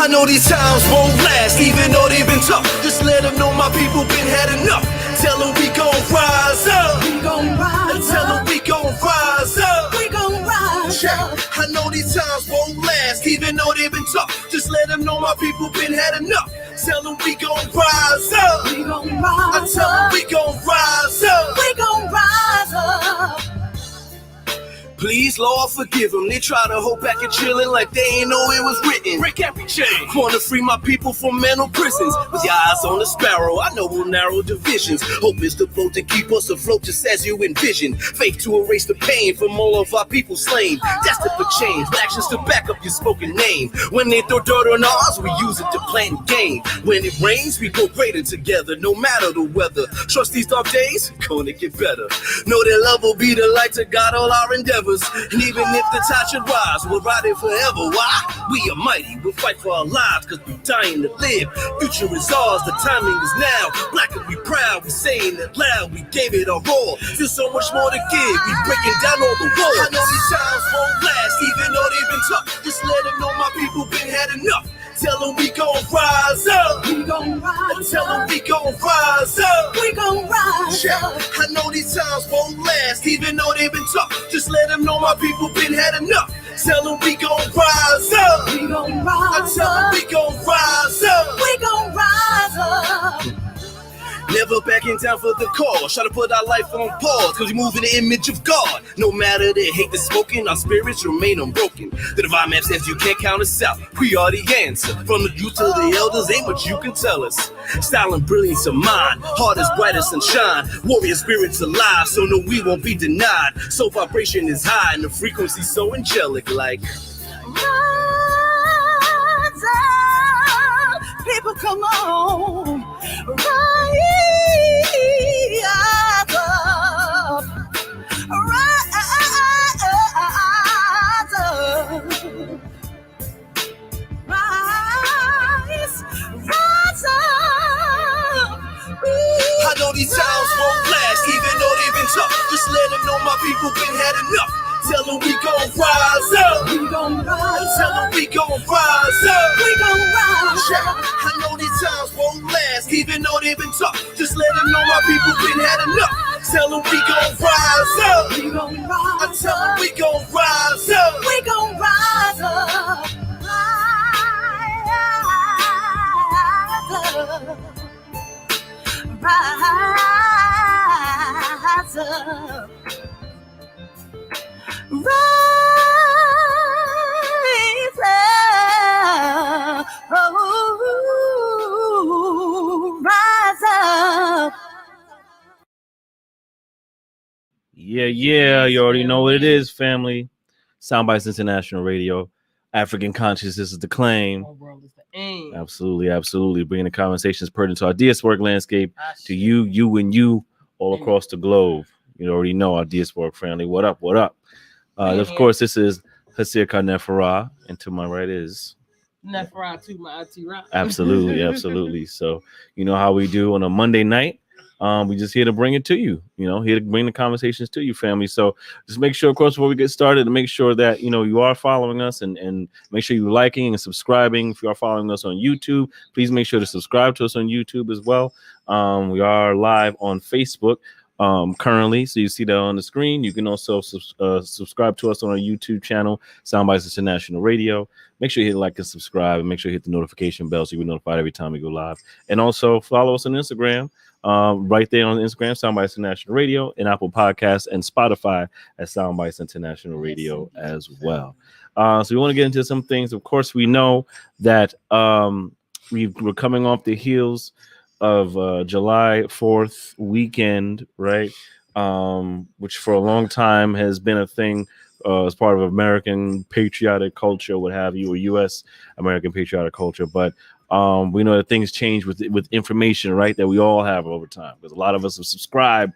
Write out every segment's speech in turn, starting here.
I know these times won't last, even though they've been tough. Just let them know my people been had enough. Tell them we gon' rise up. We gon' rise Tell them up. we gon' rise up. We gon' rise up. I know these times won't last, even though they've been tough. Just let them know my people been had enough. Tell them we gon' rise up. We gon' rise I tell them up. we gon' rise up. We gon' rise up. Please, Lord, forgive them. They try to hold back and chillin' like they ain't know it was written. Break every chain. Wanna free my people from mental prisons. With your eyes on the sparrow, I know we'll narrow divisions. Hope is the boat to keep us afloat just as you envision. Faith to erase the pain from all of our people slain. Destined for change, actions to back up your spoken name. When they throw dirt on ours, we use it to plant game. When it rains, we go greater together, no matter the weather. Trust these dark days, gonna get better. Know that love will be the light to guide all our endeavors. And even if the tide should rise, we'll ride it forever. Why? We are mighty, we'll fight for our lives, cause we're dying to live. Future is ours, the timing is now. Black and we proud, we saying it loud, we gave it our all. There's so much more to give, we breaking down all the walls. I know these times won't last, even though they've been tough. Just let them know my people been had enough. Tell them we gon' rise up. We gon' rise Tell them up. we gon' rise up. We gon' rise up. I know these times won't last, even though they've been tough. Just let them know my people been had enough. Tell them we gon' rise up. We gon' I rise tell them up. we gon' rise up. We gon' rise up. Never backing down for the cause. Try to put our life on pause, cause we move in the image of God. No matter the hate that's spoken, our spirits remain unbroken. The divine map says you can't count us out. We are the answer. From the youth to the elders, ain't what you can tell us. Style and brilliance of mind, heart is bright as sunshine. Warrior spirits alive, so no, we won't be denied. So vibration is high and the frequency so angelic, like Rise up. People, come on. Rise up. Rise up. Rise up. I know these times won't last, even though they've been tough. Just let them know my people been had enough. Tell them we gon' rise up. We gon' rise Tell them we gon' rise up. We gon' rise up. I know these times won't last, even though they've been tough. Just let them know my people been had enough. Tell them we gon' rise up. We gon' I rise tell them up. we gon' rise up. We gon' rise up. Rise up. Rise up. Oh, rise up. Yeah, you already know what it is, family. Soundbytes International Radio. African consciousness is the claim. Our world is the aim. Absolutely. Bringing the conversations pertinent to our diasporic landscape to you, and you all across the globe. You already know our diasporic family. What up? Of course, this is Hasir Nefera, and to my right is Nefera too, my auntie Rock. absolutely. So you know how we do on a Monday night. We just here to bring it to you, here to bring the conversations to you, family. So just make sure, of course, before we get started, to make sure that, you are following us and make sure you're liking and subscribing. If you are following us on YouTube, please make sure to subscribe to us on YouTube as well. We are live on Facebook currently, so you see that on the screen. You can also subscribe to us on our YouTube channel, Soundbytes International Radio. Make sure you hit like and subscribe, and make sure you hit the notification bell so you'll be notified every time we go live. And also follow us on Instagram. Right there on Instagram, Soundbytes International Radio, and Apple Podcasts and Spotify at Soundbytes International Radio as well. So we want to get into some things. Of course, we know that we're coming off the heels of July 4th weekend, right? Which for a long time has been a thing as part of American patriotic culture, what have you, or U.S. American patriotic culture. But we know that things change with information, right, that we all have over time, because a lot of us have subscribed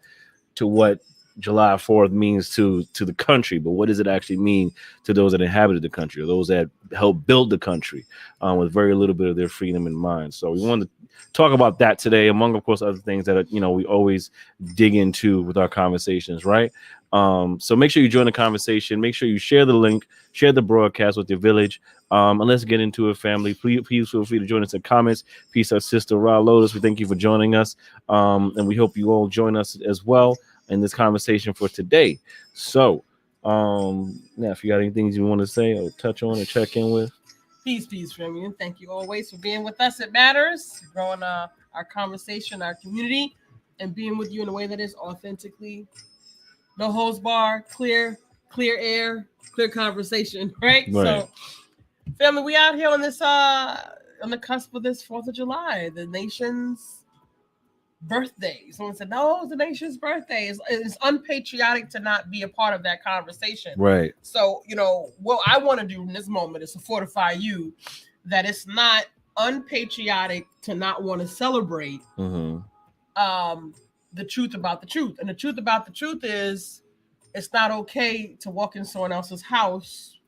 to what July 4th means to the country, but what does it actually mean to those that inhabited the country, or those that helped build the country with very little bit of their freedom in mind? So we wanted to talk about that today, among, of course, other things that we always dig into with our conversations, right? So make sure you join the conversation. Make sure you share the link, share the broadcast with your village, and let's get into it, family. Please feel free to join us in comments. Peace, our sister Ra Lotus. We thank you for joining us, and we hope you all join us as well in this conversation for today. So, now, if you got anything you want to say or touch on or check in with. Peace, family. And thank you always for being with us. It matters. Growing our conversation, our community, and being with you in a way that is authentically no holds bar, clear air, clear conversation, right? So, family, we out here on this on the cusp of this 4th of July, the nation's birthday. Someone said, no, it's the nation's birthday. It's unpatriotic to not be a part of that conversation. Right. So, what I want to do in this moment is to fortify you that it's not unpatriotic to not want to celebrate the truth about the truth. And the truth about the truth is it's not okay to walk in someone else's house,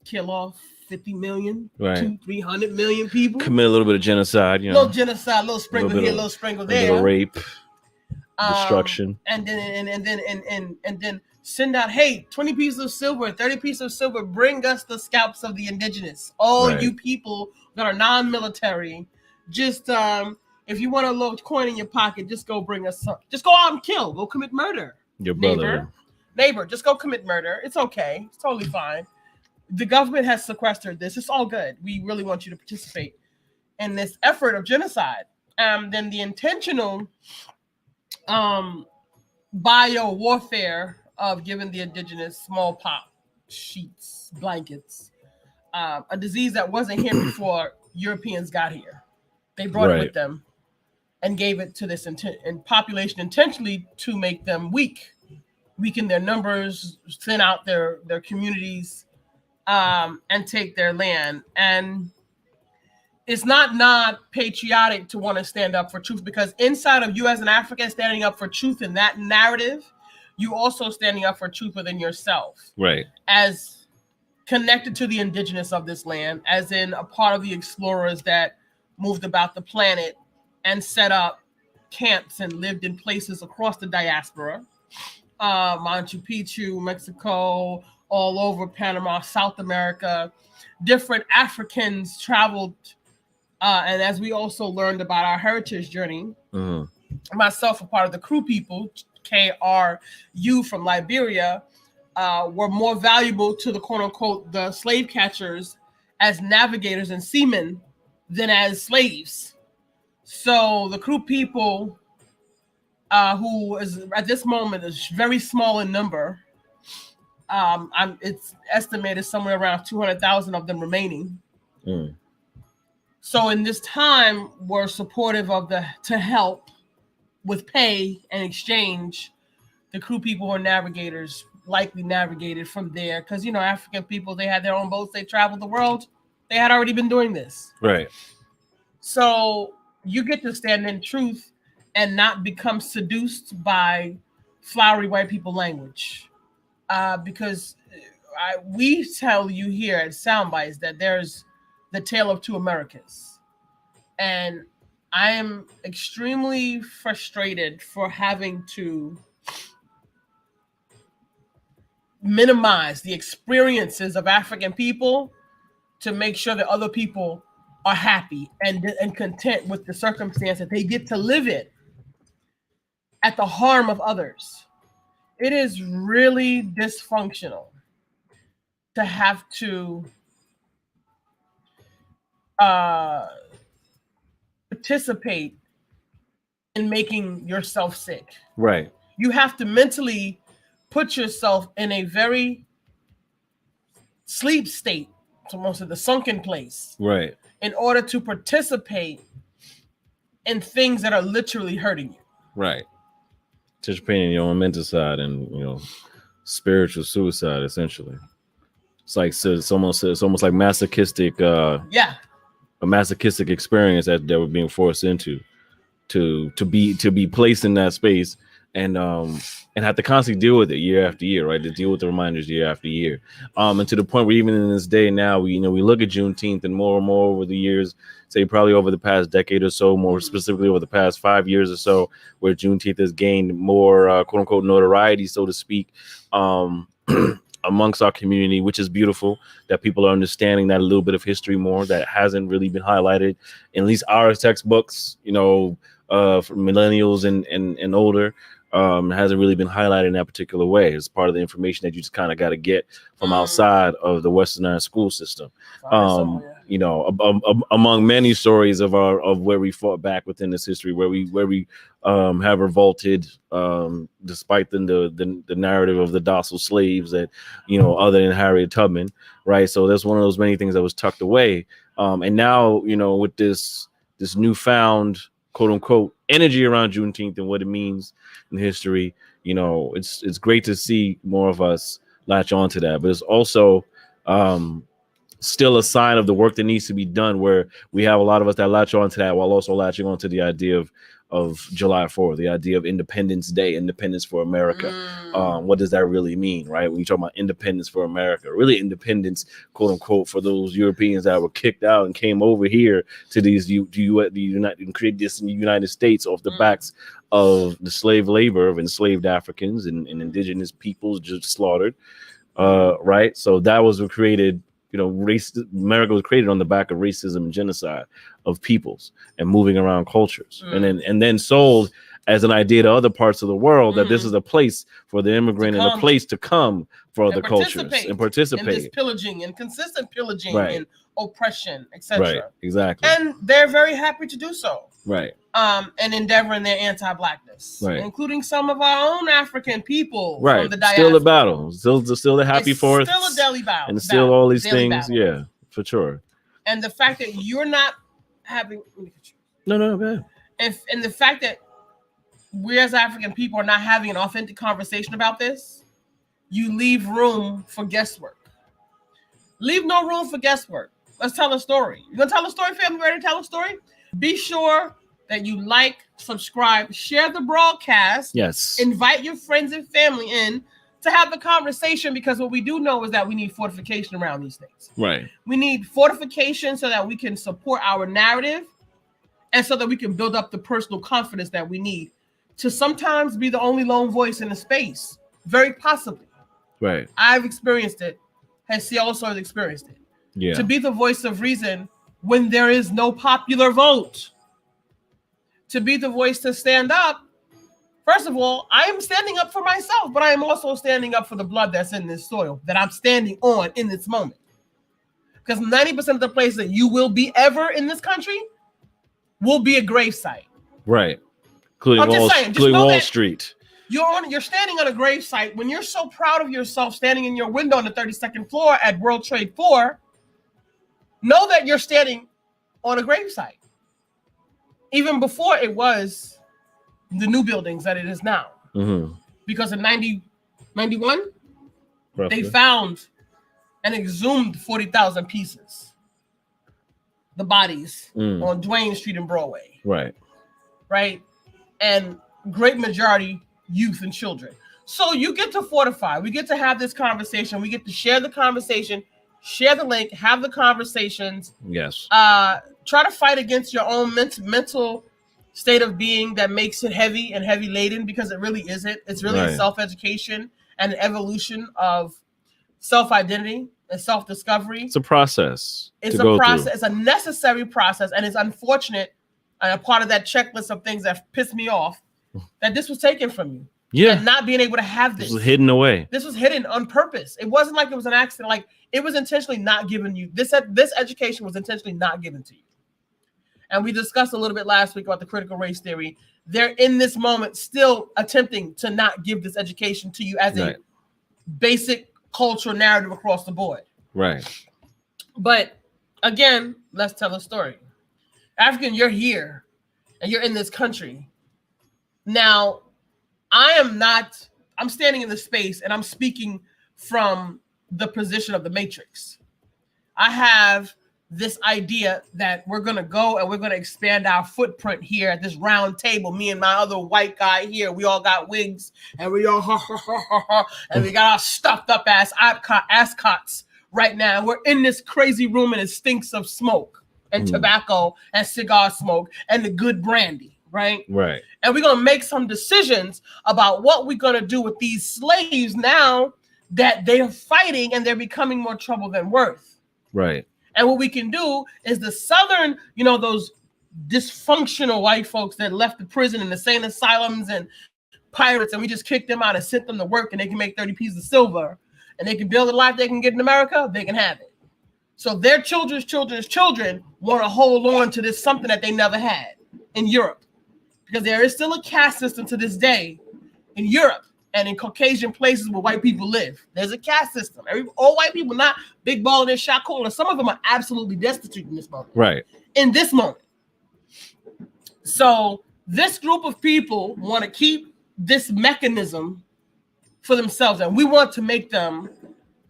kill off 50 million, right, 200-300 million people, commit a little bit of genocide, little genocide, little sprinkle here, little sprinkle there, a little rape, destruction, and then send out, hey, 20 pieces of silver, 30 pieces of silver, bring us the scalps of the indigenous. All you people that are non-military, just if you want a little coin in your pocket, just go bring us some. Just go out and kill. Go commit murder. Your brother, neighbor, just go commit murder. It's okay. It's totally fine. The government has sequestered this. It's all good. We really want you to participate in this effort of genocide. Then the intentional bio warfare of giving the indigenous smallpox sheets, blankets, a disease that wasn't here before Europeans got here. They brought it with them and gave it to this population intentionally to make them weaken their numbers, thin out their communities, and take their land. And it's not patriotic to want to stand up for truth, because inside of you as an African standing up for truth in that narrative, you also standing up for truth within yourself. Right. As connected to the indigenous of this land, as in a part of the explorers that moved about the planet and set up camps and lived in places across the diaspora, Machu Picchu, Mexico, all over Panama, South America. Different Africans traveled, and as we also learned about our heritage journey, myself, a part of the Crew people, KRU from Liberia, were more valuable to the quote-unquote the slave catchers as navigators and seamen than as slaves. So the Crew people, who is at this moment is very small in number, it's estimated somewhere around 200,000 of them remaining. So in this time, we're supportive of to help with pay and exchange. The Crew people or navigators likely navigated from there, because African people, they had their own boats, they traveled the world, they had already been doing this. Right. So you get to stand in truth and not become seduced by flowery white people language. Because we tell you here at Soundbytes that there's the tale of two Americas. And I am extremely frustrated for having to minimize the experiences of African people to make sure that other people are happy and content with the circumstance that they get to live in at the harm of others. It is really dysfunctional to have to participate in making yourself sick. Right. You have to mentally put yourself in a very sleep state, to most of the sunken place, right, in order to participate in things that are literally hurting you. Right. Participating in your own mental side and spiritual suicide, essentially. It's almost like masochistic. A masochistic experience that we're being forced into, to be placed in that space and have to constantly deal with it year after year, right? To deal with the reminders year after year, and to the point where even in this day now, we look at Juneteenth and more over the years, say probably over the past decade or so, more specifically over the past 5 years or so, where Juneteenth has gained more quote unquote notoriety, so to speak, amongst our community, which is beautiful that people are understanding that a little bit of history more that hasn't really been highlighted in at least our textbooks, for millennials and older. Hasn't really been highlighted in that particular way. It's part of the information that you just kind of got to get from outside of the westernized school system. Among many stories of where we fought back within this history, where we have revolted, despite the narrative of the docile slaves that, other than Harriet Tubman, right? So that's one of those many things that was tucked away. And now, with this newfound quote unquote energy around Juneteenth and what it means in history, it's great to see more of us latch on to that, but it's also still a sign of the work that needs to be done, where we have a lot of us that latch on to that while also latching on to the idea of July 4th, the idea of Independence Day, independence for America. What does that really mean, right? When you talk about independence for America, really independence, quote unquote, for those Europeans that were kicked out and came over here to the United and create this in the United States off the backs of the slave labor of enslaved Africans and indigenous peoples just slaughtered, right? So that was created. America was created on the back of racism and genocide of peoples and moving around cultures, and then sold as an idea to other parts of the world that this is a place for the immigrant and a place to come for other cultures and participate in this pillaging and consistent pillaging right. and oppression, etc. Right, exactly. And they're very happy to do so. Right. And endeavoring their anti-blackness, right. including some of our own African people right. from the diaspora. Still a battle. Still the happy forest. Still a daily battle. And still all these things. Battle. Yeah, for sure. And the fact that you're not having no, go ahead. And the fact that we as African people are not having an authentic conversation about this, you leave room for guesswork. Leave no room for guesswork. Let's tell a story. You gonna tell a story, family? Ready to tell a story? Be sure that you like, subscribe, share the broadcast. Yes. Invite your friends and family in to have the conversation, because what we do know is that we need fortification around these things. Right. We need fortification so that we can support our narrative and so that we can build up the personal confidence that we need to sometimes be the only lone voice in the space. Very possibly. Right. I've experienced it. Has also experienced it. Yeah. To be the voice of reason when there is no popular vote. To be the voice to stand up. First of all, I am standing up for myself, but I am also standing up for the blood that's in this soil that I'm standing on in this moment. Because 90% of the place that you will be ever in this country will be a gravesite. Right. Including Wall Street. You're standing on a gravesite when you're so proud of yourself standing in your window on the 32nd floor at World Trade 4. Know that you're standing on a gravesite. Even before it was the new buildings that it is now. Mm-hmm. Because in 91, they found and exhumed 40,000 pieces. The bodies on Duane Street and Broadway. Right. Right? And great majority youth and children. So you get to fortify. We get to have this conversation. We get to share the conversation, share the link, have the conversations. Yes. Try to fight against your own mental state of being that makes it heavy and heavy laden, because it really isn't. It's really a self-education and an evolution of self-identity and self-discovery. It's a process. It's a process. It's a necessary process, and it's unfortunate, and a part of that checklist of things that pissed me off, that this was taken from you. Yeah. And not being able to have this. This was hidden away. This was hidden on purpose. It wasn't like it was an accident. Like, it was intentionally not given you. This education was intentionally not given to you. And we discussed a little bit last week about the critical race theory. They're in this moment still attempting to not give this education to you as a basic cultural narrative across the board. Right. But again, let's tell a story. African, you're here and you're in this country. Now, I'm standing in the space and I'm speaking from the position of the matrix. I have this idea that we're going to go and we're going to expand our footprint here at this round table. Me and my other white guy here, we all got wigs and we all and we got our stuffed up ascots right now. We're in this crazy room and it stinks of smoke and tobacco and cigar smoke and the good brandy, right? Right. And we're going to make some decisions about what we're going to do with these slaves now that they're fighting and they're becoming more trouble than worth. Right. And what we can do is the Southern, those dysfunctional white folks that left the prison and the insane asylums and pirates, and we just kicked them out and sent them to work and they can make 30 pieces of silver and they can build a life they can get in America, they can have it. So their children's children want to hold on to this something that they never had in Europe. Because there is still a caste system to this day in Europe and in Caucasian places where white people live. There's a caste system. All white people, not big balling and shot calling. Some of them are absolutely destitute in this moment. Right. In this moment. So this group of people want to keep this mechanism for themselves. And we want to make them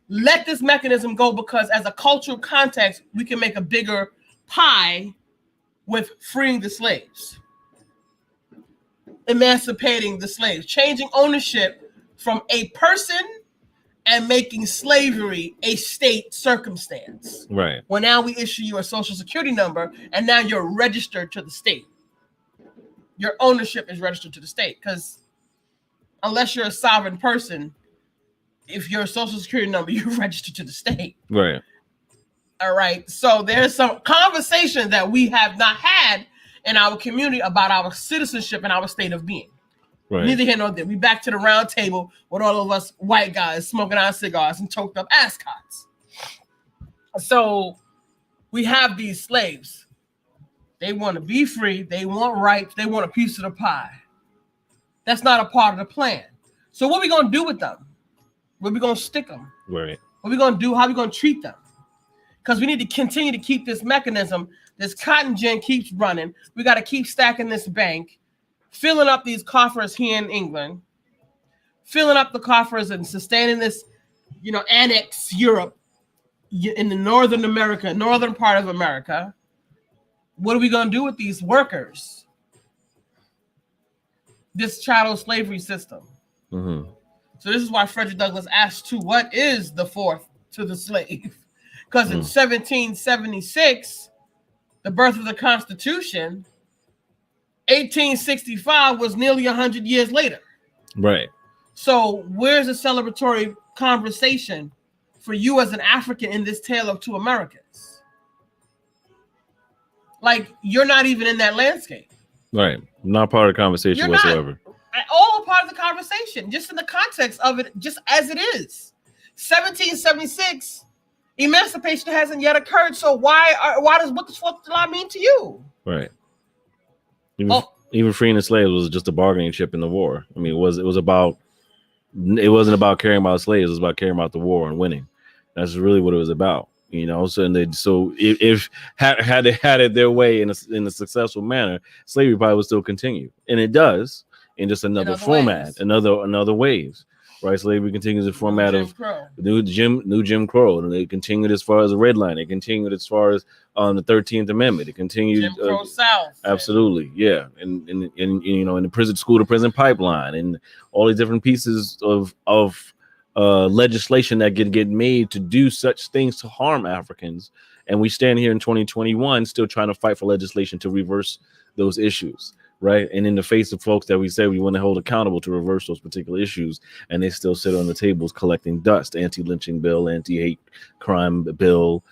let this mechanism go because as a cultural context, we can make a bigger pie with freeing the slaves. Emancipating the slaves, changing ownership from a person and making slavery a state circumstance. Right. Well, now we issue you a social security number and now you're registered to the state. Your ownership is registered to the state because unless you're a sovereign person, if you're a social security number, you're registered to the state. Right. All right. So there's some conversation that we have not had in our community about our citizenship and our state of being. Right. Neither here nor there. We back to the round table with all of us white guys smoking our cigars and choked up ascots. So we have these slaves. They want to be free. They want rights. They want a piece of the pie. That's not a part of the plan. So what are we going to do with them? Where we going to stick them? Right. What are we going to do? How are we going to treat them? Because we need to continue to keep this mechanism. This cotton gin keeps running. We got to keep stacking this bank, filling up these coffers here in England, filling up the coffers and sustaining this, annex Europe in the northern part of America. What are we going to do with these workers? This chattel slavery system. Mm-hmm. So this is why Frederick Douglass asked too, what is the fourth to the slave? Because in 1776, the birth of the Constitution, 1865 was nearly 100 years later. Right. So where's the celebratory conversation for you as an African in this tale of two Americas? Like, you're not even in that landscape. Right. Not part of the conversation You're whatsoever. Not at all part of the conversation, just in the context of it, just as it is. 1776, emancipation hasn't yet occurred. So why does what the fuck does law mean to you? Right. Even freeing the slaves was just a bargaining chip in the war. I mean, it wasn't about caring about slaves. It was about caring about the war and winning. That's really what it was about. So if had they had it their way in a successful manner, slavery probably would still continue, and it does in just another format, waves. another waves. Right, slavery continues in the format of new Jim Crow, and they continued as far as the Red Line. They continued as far as the 13th Amendment. It continued Jim Crow South. Absolutely, yeah, and in the prison school to prison pipeline, and all these different pieces of legislation that get made to do such things to harm Africans. And we stand here in 2021 still trying to fight for legislation to reverse those issues. Right. And in the face of folks that we say we want to hold accountable to reverse those particular issues, and they still sit on the tables collecting dust, anti-lynching bill, anti-hate crime bill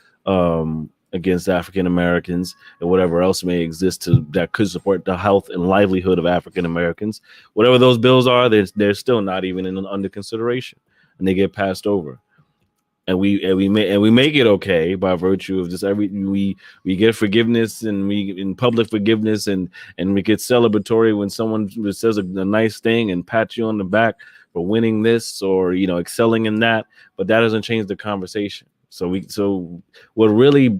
against African Americans and whatever else may exist that could support the health and livelihood of African Americans. Whatever those bills are, they're still not even under consideration, and they get passed over. And we make it okay by virtue of just we get forgiveness, and we in public forgiveness, and we get celebratory when someone says a nice thing and pats you on the back for winning this or excelling in that, but that doesn't change the conversation. So what really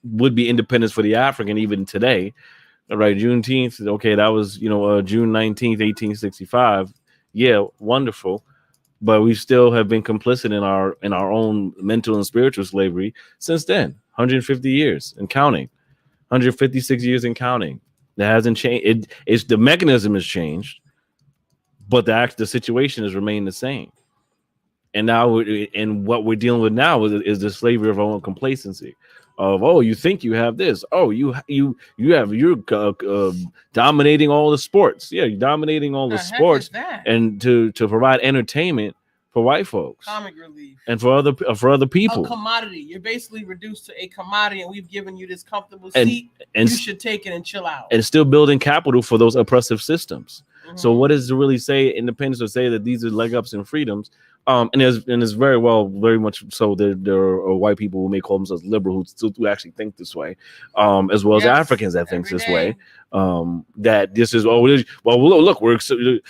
would be independence for the African even today, right? Juneteenth, okay, that was June 19th, 1865. Yeah, wonderful. but we still have been complicit in our own mental and spiritual slavery since then. 150 years and counting, 156 years and counting. That hasn't changed. It's the mechanism has changed, but the situation has remained the same. And now, and what we're dealing with now is the slavery of our own complacency. Of, oh, you think you have this? Oh, you're dominating all the sports. Yeah, you're dominating all the sports, and to provide entertainment for white folks, comic relief, and for other people. A commodity. You're basically reduced to a commodity, and we've given you this comfortable seat. And you should take it and chill out. And still building capital for those oppressive systems. Mm-hmm. So what does it really say? Independence would say that these are leg ups and freedoms. And it's very much so that there are white people who may call themselves liberal who actually think this way, as well as Africans that think this way. That this is look,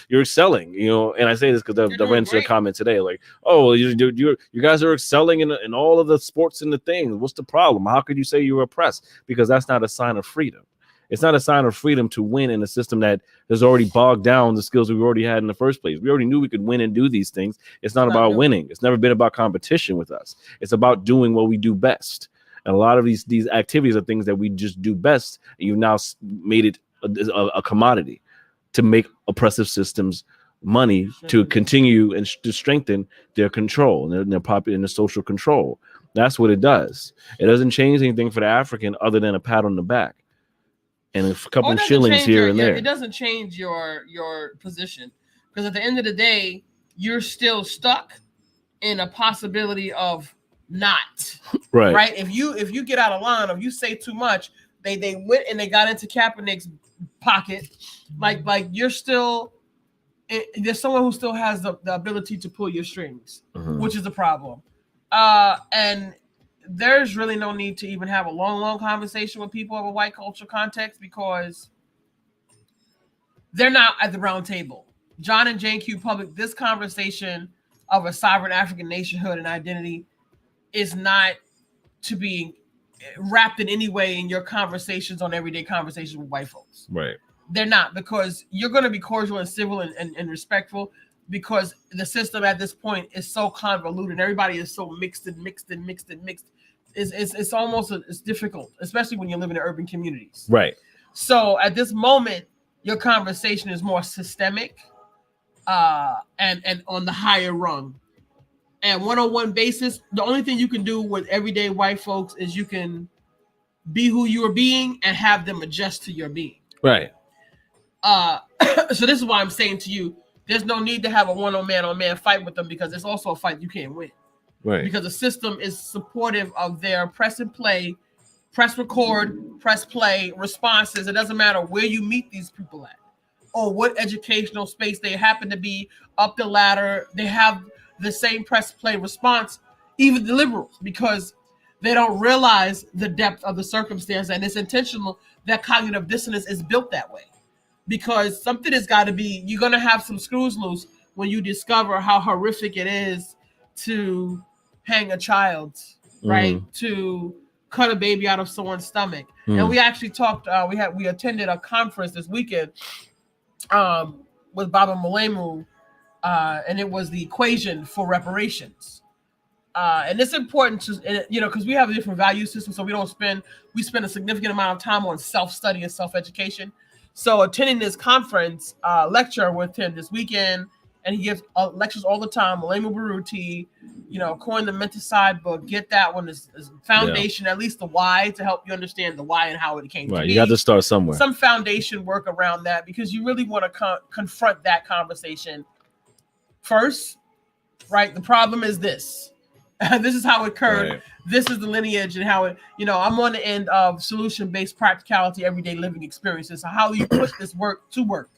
you're excelling, you know. And I say this because I read into a comment today, like, oh, you guys are excelling in all of the sports and the things. What's the problem? How could you say you're oppressed? Because that's not a sign of freedom. It's not a sign of freedom to win in a system that has already bogged down the skills we already had in the first place. We already knew we could win and do these things. It's not about winning. It's never been about competition with us. It's about doing what we do best. And a lot of these activities are things that we just do best. And you've now made it a commodity to make oppressive systems money to continue and to strengthen their control and their social control. That's what it does. It doesn't change anything for the African other than a pat on the back and a couple of shillings here and there. It doesn't change your position, because at the end of the day, you're still stuck in a possibility of not right. If you get out of line, or if you say too much, they went and they got into Kaepernick's pocket. Like you're still there's someone who still has the ability to pull your strings, which is a problem. And there's really no need to even have a long conversation with people of a white culture context, because they're not at the round table. John and Jane Q. Public, this conversation of a sovereign African nationhood and identity is not to be wrapped in any way in your conversations on everyday conversations with white folks. Right. They're not, because you're going to be cordial and civil and respectful, because the system at this point is so convoluted. Everybody is so mixed. It's almost it's difficult, especially when you live in urban communities. Right. So at this moment, your conversation is more systemic and on the higher rung. And one-on-one basis, the only thing you can do with everyday white folks is you can be who you are being and have them adjust to your being. Right. So this is why I'm saying to you, there's no need to have a one-on-man fight with them, because it's also a fight you can't win. Right. Because the system is supportive of their press and play, press record, press play responses. It doesn't matter where you meet these people at or what educational space they happen to be up the ladder. They have the same press play response, even the liberals, because they don't realize the depth of the circumstance, and it's intentional that cognitive dissonance is built that way. Because something has got to be, you're going to have some screws loose when you discover how horrific it is to hang a child, right? To cut a baby out of someone's stomach. And we actually talked, we attended a conference this weekend with Baba Mwalimu, and it was the equation for reparations. And it's important to, because we have a different value system, so we spend a significant amount of time on self-study and self-education. So attending this conference lecture with him this weekend, and he gives lectures all the time. Mwalimu Baruti, coined the Menticide book. Get that one is foundation, at least the why, to help you understand the why and how it came to be. Right, you got to start somewhere. Some foundation work around that, because you really want to confront that conversation first, right? The problem is this. This is how it occurred. Right. This is the lineage and how it, I'm on the end of solution-based practicality, everyday living experiences. So how do you put this work to work?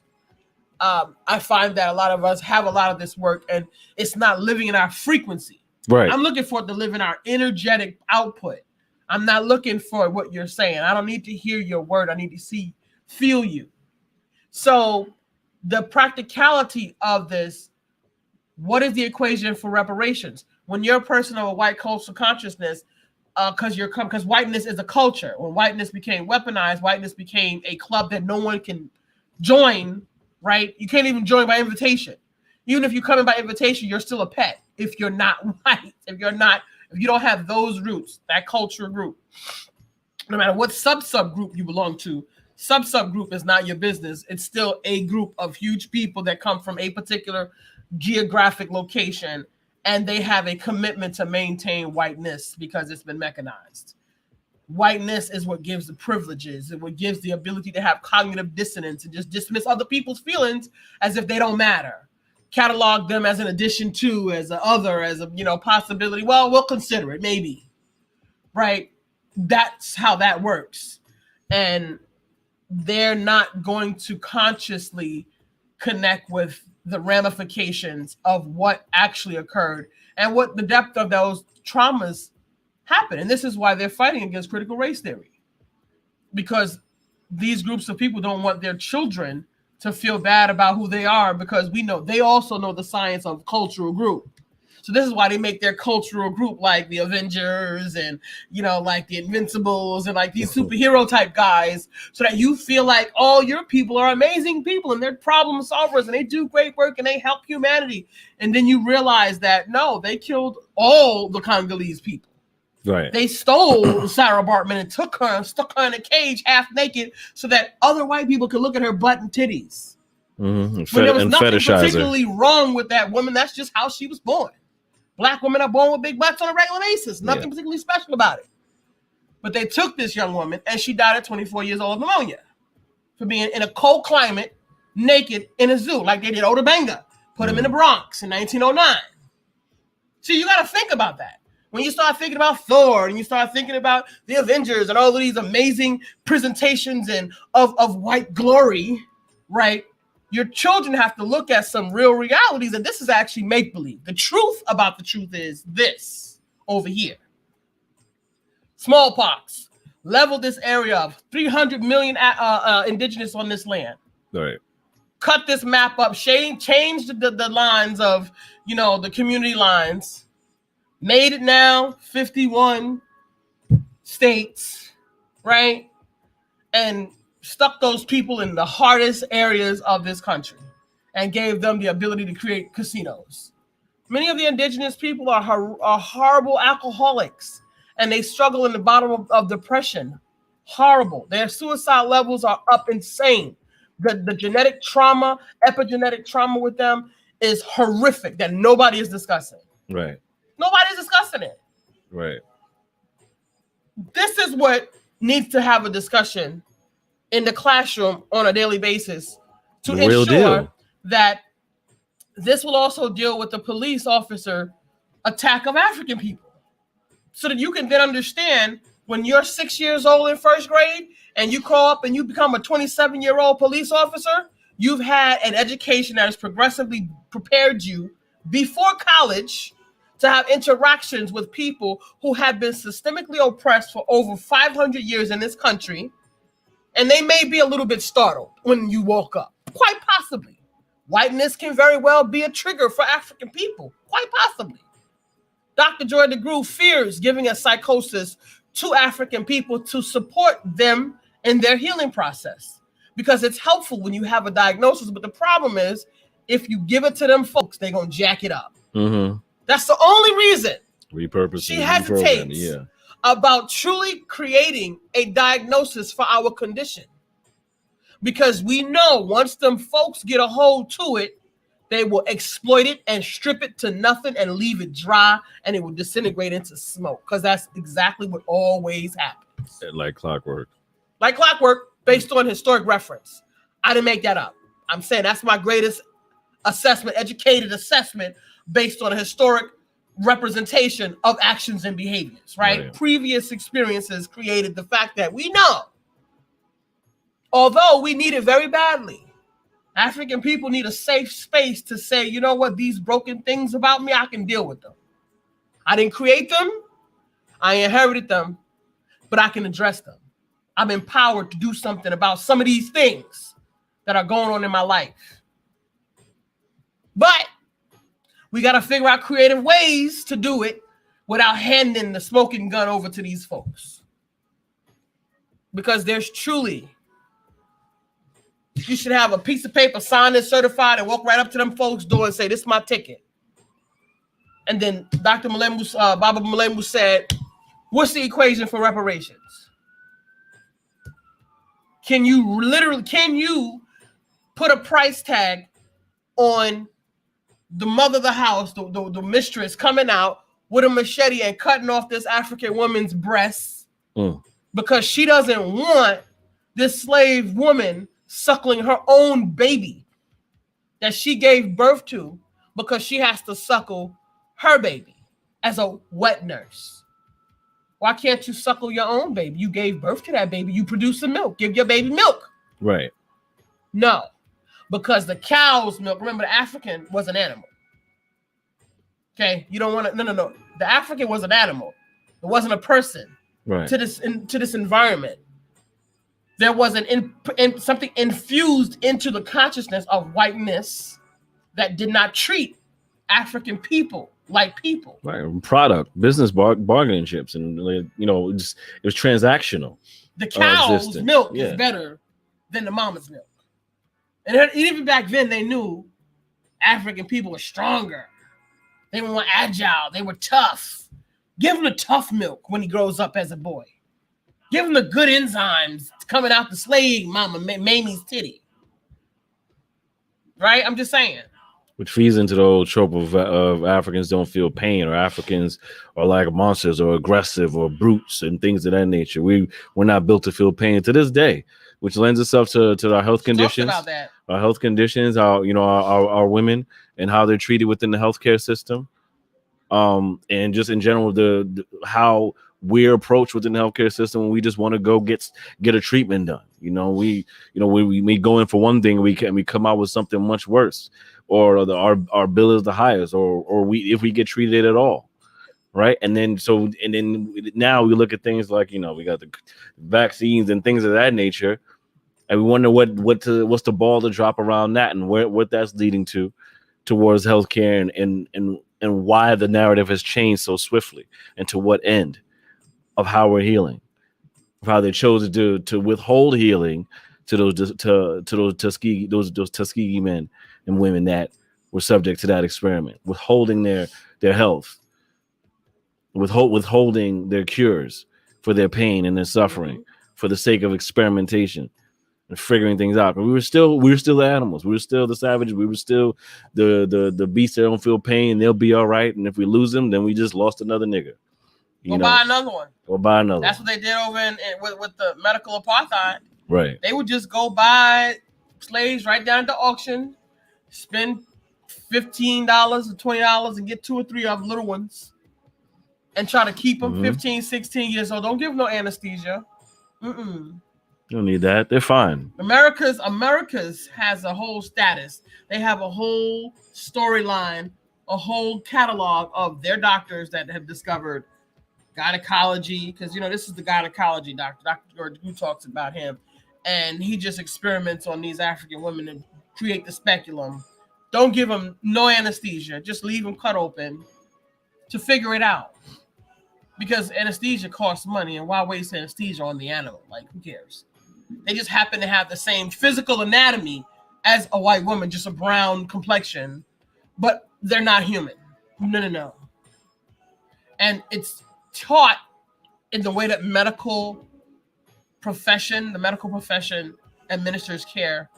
I find that a lot of us have a lot of this work, and it's not living in our frequency. Right. I'm looking for it to live in our energetic output. I'm not looking for what you're saying. I don't need to hear your word. I need to feel you. So the practicality of this, what is the equation for reparations? When you're a person of a white cultural consciousness, because whiteness is a culture. When whiteness became weaponized, whiteness became a club that no one can join, right? You can't even join by invitation. Even if you come in by invitation, you're still a pet if you're not white, if you don't have those roots, that cultural group. No matter what subgroup you belong to, subgroup is not your business. It's still a group of huge people that come from a particular geographic location, and they have a commitment to maintain whiteness because it's been mechanized. Whiteness is what gives the privileges and what gives the ability to have cognitive dissonance and just dismiss other people's feelings as if they don't matter. Catalog them as an addition to, as an other, as a possibility. Well, we'll consider it, maybe. Right? That's how that works. And they're not going to consciously connect with the ramifications of what actually occurred and what the depth of those traumas happen. And this is why they're fighting against critical race theory, because these groups of people don't want their children to feel bad about who they are, because we know they also know the science of cultural group. So this is why they make their cultural group like the Avengers and, like the Invincibles and like these superhero type guys, so that you feel like all your people are amazing people and they're problem solvers and they do great work and they help humanity. And then you realize that, no, they killed all the Congolese people. Right. They stole Sarah Bartman and took her and stuck her in a cage half naked so that other white people could look at her butt and titties. Mm-hmm. When there was nothing particularly wrong with that woman. That's just how she was born. Black women are born with big butts on a regular basis. Nothing particularly special about it. But they took this young woman and she died at 24 years old of pneumonia for being in a cold climate, naked in a zoo, like they did Oda Benga. Put him in the Bronx in 1909. So you got to think about that. When you start thinking about Thor and you start thinking about the Avengers and all of these amazing presentations and of white glory, right? Your children have to look at some real realities, and this is actually make-believe. The truth about the truth is this over here. Smallpox leveled this area of 300 million indigenous on this land. Right. Cut this map up, changed the lines of, the community lines. Made it now 51 states, right? And stuck those people in the hardest areas of this country and gave them the ability to create casinos. Many of the indigenous people are horrible alcoholics, and they struggle in the bottom of depression. Horrible. Their suicide levels are up insane. The genetic trauma, epigenetic trauma with them is horrific that nobody is discussing. Right. Nobody's discussing it. Right. This is what needs to have a discussion in the classroom on a daily basis to ensure that this will also deal with the police officer attack of African people, so that you can then understand when you're 6 years old in first grade and you grow up and you become a 27-year-old police officer, you've had an education that has progressively prepared you before college to have interactions with people who have been systemically oppressed for over 500 years in this country. And they may be a little bit startled when you woke up. Quite possibly. Whiteness can very well be a trigger for African people. Quite possibly. Dr. Joy DeGruy fears giving a psychosis to African people to support them in their healing process, because it's helpful when you have a diagnosis. But the problem is, if you give it to them folks, they're going to jack it up. Mm-hmm. That's the only reason she hesitates about truly creating a diagnosis for our condition. Because we know once them folks get a hold to it, they will exploit it and strip it to nothing and leave it dry, and it will disintegrate into smoke, because that's exactly what always happens. Like clockwork. Like clockwork, based on historic reference. I didn't make that up. I'm saying that's my greatest assessment, educated assessment, based on a historic representation of actions and behaviors, right? Previous experiences created the fact that we know, although we need it very badly, African people need a safe space to say, you know what, these broken things about me, I can deal with them. I didn't create them, I inherited them, but I can address them. I'm empowered to do something about some of these things that are going on in my life. But we got to figure out creative ways to do it without handing the smoking gun over to these folks. Because there's truly You should have a piece of paper signed and certified and walk right up to them folks' door and say, "This is my ticket." And then Baba Mwalimu said, "What's the equation for reparations? Can you put a price tag on the mother of the house, the mistress coming out with a machete and cutting off this African woman's breasts because she doesn't want this slave woman suckling her own baby that she gave birth to because she has to suckle her baby as a wet nurse? Why can't you suckle your own baby? You gave birth to that baby. You produce the milk. Give your baby milk." Right. No, because the cow's milk, remember, the African was an animal. Okay, you don't want to. No. The African was an animal. It wasn't a person. Right. To this environment, there was something infused into the consciousness of whiteness that did not treat African people like people. Right. Product, business bargaining chips, and it was transactional. The cow's milk is better than the mama's milk, and even back then they knew African people were stronger. They were more agile. They were tough. Give him the tough milk when he grows up as a boy. Give him the good enzymes coming out the slave mama Mamie's titty. Right? I'm just saying. Which feeds into the old trope of Africans don't feel pain, or Africans are like monsters or aggressive or brutes and things of that nature. We're not built to feel pain to this day, which lends itself to our health conditions. About that. Our health conditions, our women and how they're treated within the healthcare system, and just in general the how we're approached within the healthcare system when we just want to go get a treatment done. We may go in for one thing, we come out with something much worse, or our bill is the highest, or if we get treated at all, right? And then now we look at things like we got the vaccines and things of that nature. And we wonder what's the ball to drop around that, and what that's leading towards healthcare, and why the narrative has changed so swiftly, and to what end of how we're healing, of how they chose to withhold healing to those Tuskegee men and women that were subject to that experiment, withholding their health, withholding their cures for their pain and their suffering for the sake of experimentation and figuring things out. But we were still animals. We were still the savages. We were still the beasts that don't feel pain. They'll be all right. And if we lose them, then we just lost another nigga. Buy another one. Or buy another. That's what they did over with the medical apartheid. Right. They would just go buy slaves right down at the auction, spend $15 or $20 and get 2 or 3 of little ones, and try to keep them 15, 16 years old. Don't give them no anesthesia. You don't need that. They're fine. America's has a whole status. They have a whole storyline, a whole catalog of their doctors that have discovered gynecology, because this is the gynecology doctor. Dr. George who talks about him, and he just experiments on these African women and create the speculum. Don't give them no anesthesia. Just leave them cut open to figure it out, because anesthesia costs money, and why waste anesthesia on the animal? Like, who cares? They just happen to have the same physical anatomy as a white woman, just a brown complexion, but they're not human. No. And it's taught in the way that the medical profession administers care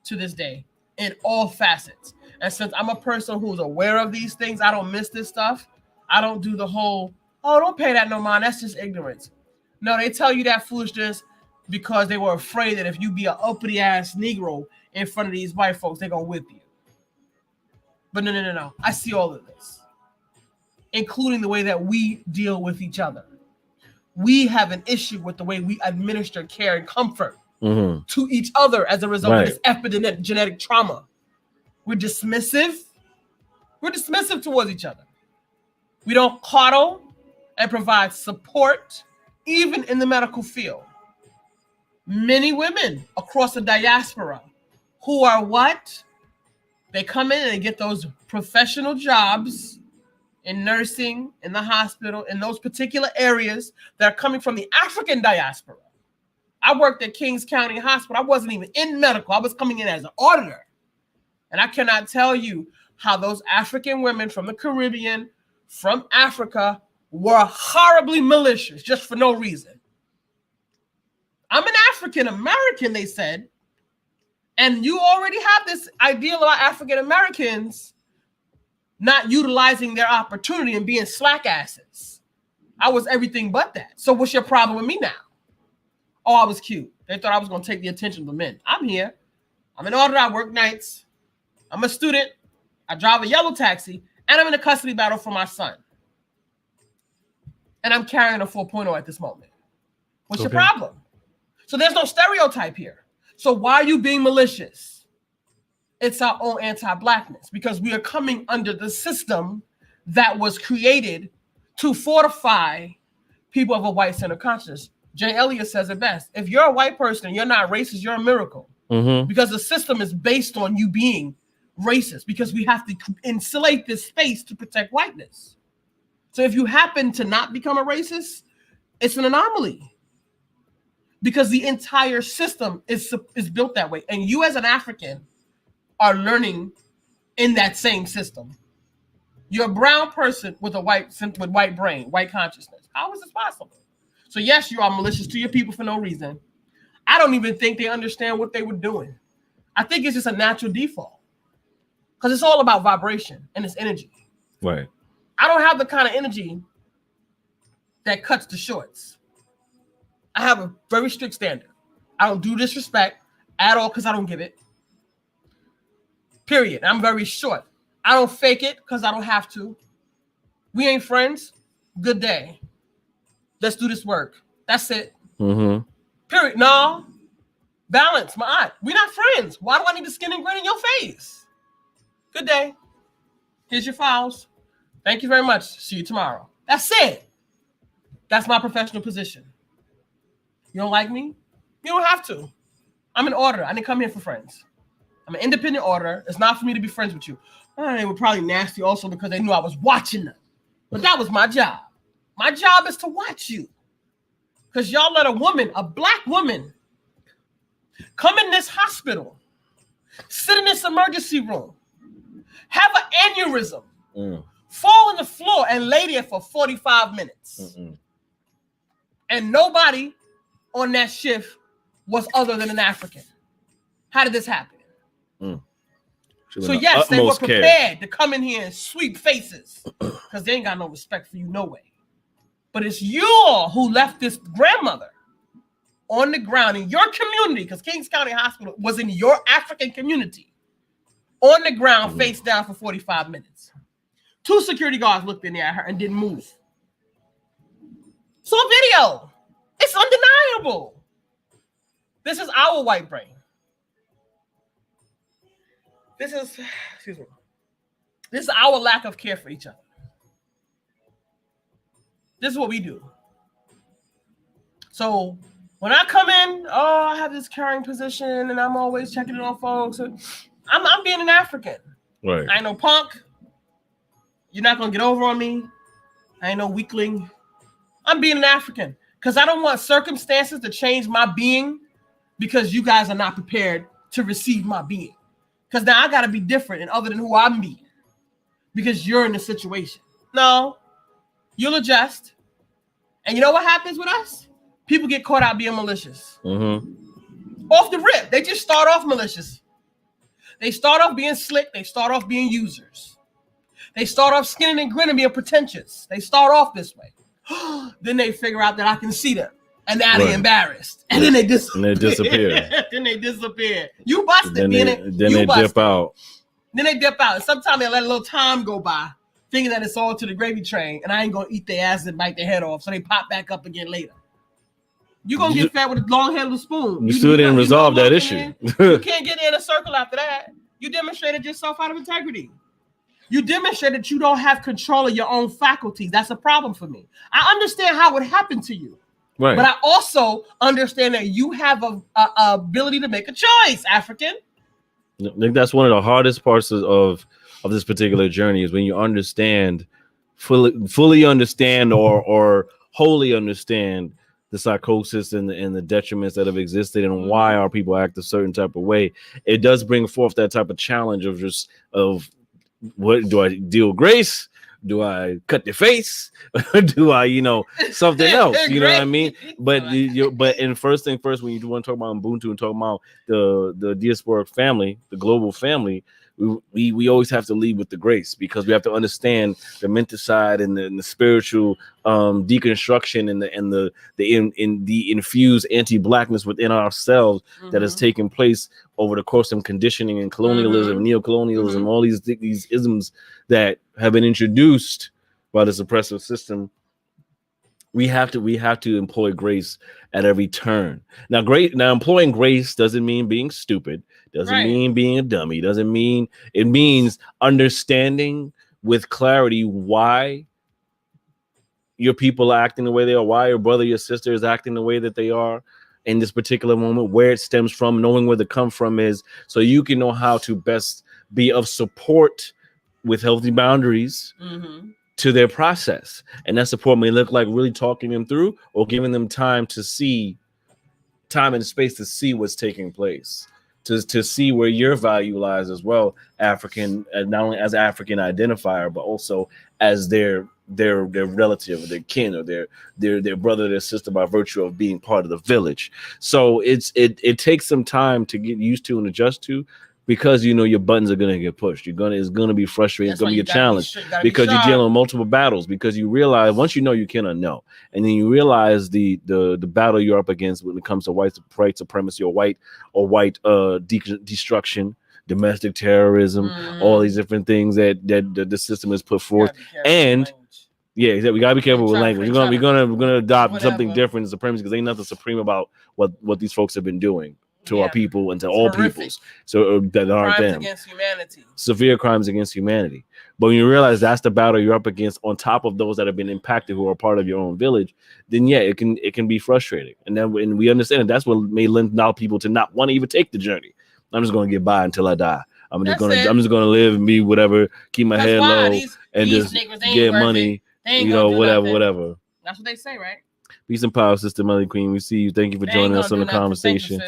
to this day in all facets. And since I'm a person who's aware of these things, I don't miss this stuff. I don't do the whole, don't pay that no mind. That's just ignorance. No, they tell you that foolishness because they were afraid that if you be an uppity ass Negro in front of these white folks, they're going to whip you. But no. I see all of this, including the way that we deal with each other. We have an issue with the way we administer care and comfort to each other as a result of this epigenetic trauma. We're dismissive. We're dismissive towards each other. We don't coddle and provide support, even in the medical field. Many women across the diaspora who are what? They come in and they get those professional jobs in nursing, in the hospital, in those particular areas that are coming from the African diaspora. I worked at Kings County Hospital. I wasn't even in medical. I was coming in as an auditor. And I cannot tell you how those African women from the Caribbean, from Africa, were horribly malicious just for no reason. I'm an African American, they said. And you already have this ideal about African Americans not utilizing their opportunity and being slack asses. I was everything but that. So what's your problem with me now? Oh, I was cute. They thought I was going to take the attention of the men. I'm here. I'm an auditor. I work nights. I'm a student. I drive a yellow taxi. And I'm in a custody battle for my son. And I'm carrying a 4.0 at this moment. What's your problem? So there's no stereotype here. So why are you being malicious? It's our own anti-blackness because we are coming under the system that was created to fortify people of a white-centered consciousness. Jay Elliott says it best. If you're a white person and you're not racist, you're a miracle. Because the system is based on you being racist because we have to insulate this space to protect whiteness. So if you happen to not become a racist, it's an anomaly because the entire system is built that way. And you as an African are learning in that same system. You're a brown person with white brain, white consciousness. How is this possible? So yes, you are malicious to your people for no reason. I don't even think they understand what they were doing. I think it's just a natural default because it's all about vibration and it's energy. Right. I don't have the kind of energy that cuts the shorts. I have a very strict standard. I don't do disrespect at all because I don't give it. Period. I'm very short. I don't fake it because I don't have to. We ain't friends. Good day. Let's do this work. That's it. Period. No. Balance, my aunt. We're not friends. Why do I need to skin and grin in your face? Good day. Here's your files. Thank you very much. See you tomorrow. That's it. That's my professional position. You don't like me? You don't have to. I'm an auditor. I didn't come here for friends. I'm an independent auditor. It's not for me to be friends with you. They were probably nasty also because they knew I was watching them. But that was my job. My job is to watch you. Because y'all let a woman, a black woman, come in this hospital, sit in this emergency room, have an aneurysm, fall on the floor, and lay there for 45 minutes. And nobody on that shift was other than an African. How did this happen? So yes, they were prepared to come in here and sweep faces because they ain't got no respect for you, no way. But it's you all who left this grandmother on the ground in your community, because Kings County Hospital was in your African community, on the ground, face down for 45 minutes. 2 security guards looked in there at her and didn't move. So video, it's undeniable. This is our white brain. This is our lack of care for each other. This is what we do. So when I come in, I have this caring position and I'm always checking it on folks. I'm being an African. Right. I ain't no punk. You're not going to get over on me. I ain't no weakling. I'm being an African because I don't want circumstances to change my being because you guys are not prepared to receive my being. Because now I got to be different and other than who I'm being because you're in the situation. No, you'll adjust. And you know what happens with us? People get caught out being malicious. Off the rip. They just start off malicious. They start off being slick. They start off being users. They start off skinning and grinning, being pretentious. They start off this way. Then they figure out that I can see them. And now they're embarrassed. And then they disappear. Then they disappear. You busted. Then they dip out. Then they dip out. And sometimes they let a little time go by, thinking that it's all to the gravy train, and I ain't going to eat their ass and bite their head off, so they pop back up again later. You're going to get fed with a long-handled spoon. You still didn't resolve that issue. You can't get in a circle after that. You demonstrated yourself out of integrity. You demonstrated that you don't have control of your own faculties. That's a problem for me. I understand how it happened to you. Right. But I also understand that you have a ability to make a choice, African. I think that's one of the hardest parts of this particular journey is when you understand, fully understand or wholly understand the psychosis and the detriments that have existed and why our people act a certain type of way, it does bring forth that type of challenge of what do I deal with grace? Do I cut their face? Do I, something else? You know what I mean? But in first thing first, when you want to talk about Ubuntu and talk about the diasporic family, the global family, we always have to lead with the grace, because we have to understand the mental side and the spiritual deconstruction and the infused anti-blackness within ourselves that has taken place over the course of conditioning and colonialism, neocolonialism, all these isms that have been introduced by this oppressive system. We have to employ grace at every turn. Now, employing grace doesn't mean being stupid, doesn't mean being a dummy, it means understanding with clarity why your people are acting the way they are, why your brother, your sister is acting the way that they are in this particular moment, where it stems from, knowing where the come from is, so you can know how to best be of support with healthy boundaries to their process. And that support may look like really talking them through or giving them time and space to see what's taking place, to see where your value lies as well, African, not only as African identifier, but also as their relative or their kin or their brother, their sister, by virtue of being part of the village. So it takes some time to get used to and adjust to, because your buttons are gonna get pushed. It's gonna be frustrating. It's gonna be a challenge because you're dealing with multiple battles. Because you realize once you know, you cannot know, and then you realize the battle you're up against when it comes to white supremacy or white destruction, domestic terrorism, all these different things that the system has put forth. And yeah, we gotta be careful with language. We're gonna adopt something different as supremacy, because ain't nothing supreme about what these folks have been doing to our people and to all peoples. So that aren't crimes them. Against humanity. Severe crimes against humanity. But when you realize that's the battle you're up against, on top of those that have been impacted who are part of your own village, then yeah, it can be frustrating. And we understand that that's what may lend now people to not want to even take the journey. I'm just gonna get by until I die. I'm just gonna live and be whatever, keep my head low, and just get money, whatever. That's what they say, right? Peace and power, Sister Melody Queen. We see you. Thank you for joining us on the conversation.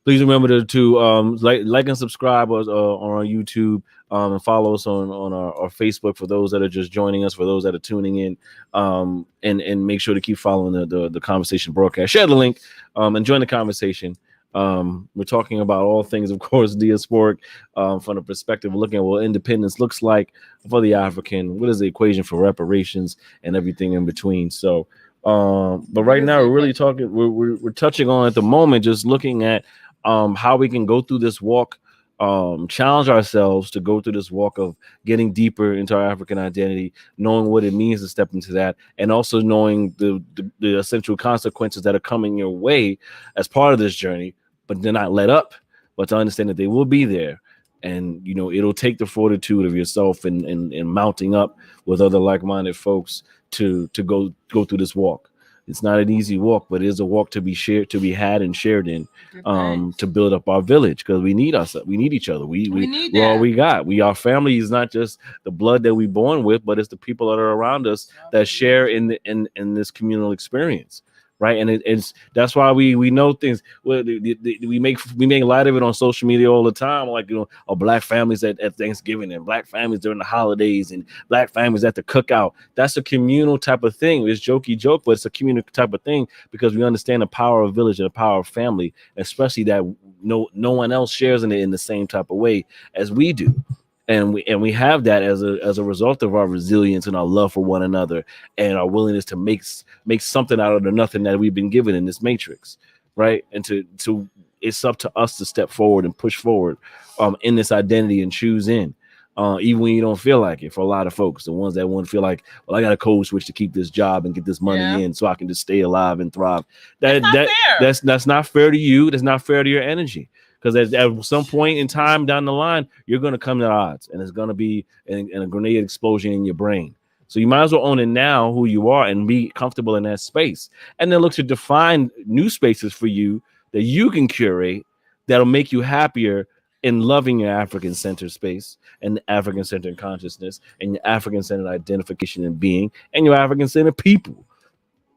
Please remember to like and subscribe on our YouTube, and follow us on our Facebook for those that are just joining us, for those that are tuning in, and make sure to keep following the conversation broadcast. Share the link, and join the conversation. We're talking about all things, of course, diasporic, from the perspective of looking at what independence looks like for the African. What is the equation for reparations and everything in between? So, but right now we're really talking. We're touching on at the moment, just looking at how we can go through this walk, challenge ourselves to go through this walk of getting deeper into our African identity, knowing what it means to step into that, and also knowing the essential consequences that are coming your way as part of this journey, but to not let up, but to understand that they will be there. And it'll take the fortitude of yourself and mounting up with other like-minded folks to go through this walk. It's not an easy walk, but it is a walk to be shared, to be had and shared in, to build up our village, because we need us. We need each other. We're all we got. Our family is not just the blood that we're born with, but it's the people that are around us that share in this communal experience. Right. And that's why we know things. We make light of it on social media all the time. Like, Black families at Thanksgiving, and Black families during the holidays, and Black families at the cookout. That's a communal type of thing. It's jokey joke, but it's a communal type of thing, because we understand the power of village and the power of family, especially that no one else shares in it in the same type of way as we do. And we have that as a result of our resilience and our love for one another, and our willingness to make something out of the nothing that we've been given in this matrix, right? And to it's up to us to step forward and push forward in this identity and choose in, even when you don't feel like it. For a lot of folks, the ones that want to feel like, well, I got a code switch to keep this job and get this money in so I can just stay alive and thrive. That's not fair to you. That's not fair to your energy. Because at some point in time down the line, you're going to come to odds, and it's going to be in a grenade explosion in your brain. So you might as well own it now, who you are, and be comfortable in that space. And then look to define new spaces for you that you can curate that'll make you happier in loving your African-centered space and African-centered consciousness and your African-centered identification and being and your African-centered people.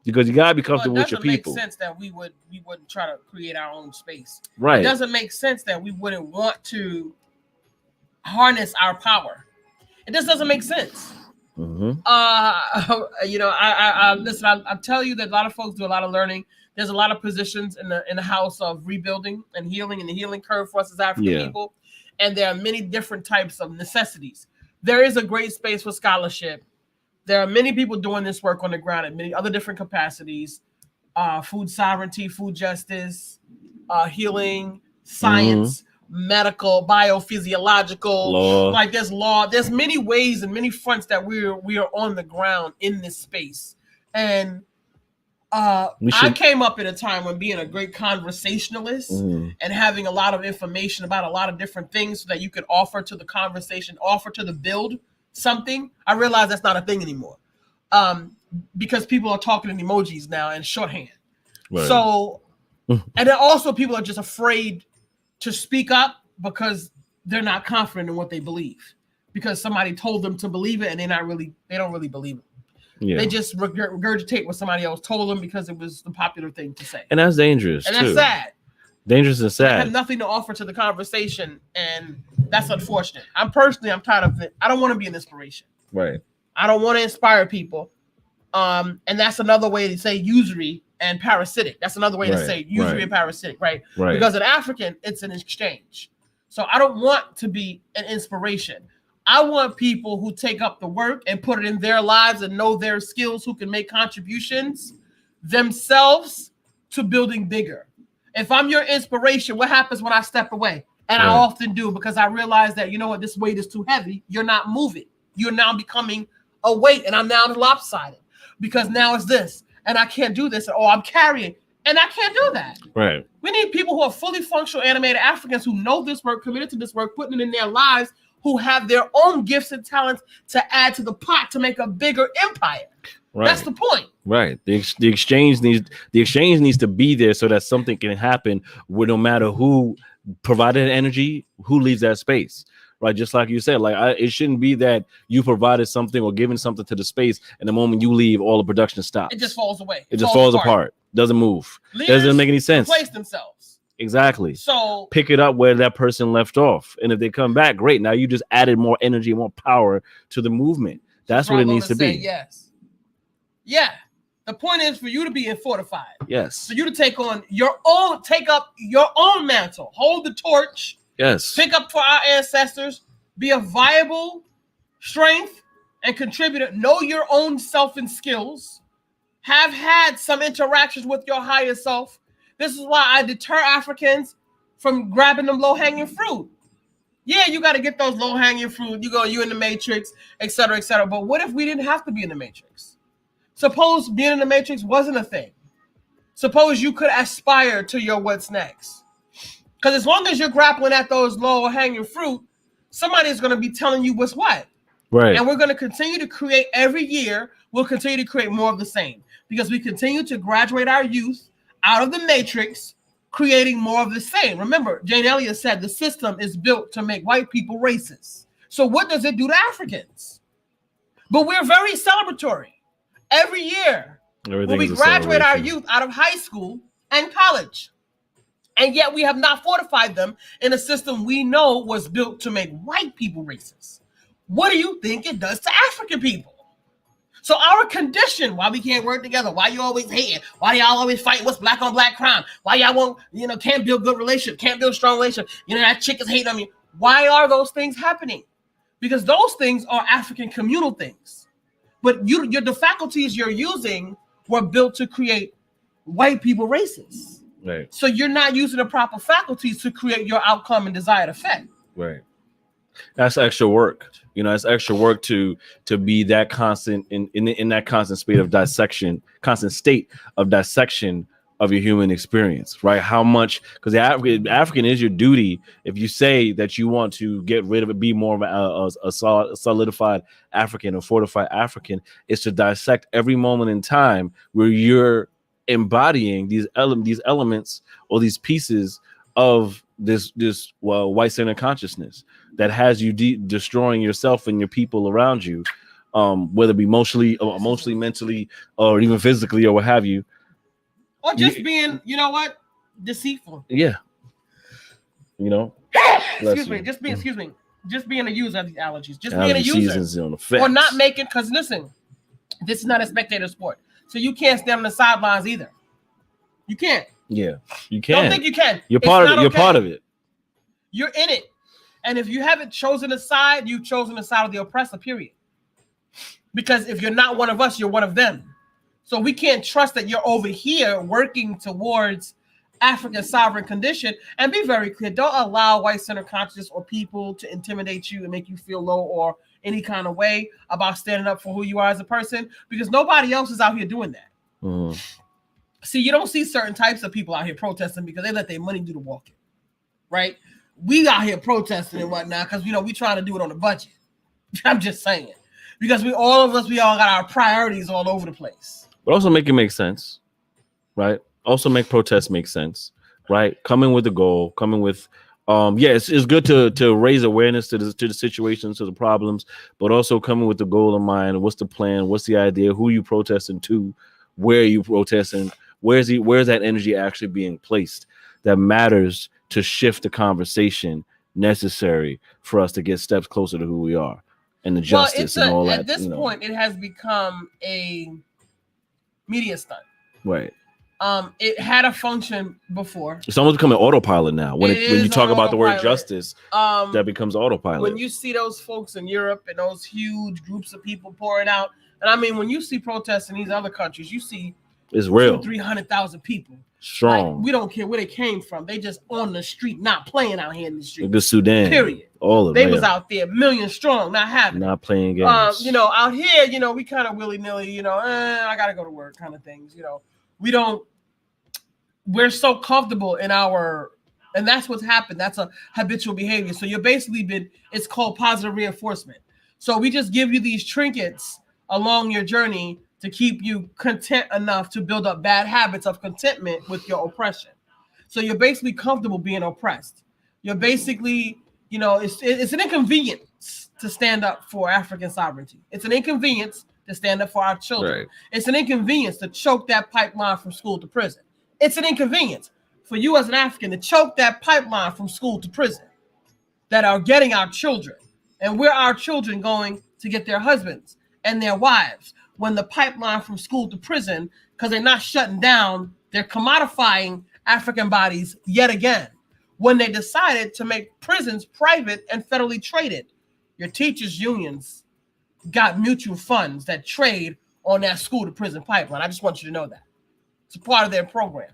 because you gotta be Well, it comfortable with your doesn't make people. sense that we wouldn't try to create our own space. It Right. doesn't make sense that we wouldn't want to harness our power. It just doesn't make sense. Mm-hmm. I listen. I tell you that a lot of folks do a lot of learning. There's a lot of positions in the house of rebuilding and healing, and the healing curve for us as African people. And there are many different types of necessities. There is a great space for scholarship. There are many people doing this work on the ground in many other different capacities: food sovereignty, food justice, healing, science. Medical, biophysiological, law. Like there's law. There's many ways and many fronts that we are on the ground in this space. And I came up at a time when being a great conversationalist and having a lot of information about a lot of different things so that you could offer to the conversation, offer to the build something. I realized that's not a thing anymore, because people are talking in emojis now and shorthand. Right. So, and then also people are just afraid to speak up because they're not confident in what they believe, because somebody told them to believe it and they don't really believe it. Yeah. They just regurgitate what somebody else told them because it was the popular thing to say. And that's dangerous. And that's sad. Dangerous and sad. They have nothing to offer to the conversation, and that's unfortunate. I'm tired of it. I don't want to be an inspiration. Right. I don't want to inspire people. And that's another way to say usury and parasitic. That's another way to say usury and parasitic, right? Because in African, it's an exchange. So I don't want to be an inspiration. I want people who take up the work and put it in their lives and know their skills, who can make contributions themselves to building bigger. If I'm your inspiration, what happens when I step away? And I often do, because I realize that, you know what, this weight is too heavy. You're not moving. You're now becoming a weight, and I'm now lopsided because now it's this. And I can't do this, or I'm carrying, and I can't do that. Right. We need people who are fully functional animated Africans who know this work, committed to this work, putting it in their lives, who have their own gifts and talents to add to the pot to make a bigger empire. Right. That's the point. Right. The exchange needs to be there so that something can happen where no matter who provided energy, who leaves that space. Right, just like you said, it shouldn't be that you provided something or given something to the space, and the moment you leave, all the production stops. It just falls away. It just falls apart. Doesn't move. Leaders doesn't make any sense. Replace themselves. Exactly. So pick it up where that person left off, and if they come back, great. Now you just added more energy, more power to the movement. That's what it needs to be. Yes. Yeah. The point is for you to be fortified. Yes. For you to take up your own mantle, hold the torch. Yes. Pick up for our ancestors, be a viable strength and contributor, know your own self and skills, have had some interactions with your higher self. This is why I deter Africans from grabbing them low-hanging fruit. Yeah, you got to get those low-hanging fruit. You in the matrix, et cetera, et cetera. But what if we didn't have to be in the matrix? Suppose being in the matrix wasn't a thing. Suppose you could aspire to your what's next. Because as long as you're grappling at those low-hanging fruit, somebody's going to be telling you what's what. Right. And we're going to continue to create every year. We'll continue to create more of the same because we continue to graduate our youth out of the matrix, creating more of the same. Remember, Jane Elliott said the system is built to make white people racist. So what does it do to Africans? But we're very celebratory. Every year, when we graduate our youth out of high school and college. And yet we have not fortified them in a system we know was built to make white people racist. What do you think it does to African people? So our condition, why we can't work together, why you always hating, why y'all always fighting what's black on black crime, why y'all won't, can't build good relationship, can't build strong relationship, that chick is hating on me. Why are those things happening? Because those things are African communal things. But the faculties you're using were built to create white people racist. Right. So you're not using the proper faculties to create your outcome and desired effect. Right. That's extra work. It's extra work to be that constant in that constant state of dissection of your human experience, right? How much, because the African is your duty. If you say that you want to get rid of it, be more of a solidified African or fortified African, is to dissect every moment in time where you're embodying these elements or these pieces of this white-centered consciousness that has you destroying yourself and your people around you, whether it be emotionally, mentally, or even physically, or what have you. Or just being, you know what, deceitful. Yeah. You know. Excuse me. Just being a user of these allergies. Just being a user. On the or not making, because listen, this is not a spectator sport. So you can't stand on the sidelines either. You can't. Yeah, you can. Don't think you can. You're part of it. You're part of it. You're in it. And if you haven't chosen a side, you've chosen the side of the oppressor, period. Because if you're not one of us, you're one of them. So we can't trust that you're over here working towards African sovereign condition. And be very clear, don't allow white center consciousness or people to intimidate you and make you feel low or any kind of way about standing up for who you are as a person, because nobody else is out here doing that. Mm. See, you don't see certain types of people out here protesting because they let their money do the walking, right? We out here protesting and whatnot because, you know, we trying to do it on a budget. I'm just saying. Because we all got our priorities all over the place. But also make it make sense, right? Also make protests make sense, right? Coming with a goal, coming with, it's good to raise awareness to the situations, to the problems, but also coming with the goal in mind. What's the plan? What's the idea? Who you protesting to? Where are you protesting? Where's that energy actually being placed that matters to shift the conversation necessary for us to get steps closer to who we are and the justice and all that. At this point, it has become a media stunt. Right. It had a function before. It's almost becoming autopilot now. When you talk about the word justice, that becomes autopilot. When you see those folks in Europe and those huge groups of people pouring out, and I mean, when you see protests in these other countries, you see it's real 300,000 people. Strong. Like, we don't care where they came from. They just on the street, not playing out here in the street. The Sudan. Period. All of them. They was out there, million strong, not playing games. You know, out here, you know, we kind of willy-nilly, you know, I gotta go to work kind of things. You know, we're so comfortable in our, and that's what's happened. That's a habitual behavior. So you're basically it's called positive reinforcement. So we just give you these trinkets along your journey to keep you content enough to build up bad habits of contentment with your oppression. So you're basically comfortable being oppressed. You're basically, you know, it's an inconvenience to stand up for African sovereignty. It's an inconvenience to stand up for our children. Right. It's an inconvenience to choke that pipeline from school to prison. It's an inconvenience for you as an African to choke that pipeline from school to prison that are getting our children. And where are our children going to get their husbands and their wives when the pipeline from school to prison, because they're not shutting down, they're commodifying African bodies yet again. When they decided to make prisons private and federally traded, your teachers' unions got mutual funds that trade on that school to prison pipeline. I just want you to know that. It's a part of their program.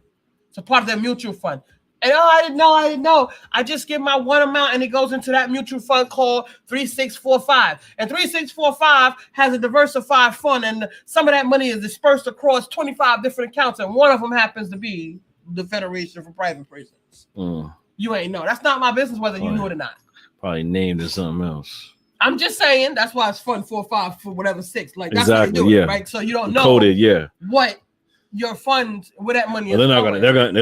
It's a part of their mutual fund. And I didn't know. I just give my one amount and it goes into that mutual fund called 3645. And 3645 has a diversified fund, and some of that money is dispersed across 25 different accounts, and one of them happens to be the Federation for Private Prisons. You ain't know. That's not my business whether you knew it or not. Probably named it something else. I'm just saying that's why it's fund 45 for whatever 6. Like that's exactly, how they do it, right? So you don't know coded, what your funds, where that money is. They're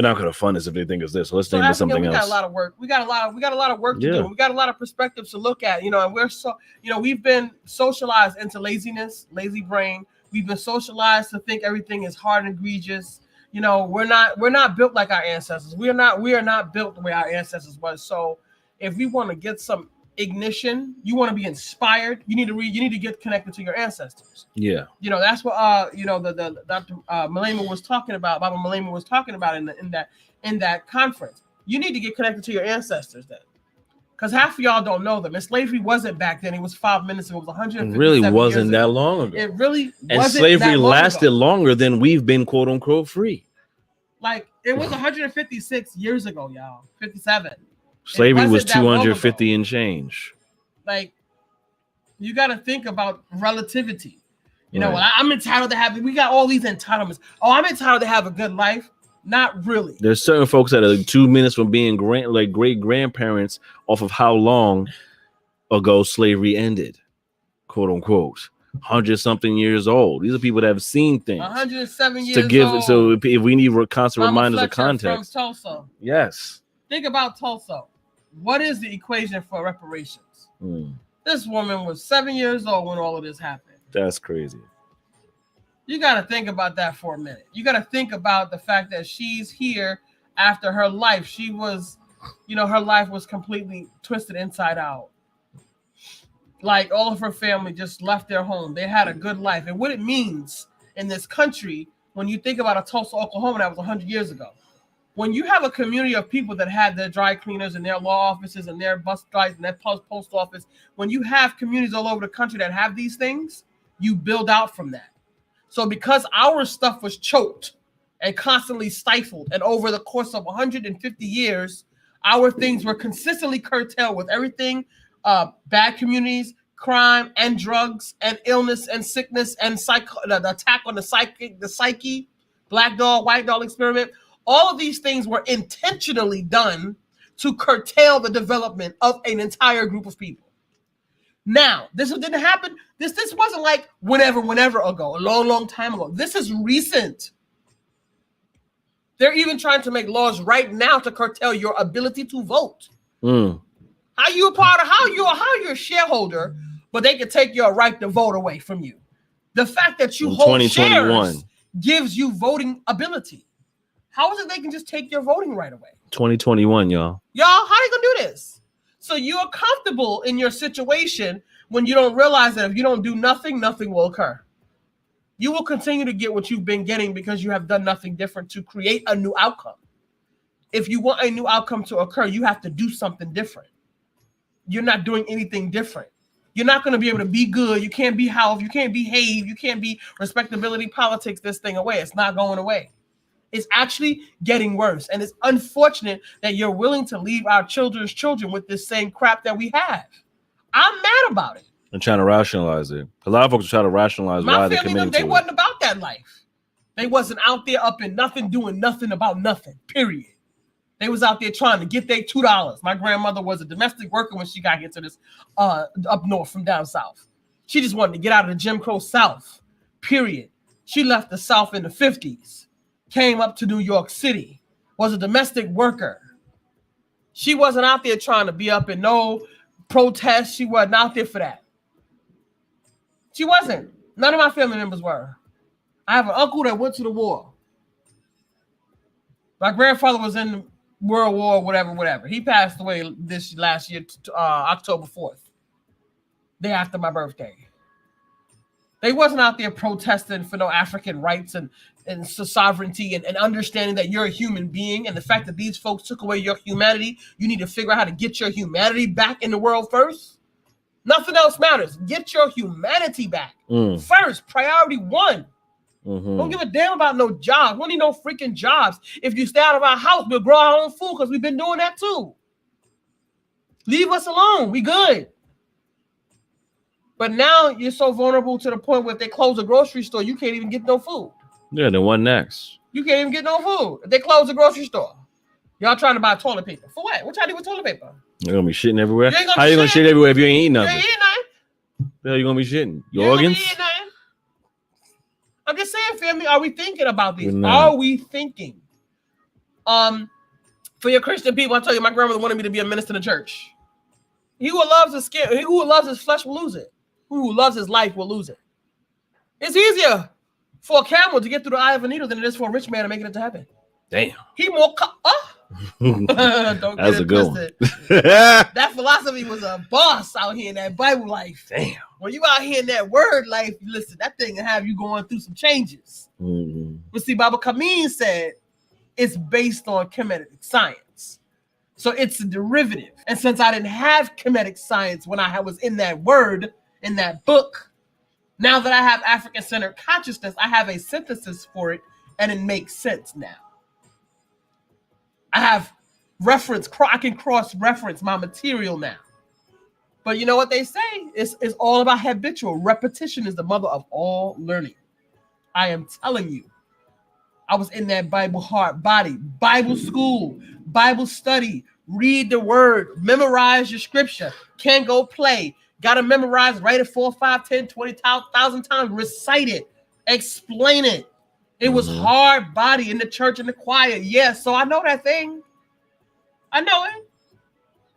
not gonna fund us if they think it's this. So let's think of something else. We got a lot of work. We got a lot of work to do. We got a lot of perspectives to look at, you know, and we're we've been socialized into laziness, lazy brain. We've been socialized to think everything is hard and egregious. You know, we're not built like our ancestors. We are not built the way our ancestors was. So if we want to get some ignition, you want to be inspired, you need to get connected to your ancestors. Yeah, you know, that's what the Dr. Mwalimu was talking about. Baba Mwalimu was talking about in that conference. You need to get connected to your ancestors then, because half of y'all don't know them. And slavery wasn't back then. It was 5 minutes ago. It was 150. It really wasn't that long ago. It really and wasn't slavery that long lasted ago. Longer than we've been quote unquote free. Like it was 156 years ago, y'all. 57. Slavery was 250 and change. Like, you got to think about relativity. You know, I'm entitled to have. We got all these entitlements. Oh, I'm entitled to have a good life. Not really. There's certain folks that are 2 minutes from being great grandparents off of how long ago slavery ended, quote unquote. 100-something years old. These are people that have seen things. 107 years to give. old. So if we need constant reminders of Fletcher context. From Tulsa. Yes. Think about Tulsa. What is the equation for reparations? This woman was 7 years old when all of this happened. That's crazy. You got to think about that for a minute. You got to think about the fact that she's here after her life. She was, her life was completely twisted inside out. Like all of her family just left their home. They had a good life. And what it means in this country, when you think about a Tulsa, Oklahoma, that was 100 years ago. When you have a community of people that had their dry cleaners and their law offices and their bus drives and their post office, when you have communities all over the country that have these things, you build out from that. So because our stuff was choked and constantly stifled, and over the course of 150 years, our things were consistently curtailed with everything, bad communities, crime and drugs and illness and sickness and the attack on the psyche, black dog, white dog experiment. All of these things were intentionally done to curtail the development of an entire group of people. Now, this didn't happen. This wasn't like whenever ago, a long time ago. This is recent. They're even trying to make laws right now to curtail your ability to vote. How you you're a shareholder, but they can take your right to vote away from you. The fact that you hold shares gives you voting ability. How is it they can just take your voting right away? 2021, y'all. How they gonna do this? So you're comfortable in your situation when you don't realize that if you don't do nothing, nothing will occur. You will continue to get what you've been getting because you have done nothing different to create a new outcome. If you want a new outcome to occur, you have to do something different. You're not doing anything different. You're not going to be able to be good. You can't be health. You can't behave. You can't be respectability politics this thing away. It's not going away. It's actually getting worse. And it's unfortunate that you're willing to leave our children's children with this same crap that we have. I'm mad about it. And trying to rationalize it. A lot of folks try to rationalize why they're committing to it. They wasn't about that life. They wasn't out there up in nothing, doing nothing about nothing, period. They was out there trying to get their $2. My grandmother was a domestic worker when she got here to this up north from down south. She just wanted to get out of the Jim Crow South, period. She left the South in the 50s, came up to New York City, was a domestic worker. She wasn't out there trying to be up in no protest. She wasn't out there for that. She wasn't. None of my family members were. I have an uncle that went to the war. My grandfather was in World War, whatever. He passed away this last year, October 4th, day after my birthday. They wasn't out there protesting for no African rights and sovereignty and understanding that you're a human being, and the fact that these folks took away your humanity. You need to figure out how to get your humanity back in the world first. Nothing else matters. Get your humanity back first. Priority one. Mm-hmm. Don't give a damn about no jobs. We don't need no freaking jobs. If you stay out of our house, we'll grow our own food because we've been doing that too. Leave us alone. We good. But now you're so vulnerable to the point where if they close a grocery store, you can't even get no food. Yeah, then what next? You can't even get no food. If they close the grocery store, y'all trying to buy toilet paper. For what? What y'all do with toilet paper? You're going to be shitting everywhere? How you going to shit everywhere if you ain't eating nothing? You ain't eating nothing. The hell you going to be shitting? Your organs? I'm just saying, family, are we thinking about these? Are we thinking? For your Christian people, I tell you, my grandmother wanted me to be a minister in the church. He who loves his skin, he who loves his flesh will lose it. Who loves his life will lose it. It's easier for a camel to get through the eye of a needle than it is for a rich man to make it into heaven. Damn. He more don't That's get a good one. That philosophy was a boss out here in that Bible life. Damn. When you out here in that word life, listen, that thing will have you going through some changes. Mm-hmm. But see, Baba Kamin said it's based on kinetic science. So it's a derivative. And since I didn't have kinetic science when I was in that word, in that book, now that I have African-centered consciousness, I have a synthesis for it, and it makes sense now. I have reference, I can cross-reference my material now. But you know what they say? It's all about habitual. Repetition is the mother of all learning. I am telling you. I was in that Bible heart body, Bible school, Bible study, read the word, memorize your scripture, can't go play, got to memorize, write it 4, 5, 10, 20,000 times, recite it, explain it. It was hard body in the church and the choir. Yes, so I know that thing. I know it.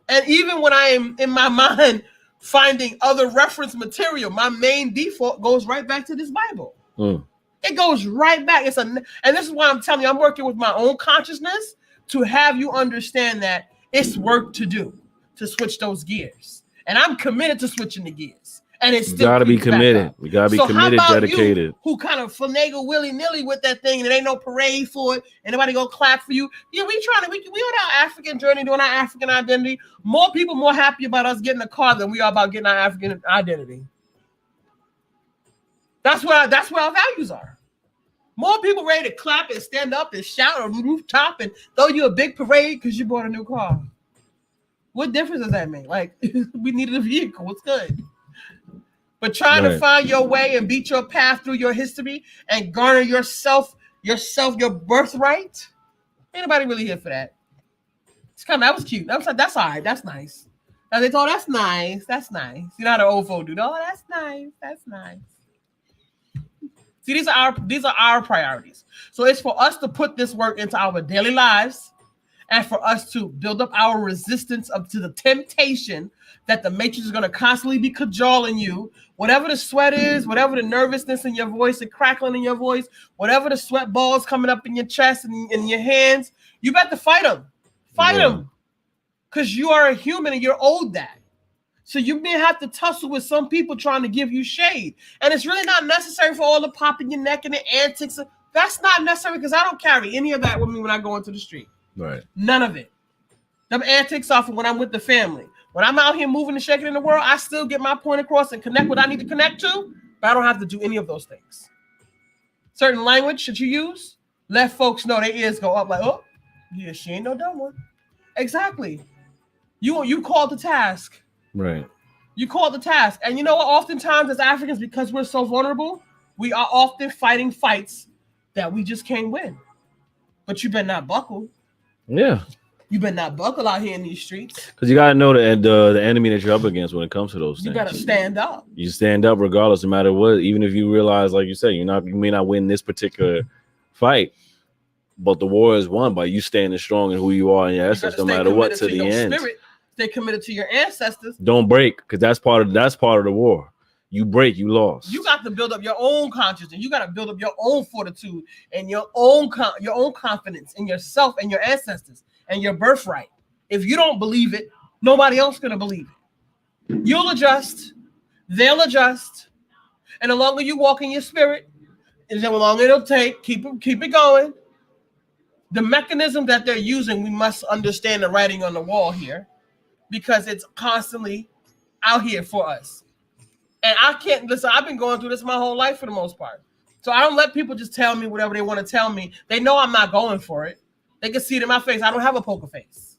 And even when I am in my mind finding other reference material, my main default goes right back to this Bible. It goes right back. And this is why I'm telling you, I'm working with my own consciousness to have you understand that it's work to do to switch those gears. And I'm committed to switching the gears. And it's still gotta be committed. We gotta be committed, dedicated. Who kind of finagle willy-nilly with that thing, and there ain't no parade for it, and nobody gonna clap for you. Yeah, we on our African journey, doing our African identity. More people more happy about us getting a car than we are about getting our African identity. That's where our values are. More people ready to clap and stand up and shout on the rooftop and throw you a big parade because you bought a new car. What difference does that make? Like, we needed a vehicle. What's good? But trying to find your way and beat your path through your history and garner yourself, your birthright. Ain't nobody really here for that. It's kind of, that was cute. That's all right. That's nice. And they thought, that's nice. That's nice. You know how the old folk do. Oh, that's nice. That's nice. See, these are our priorities. So it's for us to put this work into our daily lives and for us to build up our resistance up to the temptation that the matrix is going to constantly be cajoling you. Whatever the sweat is, whatever the nervousness in your voice, the crackling in your voice, whatever the sweat balls coming up in your chest and in your hands, you better fight them. Fight them. Because you are a human and you're owed that. So you may have to tussle with some people trying to give you shade. And it's really not necessary for all the pop in your neck and the antics. That's not necessary because I don't carry any of that with me when I go into the street. Right. None of it. Them antics off when I'm with the family. When I'm out here moving and shaking in the world, I still get my point across and connect what I need to connect to, but I don't have to do any of those things. Certain language that you use, let folks know their ears go up like, oh, yeah, she ain't no dumb one. Exactly. You called the task. Right. You called the task. And you know what? Oftentimes as Africans, because we're so vulnerable, we are often fighting fights that we just can't win. But you better not buckle. Yeah. You better not buckle out here in these streets. Because you got to know the enemy that you're up against when it comes to those things. You got to stand up. You stand up regardless, no matter what. Even if you realize, like you said, you may not win this particular fight, but the war is won by you standing strong in who you are in your essence, no matter what, to the end. Stay committed to your ancestors. Don't break, because that's part of the war. You break, you lost. You got to build up your own consciousness. You got to build up your own fortitude and your own confidence in yourself and your ancestors and your birthright. If you don't believe it, nobody else gonna believe it. You'll adjust, they'll adjust, and the longer you walk in your spirit, the longer it'll take. Keep it going. The mechanism that they're using, we must understand the writing on the wall here, because it's constantly out here for us. And I can't listen. I've been going through this my whole life for the most part, so I don't let people just tell me whatever they want to tell me. They know I'm not going for it. They can see it in my face. I don't have a poker face.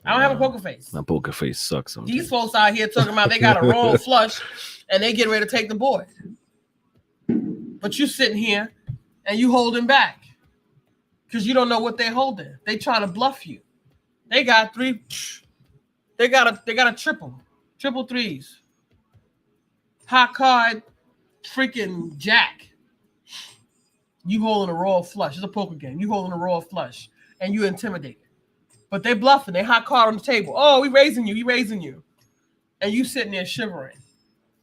I don't have a poker face. My poker face sucks sometimes. These folks out here talking about they got a royal flush and they get ready to take the board. But you sitting here and you holding back because you don't know what they're holding. They trying to bluff you. They got three. They got a triple threes. Hot card, freaking jack. You holding a royal flush. It's a poker game. You holding a royal flush and you intimidated. But they bluffing. They hot card on the table. Oh, we raising you. We raising you. And you sitting there shivering.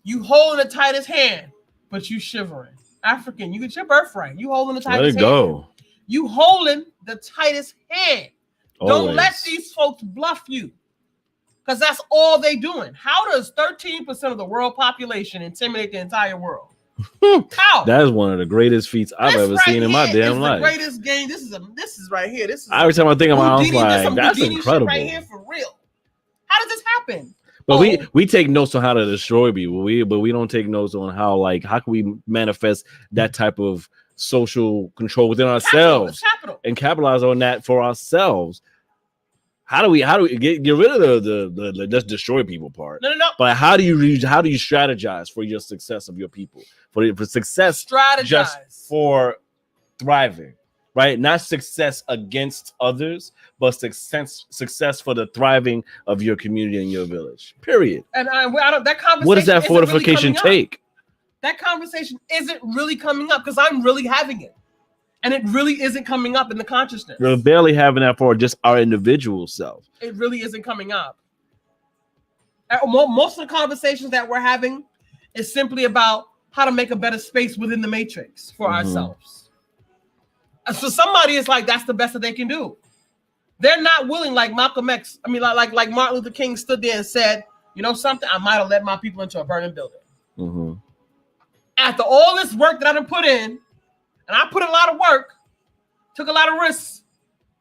You holding the tightest hand, but you shivering. African, you get your birthright. You holding the tightest hand. Let it go. You holding the tightest hand. Always. Don't let these folks bluff you. Because that's all they doing. How does 13% of the world population intimidate the entire world? How? That is one of the greatest feats I've ever seen in my damn life. The greatest game. This is right here. This is every time I think of my own life, that's incredible. Right here for real. How does this happen? But we take notes on how to destroy people. But we don't take notes on how can we manifest that type of social control within ourselves and capitalize on that for ourselves. How do we get rid of the just destroy people part? No. But how do you strategize for your success of your people? For success, strategize just for thriving, right? Not success against others, but success for the thriving of your community and your village. Period. And I don't. That conversation. What does that fortification take? That conversation isn't really coming up because I'm really having it. And it really isn't coming up in the consciousness. We're barely having that for just our individual self. It really isn't coming up. Most of the conversations that we're having is simply about how to make a better space within the matrix for ourselves. And so somebody is like, that's the best that they can do. They're not willing, like Malcolm X. I mean, like Martin Luther King stood there and said, you know something, I might have led my people into a burning building. After all this work that I done put in, and I put a lot of work, took a lot of risks,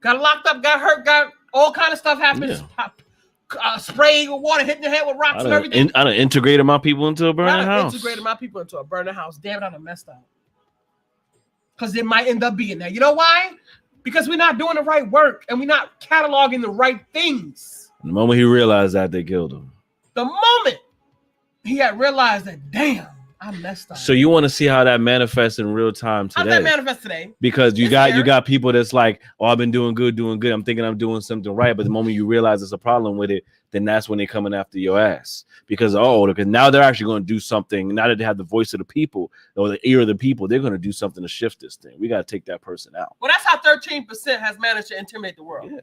got locked up, got hurt, got all kind of stuff happened. Spraying with water, hitting your head with rocks and everything. I done integrated my people into a burning house. Integrated my people into a burning house. Damn it, I done messed up. Because it might end up being there. You know why? Because we're not doing the right work and we're not cataloging the right things. The moment he realized that, they killed him. The moment he had realized that, damn, I messed up. So you want to see how that manifests in real time today? How does that manifest today? Because you got people that's like, oh, I've been doing good. I'm thinking I'm doing something right. But the moment you realize there's a problem with it, then that's when they're coming after your ass. Because now they're actually going to do something. Now that they have the voice of the people or the ear of the people, they're going to do something to shift this thing. We got to take that person out. Well, that's how 13% has managed to intimidate the world. Yeah.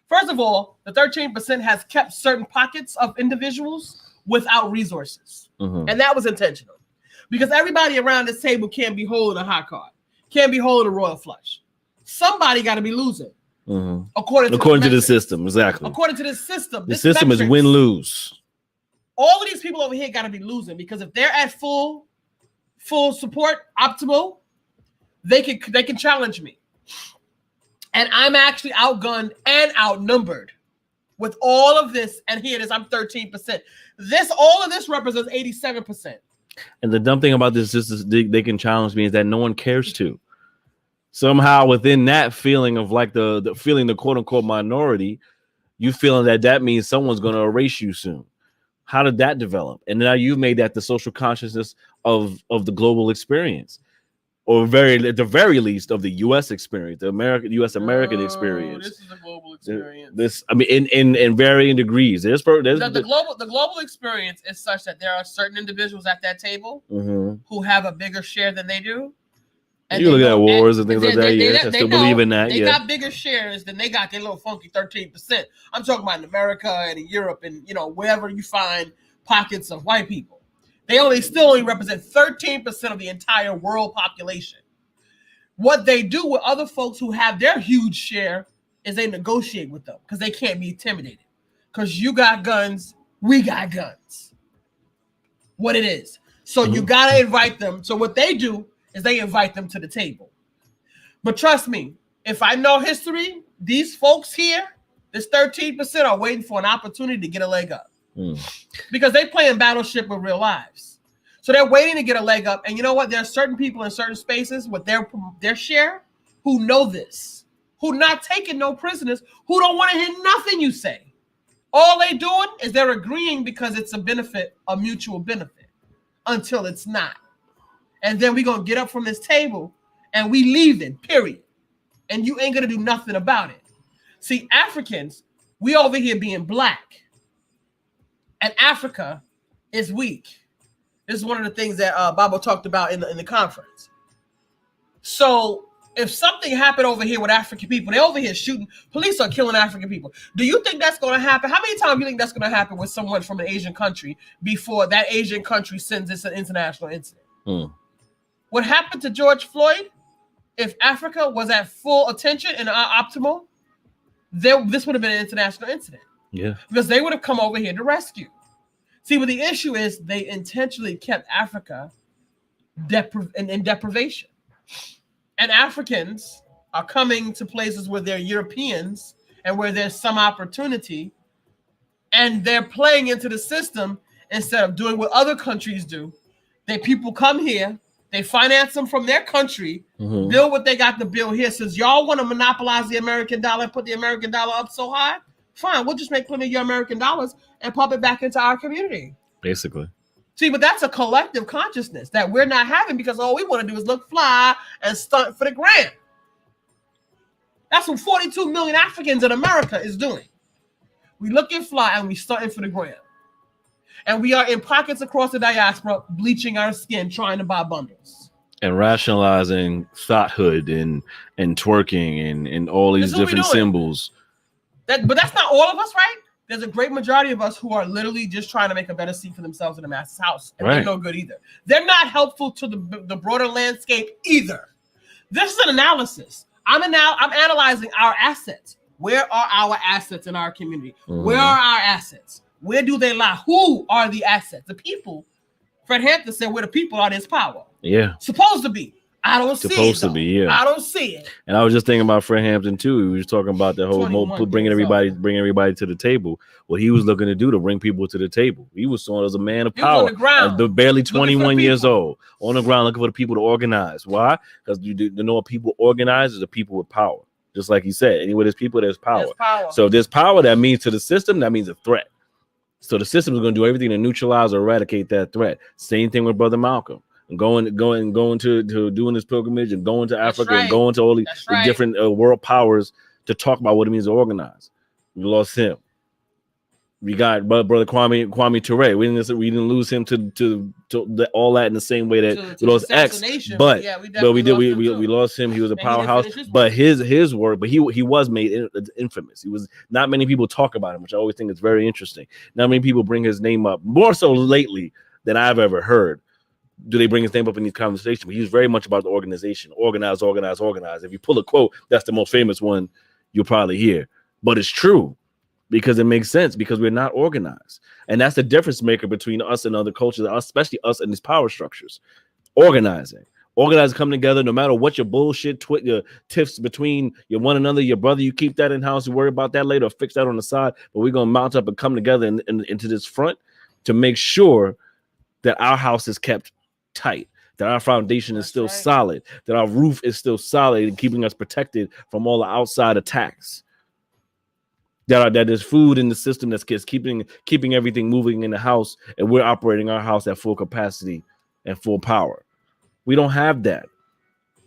First of all, the 13% has kept certain pockets of individuals without resources. And that was intentional. Because everybody around this table can't be holding a hot card, can't be holding a royal flush. Somebody got to be losing. According to the system, exactly. According to the system. The system is win-lose. All of these people over here got to be losing because if they're at full support, optimal, they can challenge me. And I'm actually outgunned and outnumbered with all of this. And here it is, I'm 13%. All of this represents 87%. And the dumb thing about this is they can challenge me is that no one cares to. Somehow within that feeling of like the feeling the quote unquote minority, you feeling that means someone's going to erase you soon. How did that develop? And now you've made that the social consciousness of the global experience, or at the very least of the U.S. experience, the U.S. American experience. This is a global experience. This, I mean, in varying degrees. The global experience is such that there are certain individuals at that table who have a bigger share than they do. And you look at wars and things like that. I still believe in that. They got bigger shares than they got their little funky 13%. I'm talking about in America and in Europe and wherever you find pockets of white people. They still only represent 13% of the entire world population. What they do with other folks who have their huge share is they negotiate with them because they can't be intimidated. Because you got guns, we got guns. What it is. So you got to invite them. So what they do is they invite them to the table. But trust me, if I know history, these folks here, this 13% are waiting for an opportunity to get a leg up. Because they play in battleship with real lives. So they're waiting to get a leg up. And you know what? There are certain people in certain spaces with their share who know this, who not taking no prisoners, who don't want to hear nothing you say. All they doing is they're agreeing because it's a mutual benefit until it's not. And then we're going to get up from this table and we leaving, period. And you ain't going to do nothing about it. See, Africans, we over here being black. And Africa is weak. This is one of the things that Baba talked about in the conference. So if something happened over here with African people, they're over here shooting. Police are killing African people. Do you think that's going to happen? How many times do you think that's going to happen with someone from an Asian country before that Asian country sends this an international incident? What happened to George Floyd? If Africa was at full attention and optimal, this would have been an international incident. Yeah, because they would have come over here to rescue. See, but the issue is they intentionally kept Africa in deprivation. And Africans are coming to places where they're Europeans and where there's some opportunity, and they're playing into the system instead of doing what other countries do. People come here, they finance them from their country, build what they got to build here. Since y'all want to monopolize the American dollar and put the American dollar up so high, fine, we'll just make plenty of your American dollars and pump it back into our community. Basically. See, but that's a collective consciousness that we're not having because all we want to do is look fly and stunt for the gram. That's what 42 million Africans in America is doing. We looking fly and we stunting for the gram. And we are in pockets across the diaspora bleaching our skin trying to buy bundles. And rationalizing thoughthood and twerking and all these different symbols. But that's not all of us, right? there's a great majority of us who are literally just trying to make a better seat for themselves in the masses' house, and Right. they're no good either. They're not helpful to the broader landscape either. This is an analysis. I'm analyzing our assets. Where are our assets in our community? Where are our assets? Where do they lie? Who are the assets? The people. Fred Hampton said, "Where the people are, there's power." Yeah. Supposed to be. I don't see it. Supposed to be, yeah. I don't see it. And I was just thinking about Fred Hampton too. He was talking about the whole 21 bringing years everybody to the table. What he was looking to do to bring people to the table. He was saw as a man of He was on power. the ground, Barely looking for 21 the years people. old, on the ground looking for the people to organize. Why? Because you know what people organize is the people with power. Just like he said, anywhere there's people, there's power. There's power. So if there's power, that means to the system, that means a threat. So the system is going to do everything to neutralize or eradicate that threat. Same thing with Brother Malcolm. And going to doing this pilgrimage and going to Africa and going to all the different world powers to talk about what it means to organize. We lost him. We got Brother Kwame Ture. We didn't lose him to all that in the same way that we lost X. But we lost him. He was a powerhouse. But his work, but he was made infamous. He was not many people talk about him, which I always think is very interesting. Not many people bring his name up, more so lately than I've ever heard. Do they bring his name up in these conversations? But he was very much about the organization. Organize. If you pull a quote, that's the most famous one you'll probably hear. But it's true because it makes sense because we're not organized. And that's the difference maker between us and other cultures, especially us in these power structures. Organizing, come together no matter what your bullshit, your tiffs between your one another, your brother, you keep that in house, you worry about that later, or fix that on the side. But we're going to mount up and come together into this front to make sure that our house is kept tight, that our foundation is still solid, that our roof is still solid and keeping us protected from all the outside attacks. That there's food in the system that's keeping everything moving in the house, and we're operating our house at full capacity and full power. We don't have that.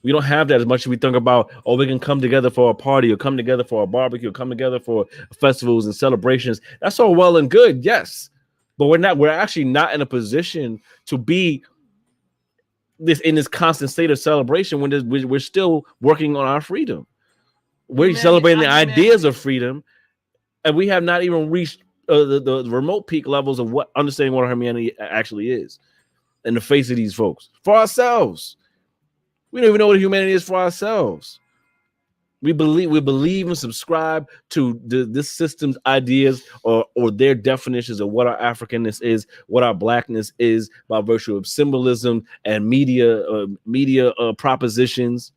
We don't have that as much as we think about, oh, we can come together for a party or come together for a barbecue or come together for festivals and celebrations. That's all well and good, yes. But we're actually not in a position to be in this constant state of celebration when we're still working on our freedom. We're celebrating the ideas of freedom, and we have not even reached the remote peak levels of understanding what humanity actually is in the face of these folks. For ourselves, we don't even know what humanity is for ourselves. We believe and subscribe to this system's ideas or their definitions of what our Africanness is, what our blackness is, by virtue of symbolism and media propositions,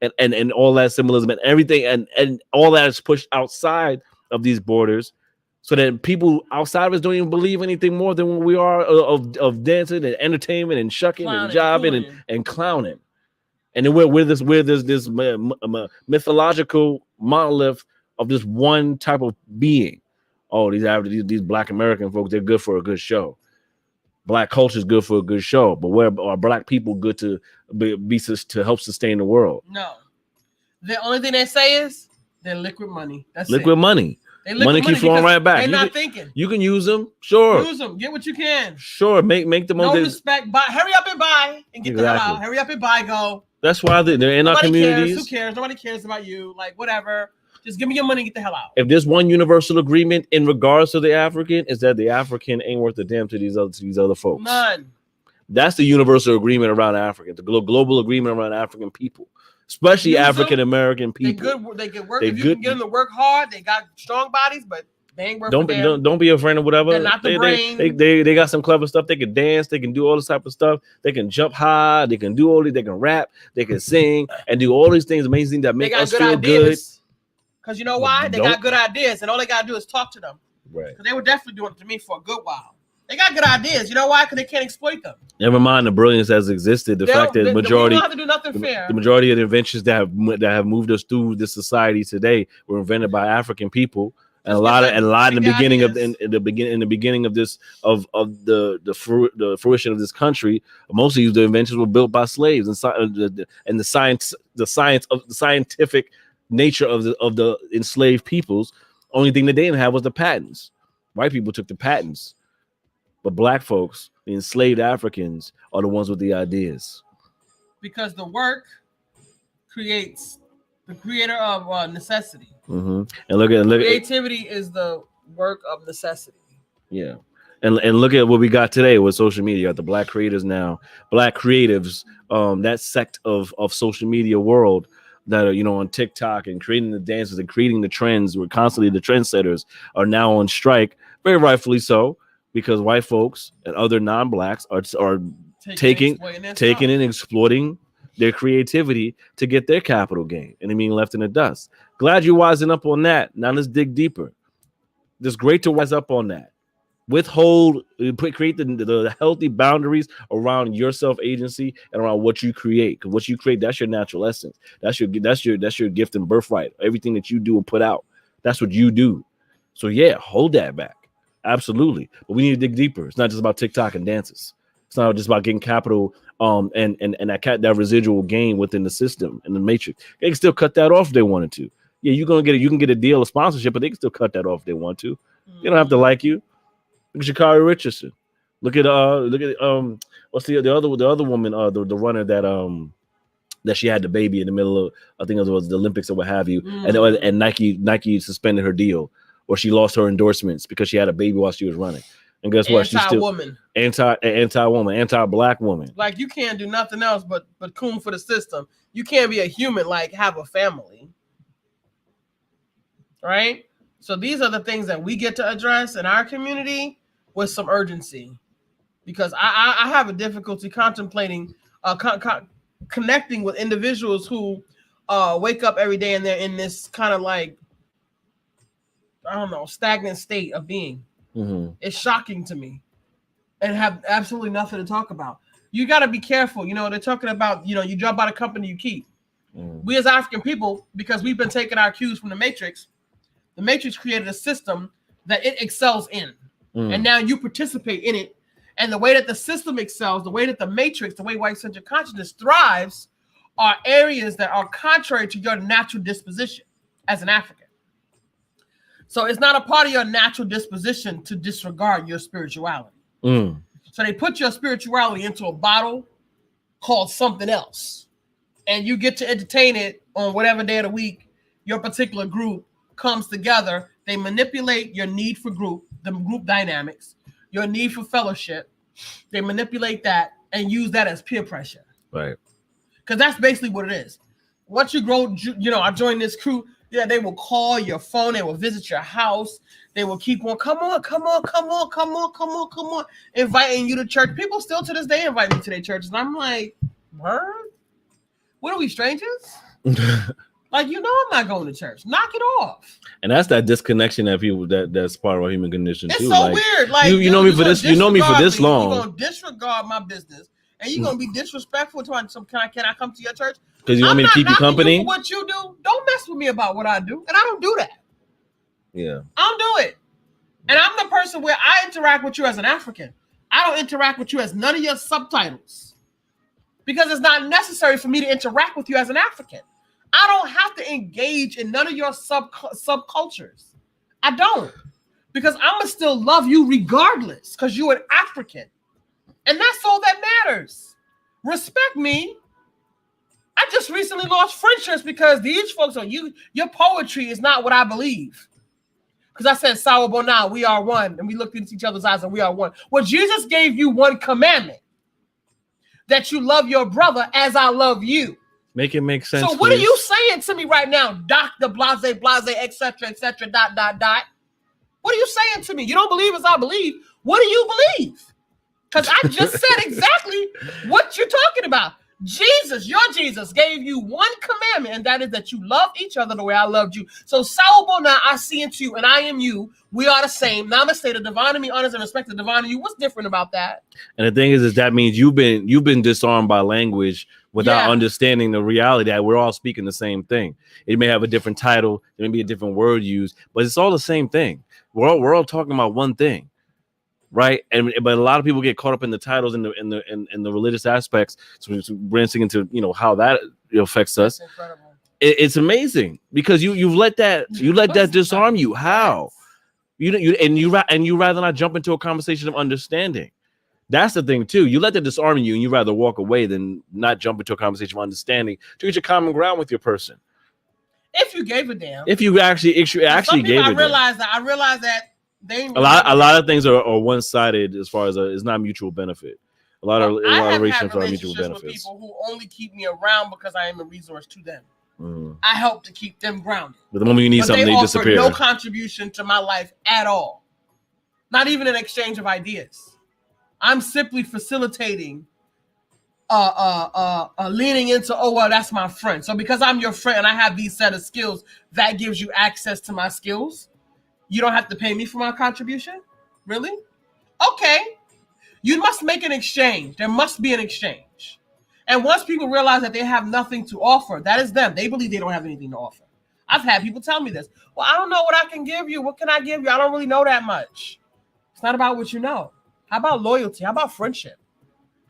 and all that symbolism and everything, and all that is pushed outside of these borders, so that people outside of us don't even believe anything more than what we are of dancing and entertainment and shucking and jobbing and clowning. And then we're this mythological monolith of this one type of being. Oh, these Black American folks, they're good for a good show. Black culture is good for a good show, but where are Black people good to be to help sustain the world? No, the only thing they say is they're liquid money. That's liquid money. Money keeps flowing right back. They're not thinking. You can use them, sure. Use them. Get what you can. Sure, make the most. No respect. Buy. Hurry up and buy and get the hell out. Hurry up and buy. Go. That's why they're in our communities. Who cares? Nobody cares about you. Like, whatever. Just give me your money and get the hell out. If there's one universal agreement in regards to the African, is that the African ain't worth a damn to these other folks. None. That's the universal agreement around Africans, the global agreement around African people, especially African American people. They can work. If you can get them to work hard, they got strong bodies, but they ain't worth. Don't be a friend of whatever. They're not the brain. They got some clever stuff. They can dance. They can do all this type of stuff. They can jump high. They can do all these. They can rap. They can sing and do all these things, amazing that make us feel good. Because you know why? They got good ideas, and all they gotta do is talk to them. Right. Because they were definitely doing it to me for a good while. They got good ideas. You know why? Because they can't exploit them. Never mind the brilliance that's existed. The fact that the majority, we don't have to do nothing fair. The majority of the inventions that have moved us through this society today were invented by African people. And a lot in the beginning of this of the fruition of this country, most of the inventions were built by slaves, and the scientific nature of the enslaved peoples. Only thing that they didn't have was the patents. White people took the patents, but Black folks, the enslaved Africans, are the ones with the ideas. Because the work creates the creator of necessity. Mm-hmm. And look at creativity is the work of necessity. Yeah. And look at what we got today with social media. You got the black creators now, black creatives, that sect of social media world that are, you know, on TikTok and creating the dances and creating the trends. We're constantly the trendsetters are now on strike, very rightfully so, because white folks and other non-blacks are taking and exploiting their creativity to get their capital gain and being left in the dust. Glad you're wising up on that. Now let's dig deeper. It's great to wise up on that. Create the healthy boundaries around your self-agency and around what you create. Because what you create, that's your natural essence. That's your gift and birthright. Everything that you do and put out, that's what you do. So yeah, hold that back. Absolutely. But we need to dig deeper. It's not just about TikTok and dances. It's not just about getting capital and that residual gain within the system and the matrix. They can still cut that off if they wanted to. Yeah, you can get a deal of sponsorship, but they can still cut that off if they want to. They don't have to like you. Look at Sha'Carri Richardson. Look at what's the other woman, the runner that she had the baby in the middle of, I think it was the Olympics or what have you, and Nike suspended her deal, or she lost her endorsements because she had a baby while she was running. And guess what? She's still anti-woman, anti-black woman. Like, you can't do nothing else but coon for the system. You can't be a human, like have a family, right? So these are the things that we get to address in our community with some urgency, because I have a difficulty contemplating, connecting with individuals who wake up every day and they're in this kind of like, I don't know, stagnant state of being. Mm-hmm. It's shocking to me and have absolutely nothing to talk about. You got to be careful. You know, they're talking about, you know, you jump out of company you keep. We as African people, because we've been taking our cues from the Matrix created a system that it excels in. And now you participate in it. And the way that the system excels, the way that the Matrix, the way white-centered consciousness thrives, are areas that are contrary to your natural disposition as an African. So it's not a part of your natural disposition to disregard your spirituality. So they put your spirituality into a bottle called something else. And you get to entertain it on whatever day of the week your particular group comes together. They manipulate your need for group dynamics, your need for fellowship. They manipulate that and use that as peer pressure. Right. Because that's basically what it is. Once you grow, you know, I joined this crew. Yeah, they will call your phone. They will visit your house. They will keep on, come on, inviting you to church. People still to this day invite me to their churches. And I'm like, word? What are we, strangers? Like, you know, I'm not going to church. Knock it off. And that's that disconnection that people that's part of our human condition. It's too. So like, weird. Like, you know me for this. You know me for this long. You're gonna disregard my business, and you're gonna be disrespectful to me. So can I come to your church? Because you want me to keep you company. For what you do, don't mess with me about what I do, and I don't do that. Yeah, I don't do it. And I'm the person where I interact with you as an African. I don't interact with you as none of your subtitles, because it's not necessary for me to interact with you as an African. I don't have to engage in none of your subcultures. I don't, because I'm gonna still love you regardless, because you're an African, and that's all that matters. Respect me. I just recently lost friendships because these folks are your poetry is not what I believe. Because I said, Sawabona, we are one, and we looked into each other's eyes and we are one. Well, Jesus gave you one commandment, that you love your brother as I love you. Make it make sense. So what are you saying to me right now, Dr. Blase, etc., dot. What are you saying to me? You don't believe as I believe. What do you believe? Because I just said exactly what you're talking about. Jesus, your Jesus, gave you one commandment, and that is that you love each other the way I loved you. So, Sawabona, I see into you, and I am you. We are the same. Namaste. The divine in me honors and respects the divine in you. What's different about that? And the thing is that means you've been disarmed by language without understanding the reality that we're all speaking the same thing. It may have a different title, there may be a different word used, but it's all the same thing. We're all talking about one thing. Right, but a lot of people get caught up in the titles and the religious aspects. So we're branching into how that affects us. It's amazing because you let that disarm you. How you rather not jump into a conversation of understanding. That's the thing too. You let that disarm you, and you rather walk away than not jump into a conversation of understanding to reach a common ground with your person. If you gave a damn. If you actually gave a damn. I realize that. A lot of things are one-sided as far as it's not mutual benefit. A lot of relationships are mutual benefits. With people who only keep me around because I am a resource to them. Mm. I help to keep them grounded. But the moment you need something, they disappear. No contribution to my life at all. Not even an exchange of ideas. I'm simply facilitating leaning into, oh, well, that's my friend. So because I'm your friend and I have these set of skills, that gives you access to my skills. You don't have to pay me for my contribution? Really? Okay. You must make an exchange. There must be an exchange. And once people realize that they have nothing to offer, that is them. They believe they don't have anything to offer. I've had people tell me this. Well, I don't know what I can give you. What can I give you? I don't really know that much. It's not about what you know. How about loyalty? How about friendship?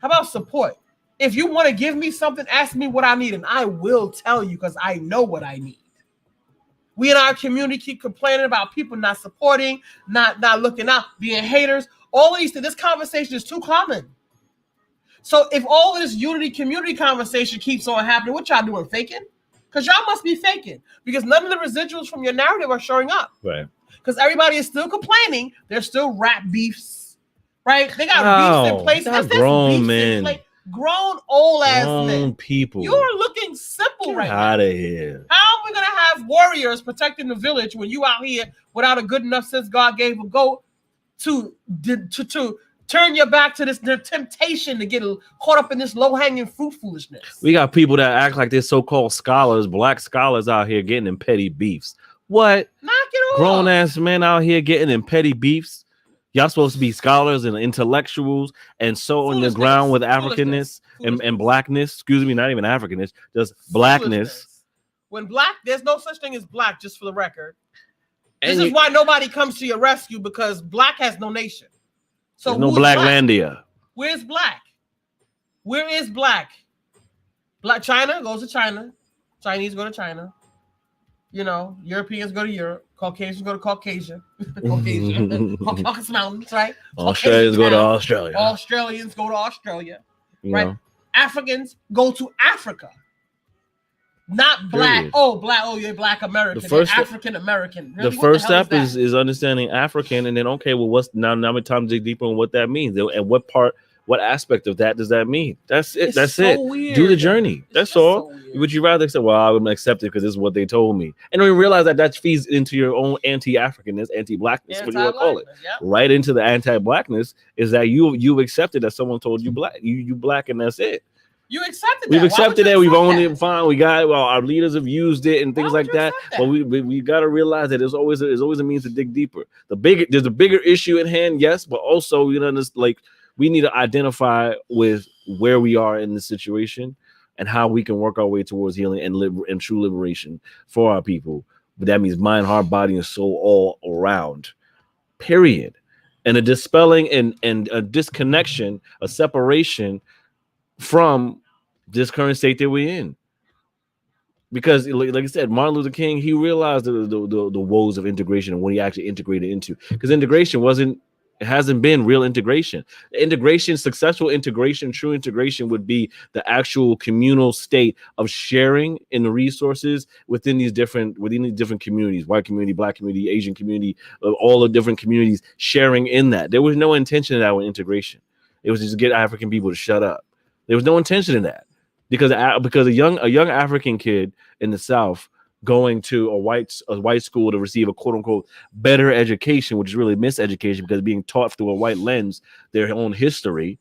How about support? If you want to give me something, ask me what I need, and I will tell you because I know what I need. We in our community keep complaining about people not supporting, not looking out, being haters. All of these things, this conversation is too common. So if all of this unity community conversation keeps on happening, what y'all doing, faking? Because y'all must be faking. Because none of the residuals from your narrative are showing up. Right. Because everybody is still complaining. There's still rap beefs. Right? They got beefs in place. That's grown men. Grown old ass men. People. You're looking simple right now. Out of here. How are we gonna have warriors protecting the village when you out here without a good enough sense God gave a goat to turn your back to this temptation to get caught up in this low-hanging fruit foolishness? We got people that act like they're so-called scholars, black scholars out here getting in petty beefs. What? Knock it off. Grown ass men out here getting in petty beefs. Y'all supposed to be scholars and intellectuals and so on the ground with Africanness and blackness. Excuse me, not even Africanness, just blackness. When there's no such thing as black, just for the record. This is why nobody comes to your rescue, because black has no nation. So there's no Blacklandia. Where's black? Where is black? Black China goes to China. Chinese go to China. You know, Europeans go to Europe. Caucasians go to Caucasia. Caucasus Mountains, right? Australians go to Australia. Australians go to Australia. Right? Africans go to Africa. Not black. Period. You're black American. African American. Really? The first step is understanding African, and then what's now time to dig deeper on what that means and what aspect of that does that mean? That's it. That's it. Weird. Do the journey. That's all. So would you rather say, well, I would accept it because this is what they told me, and then you realize that feeds into your own anti-Africanness, anti-blackness, what you want to call it, right into the anti-blackness is that you accepted that someone told you black, you black, and that's it. You accepted that. We've accepted that. We've owned it. Fine. We got it. Well, our leaders have used it and things like that. But we got to realize that there's always a means to dig deeper. There's a bigger issue at hand, yes, but also we need to identify with where we are in this situation and how we can work our way towards healing and true liberation for our people. But that means mind, heart, body, and soul all around. Period. And a dispelling and a disconnection, a separation from this current state that we're in. Because like I said, Martin Luther King, he realized the woes of integration and what he actually integrated into. Because integration hasn't been real integration. Successful integration, true integration would be the actual communal state of sharing in the resources within these different communities, white community, black community, Asian community, all the different communities sharing in that. There was no intention of that with integration. It was just to get African people to shut up. There was no intention in that because a young African kid in the South going to a white school to receive a quote unquote better education, which is really miseducation because being taught through a white lens their own history,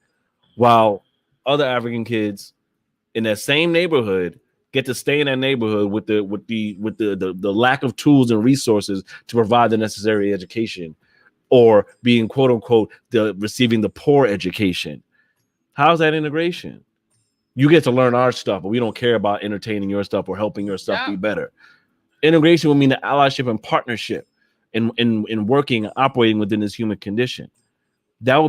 while other African kids in that same neighborhood get to stay in that neighborhood with the lack of tools and resources to provide the necessary education, or being quote unquote receiving the poor education. How's that integration? You get to learn our stuff, but we don't care about entertaining your stuff or helping your stuff be better. Integration will mean the allyship and partnership in working and operating within this human condition. That will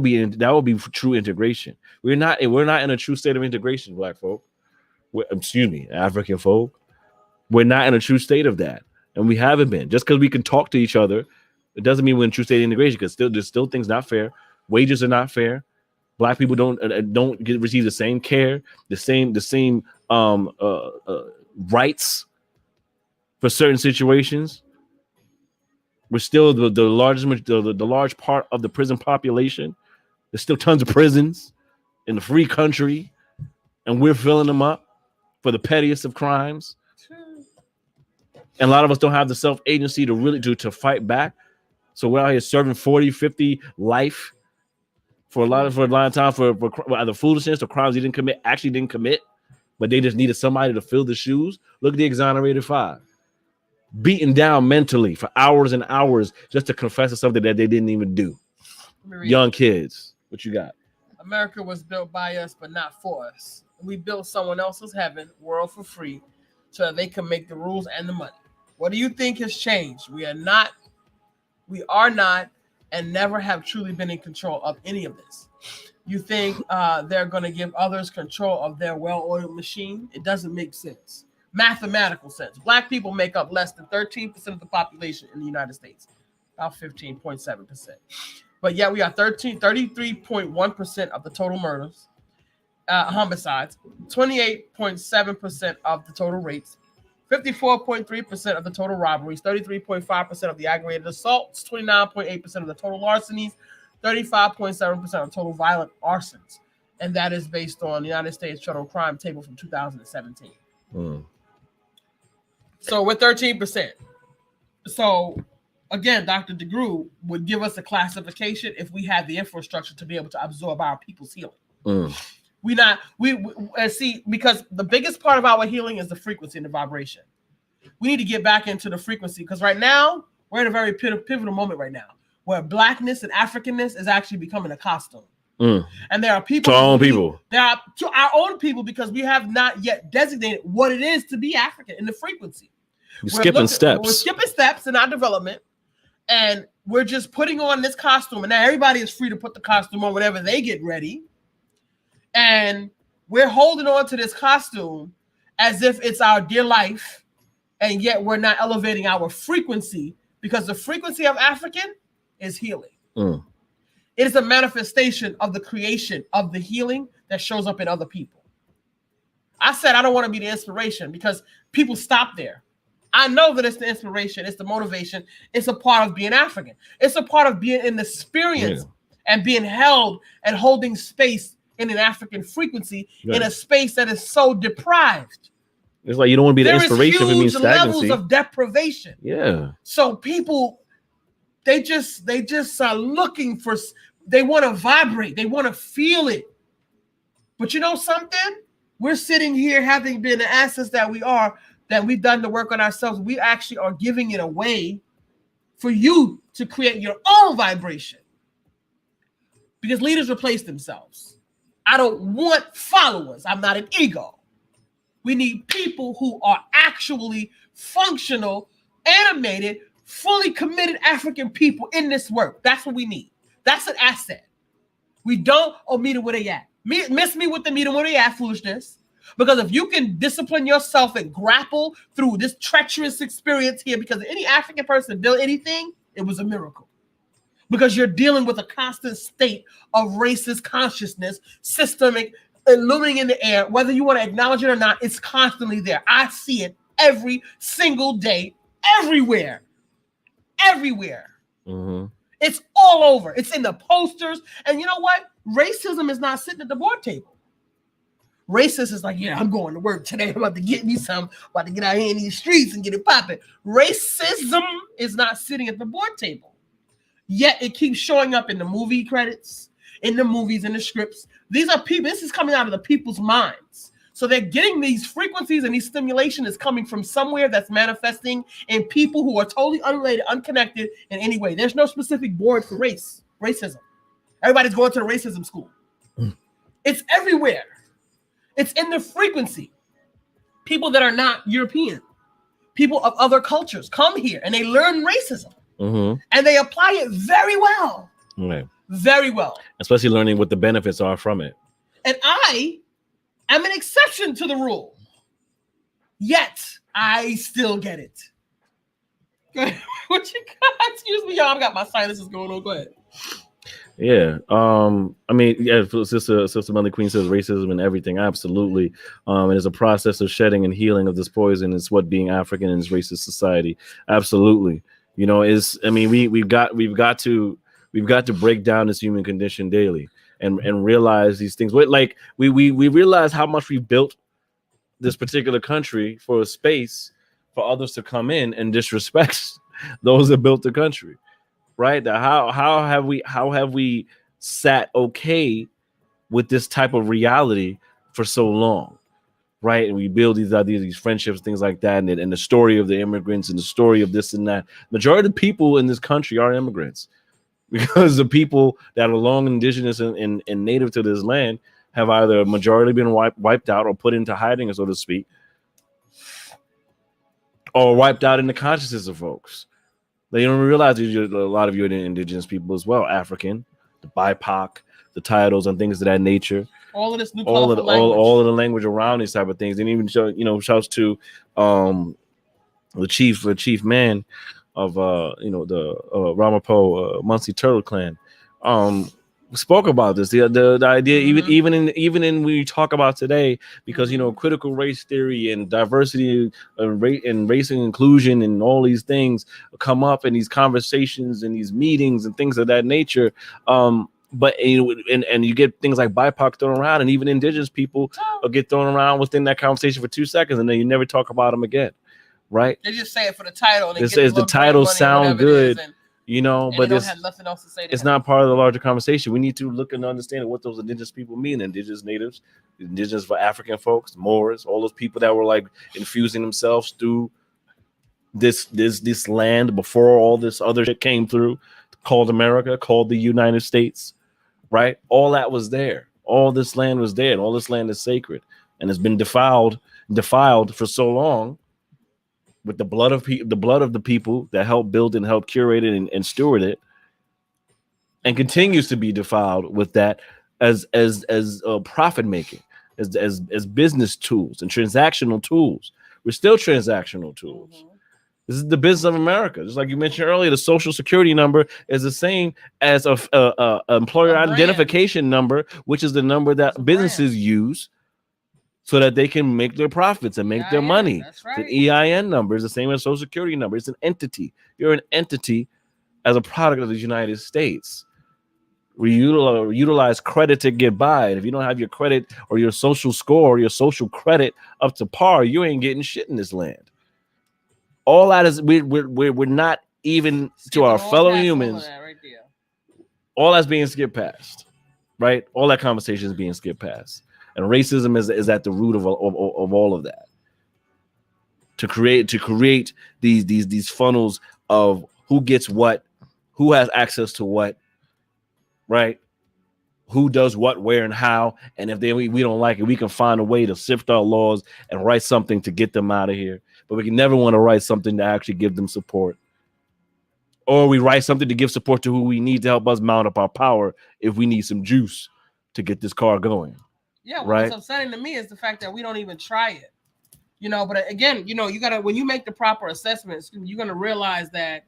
be true integration. We're not in a true state of integration, black folk. African folk. We're not in a true state of that, and we haven't been. Just because we can talk to each other, it doesn't mean we're in true state of integration. Because there's still things not fair. Wages are not fair. Black people don't receive the same care, the same rights for certain situations. We're still the large part of the prison population. There's still tons of prisons in the free country, and we're filling them up for the pettiest of crimes. And a lot of us don't have the self-agency to really to fight back. So we're out here serving 40, 50 life for a lot of time for either foolishness or crimes he actually didn't commit, but they just needed somebody to fill the shoes. Look at the exonerated 5. Beaten down mentally for hours and hours just to confess to something that they didn't even do. Young kids. What you got? America was built by us, but not for us. We built someone else's heaven, world for free, so that they can make the rules and the money. What do you think has changed? We are not, and never have truly been in control of any of this. You think they're going to give others control of their well-oiled machine? It doesn't make sense. Mathematical sense. Black people make up less than 13% of the population in the United States, about 15.7%. But yet we are 33.1% of the total murders, homicides, 28.7% of the total rapes, 54.3% of the total robberies, 33.5% of the aggravated assaults, 29.8% of the total larcenies, 35.7% of total violent arsons. And that is based on the United States Federal Crime Table from 2017. So we're 13%. So again, Dr. DeGroote would give us a classification if we had the infrastructure to be able to absorb our people's healing. We see, because the biggest part of our healing is the frequency and the vibration. We need to get back into the frequency, because right now we're in a very pivotal moment right now where blackness and Africanness is actually becoming a costume. And there are people to our own people. There are to our own people, because we have not yet designated what it is to be African in the frequency. We're skipping steps in our development, and we're just putting on this costume, and now everybody is free to put the costume on whenever they get ready. And we're holding on to this costume as if it's our dear life, and yet we're not elevating our frequency, because the frequency of African is healing. It is a manifestation of the creation of the healing that shows up in other people. I said I don't want to be the inspiration, because people stop there. I know that it's the inspiration, it's the motivation, it's a part of being African. It's a part of being in the experience and being held and holding space in an African frequency in a space that is so deprived. It's like you don't want to be the inspiration if it means stagnancy. Levels of deprivation. Yeah. So people, they just are looking for, they want to vibrate, they want to feel it. But you know something? We're sitting here having been the assets that we are, that we've done the work on ourselves. We actually are giving it away for you to create your own vibration. Because leaders replace themselves. I don't want followers. I'm not an ego. We need people who are actually functional, animated, fully committed African people in this work. That's what we need. That's an asset. We don't meet them where they at. Miss me with the meet them where they at foolishness. Because if you can discipline yourself and grapple through this treacherous experience here, because any African person did anything, it was a miracle. Because you're dealing with a constant state of racist consciousness, systemic, looming in the air. Whether you want to acknowledge it or not, it's constantly there. I see it every single day, everywhere. Everywhere. It's all over. It's in the posters. And you know what? Racism is not sitting at the board table. Racist is like, yeah, I'm going to work today. I'm about to get me some. I'm about to get out here in these streets and get it popping. Racism is not sitting at the board table. Yet it keeps showing up in the movie credits, in the movies, in the scripts. These are people. This is coming out of the people's minds. So they're getting these frequencies, and these stimulation is coming from somewhere that's manifesting in people who are totally unrelated, unconnected in any way. There's no specific board for racism. Everybody's going to the racism school. It's everywhere. It's in the frequency. People that are not European, people of other cultures come here and they learn racism and they apply it very well. Very well. Especially learning what the benefits are from it. And I am an exception to the rule. Yet I still get it. What you got? Excuse me, y'all. I got my silences going on. Go ahead. Yeah. I mean, yeah, Sister Melanie Queen says racism and everything. Absolutely. And it's a process of shedding and healing of this poison. It's what being African in this racist society. Absolutely. You know, we've got to break down this human condition daily and realize these things. Like we realize how much we built this particular country for a space for others to come in and disrespect those that built the country, right? That how have we sat okay with this type of reality for so long, right? And we build these ideas, these friendships, things like that, and the story of the immigrants and the story of this and that. Majority of the people in this country are immigrants, because the people that are long indigenous and native to this land have either majority been wiped out or put into hiding, so to speak, or wiped out in the consciousness of folks. They don't realize a lot of you are indigenous people as well, African, the BIPOC, the titles and things of that nature. All of this new all of the language around these type of things. And even shouts to the chief man of the Ramapo Muncie Turtle Clan. Spoke about this, the idea, even in when you talk about today, because critical race theory and diversity and race and inclusion and all these things come up in these conversations and these meetings and things of that nature. But and you get things like BIPOC thrown around, and even indigenous people get thrown around within that conversation for 2 seconds, and then you never talk about them again, right? They just say it for the title. It says the titles sound good. But they don't have nothing else to say. It's not part of the larger conversation. We need to look and understand what those indigenous people mean. Indigenous natives, indigenous for African folks, Moors, all those people that were like infusing themselves through this land before all this other shit came through, called America, called the United States, right? All that was there. All this land was there, and all this land is sacred, and it's been defiled for so long, with the blood of the people that helped build and helped curate it and steward it, and continues to be defiled with that as profit making, as business tools and transactional tools. We're still transactional tools. Mm-hmm. This is the business of America. Just like you mentioned earlier, the social security number is the same as a employer identification number, which is the number that businesses use so that they can make their profits and make their money. That's right. The EIN number is the same as social security number. It's an entity. You're an entity as a product of the United States. We utilize credit to get by. And if you don't have your credit or your social score or your social credit up to par, you ain't getting shit in this land. All that is we're not even to our fellow humans. All that's being skipped past, right? All that conversation is being skipped past. And racism is at the root of all of that. To create these funnels of who gets what, who has access to what, right? Who does what, where, and how. And if we don't like it, we can find a way to sift our laws and write something to get them out of here. But we can never want to write something to actually give them support. Or we write something to give support to who we need to help us mount up our power if we need some juice to get this car going. Yeah, what's upsetting to me is the fact that we don't even try it. But again, you gotta, when you make the proper assessments, you're gonna realize that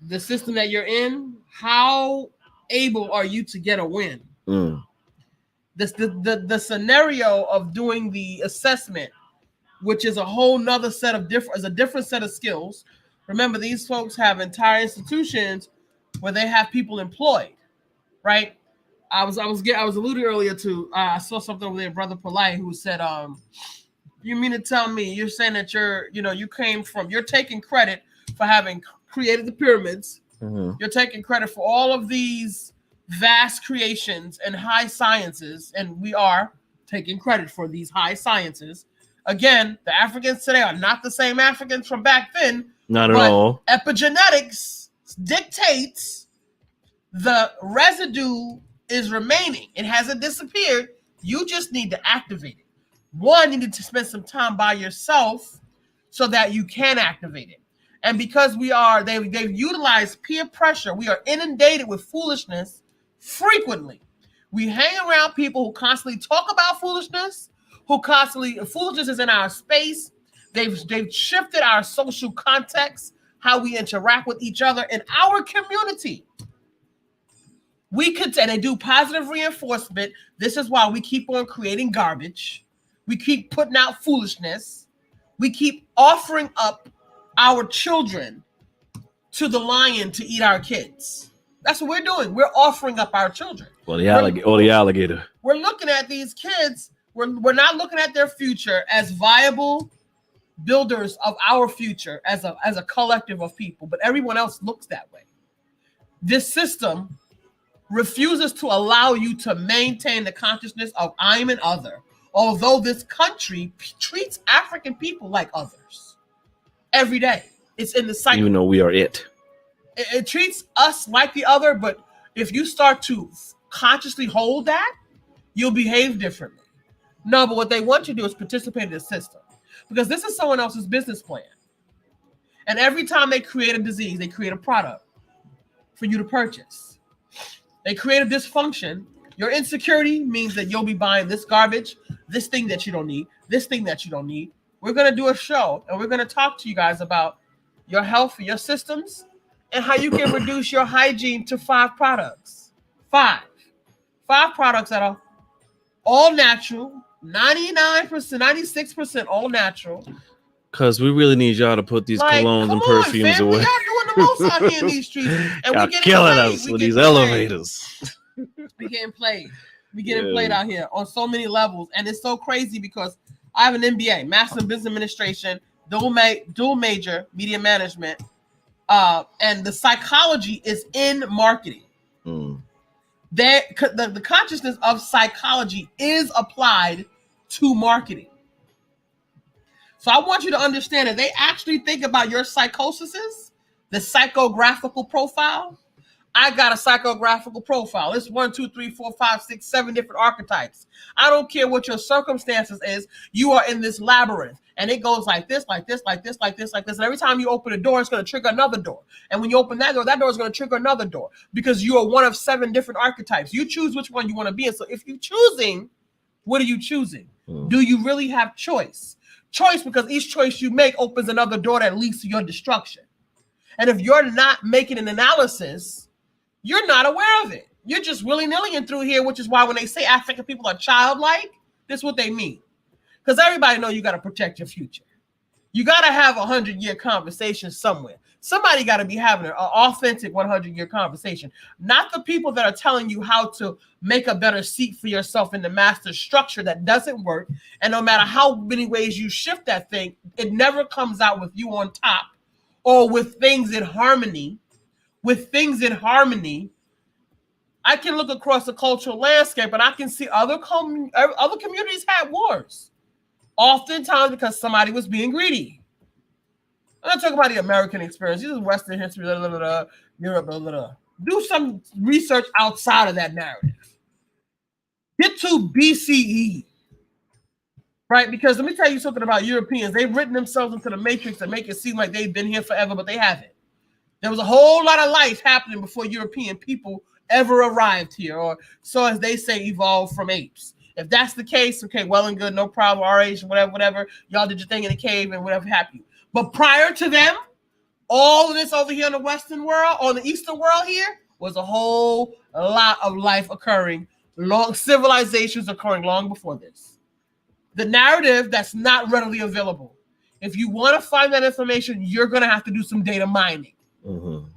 the system that you're in, how able are you to get a win? The scenario of doing the assessment, which is a whole nother set of different set of skills. Remember, these folks have entire institutions where they have people employed, right? I was alluding earlier to I saw something over there, Brother Polite, who said, you mean to tell me you're saying that you're taking credit for having created the pyramids. Mm-hmm. You're taking credit for all of these vast creations and high sciences, and we are taking credit for these high sciences. Again, the Africans today are not the same Africans from back then. Not at all. Epigenetics dictates the residue is remaining. It hasn't disappeared. You just need to activate it. One, you need to spend some time by yourself so that you can activate it. And because they've utilized peer pressure, we are inundated with foolishness frequently. We hang around people who constantly talk about foolishness, foolishness is in our space. They've shifted our social context, how we interact with each other in our community. And they do positive reinforcement. This is why we keep on creating garbage. We keep putting out foolishness. We keep offering up our children to the lion to eat our kids. That's what we're doing. We're offering up our children. Well, the alligator. We're looking at these kids. We're not looking at their future as viable builders of our future as a collective of people, but everyone else looks that way. This system refuses to allow you to maintain the consciousness of I'm an other, although this country treats African people like others every day. It's in the cycle. Even though we are it. It treats us like the other, but if you start to consciously hold that, you'll behave differently. No, but what they want you to do is participate in the system, because this is someone else's business plan. And every time they create a disease, they create a product for you to purchase. They create a dysfunction. Your insecurity means that you'll be buying this garbage, this thing that you don't need, this thing that you don't need. We're going to do a show, and we're going to talk to you guys about your health, your systems, and how you can reduce your hygiene to 5 products. 5 products that are all natural, 99%, 96% all natural. Because we really need y'all to put these colognes and perfumes away. Y'all doing the most out here in these streets. And y'all killing us with these elevators. We getting played. We getting played out here on so many levels. And it's so crazy because I have an MBA, Master in Business Administration, dual major, media management. And the psychology is in marketing. The consciousness of psychology is applied to marketing. So I want you to understand that they actually think about your psychosis, the psychographical profile. I got a psychographical profile. It's 1, 2, 3, 4, 5, 6, 7 different archetypes. I don't care what your circumstances is. You are in this labyrinth, and it goes like this, like this, like this, like this, like this. And every time you open a door, it's going to trigger another door. And when you open that door is going to trigger another door, because you are one of 7 different archetypes. You choose which one you want to be in. So if you're choosing, what are you choosing? Do you really have choice? Choice, because each choice you make opens another door that leads to your destruction. And if you're not making an analysis, you're not aware of it. You're just willy-nilly in through here, which is why when they say African people are childlike, that's what they mean. Because everybody know you got to protect your future. You got to have a 100-year conversation somewhere. Somebody got to be having an authentic 100-year conversation. Not the people that are telling you how to make a better seat for yourself in the master structure that doesn't work. And no matter how many ways you shift that thing, it never comes out with you on top or with things in harmony. With things in harmony, I can look across the cultural landscape and I can see other communities had wars. Oftentimes because somebody was being greedy. I'm not talking about the American experience. This is Western history, Europe, Do some research outside of that narrative. Get to BCE, right? Because let me tell you something about Europeans. They've written themselves into the matrix and make it seem like they've been here forever, but they haven't. There was a whole lot of life happening before European people ever arrived here, or so as they say, evolved from apes. If that's the case, okay, well and good, no problem, our age, whatever. Y'all did your thing in the cave and whatever happened. But prior to them, all of this over here in the Western world, or the Eastern world here, was a whole lot of life occurring, civilizations occurring long before this. The narrative that's not readily available. If you want to find that information, you're going to have to do some data mining. Mm-hmm.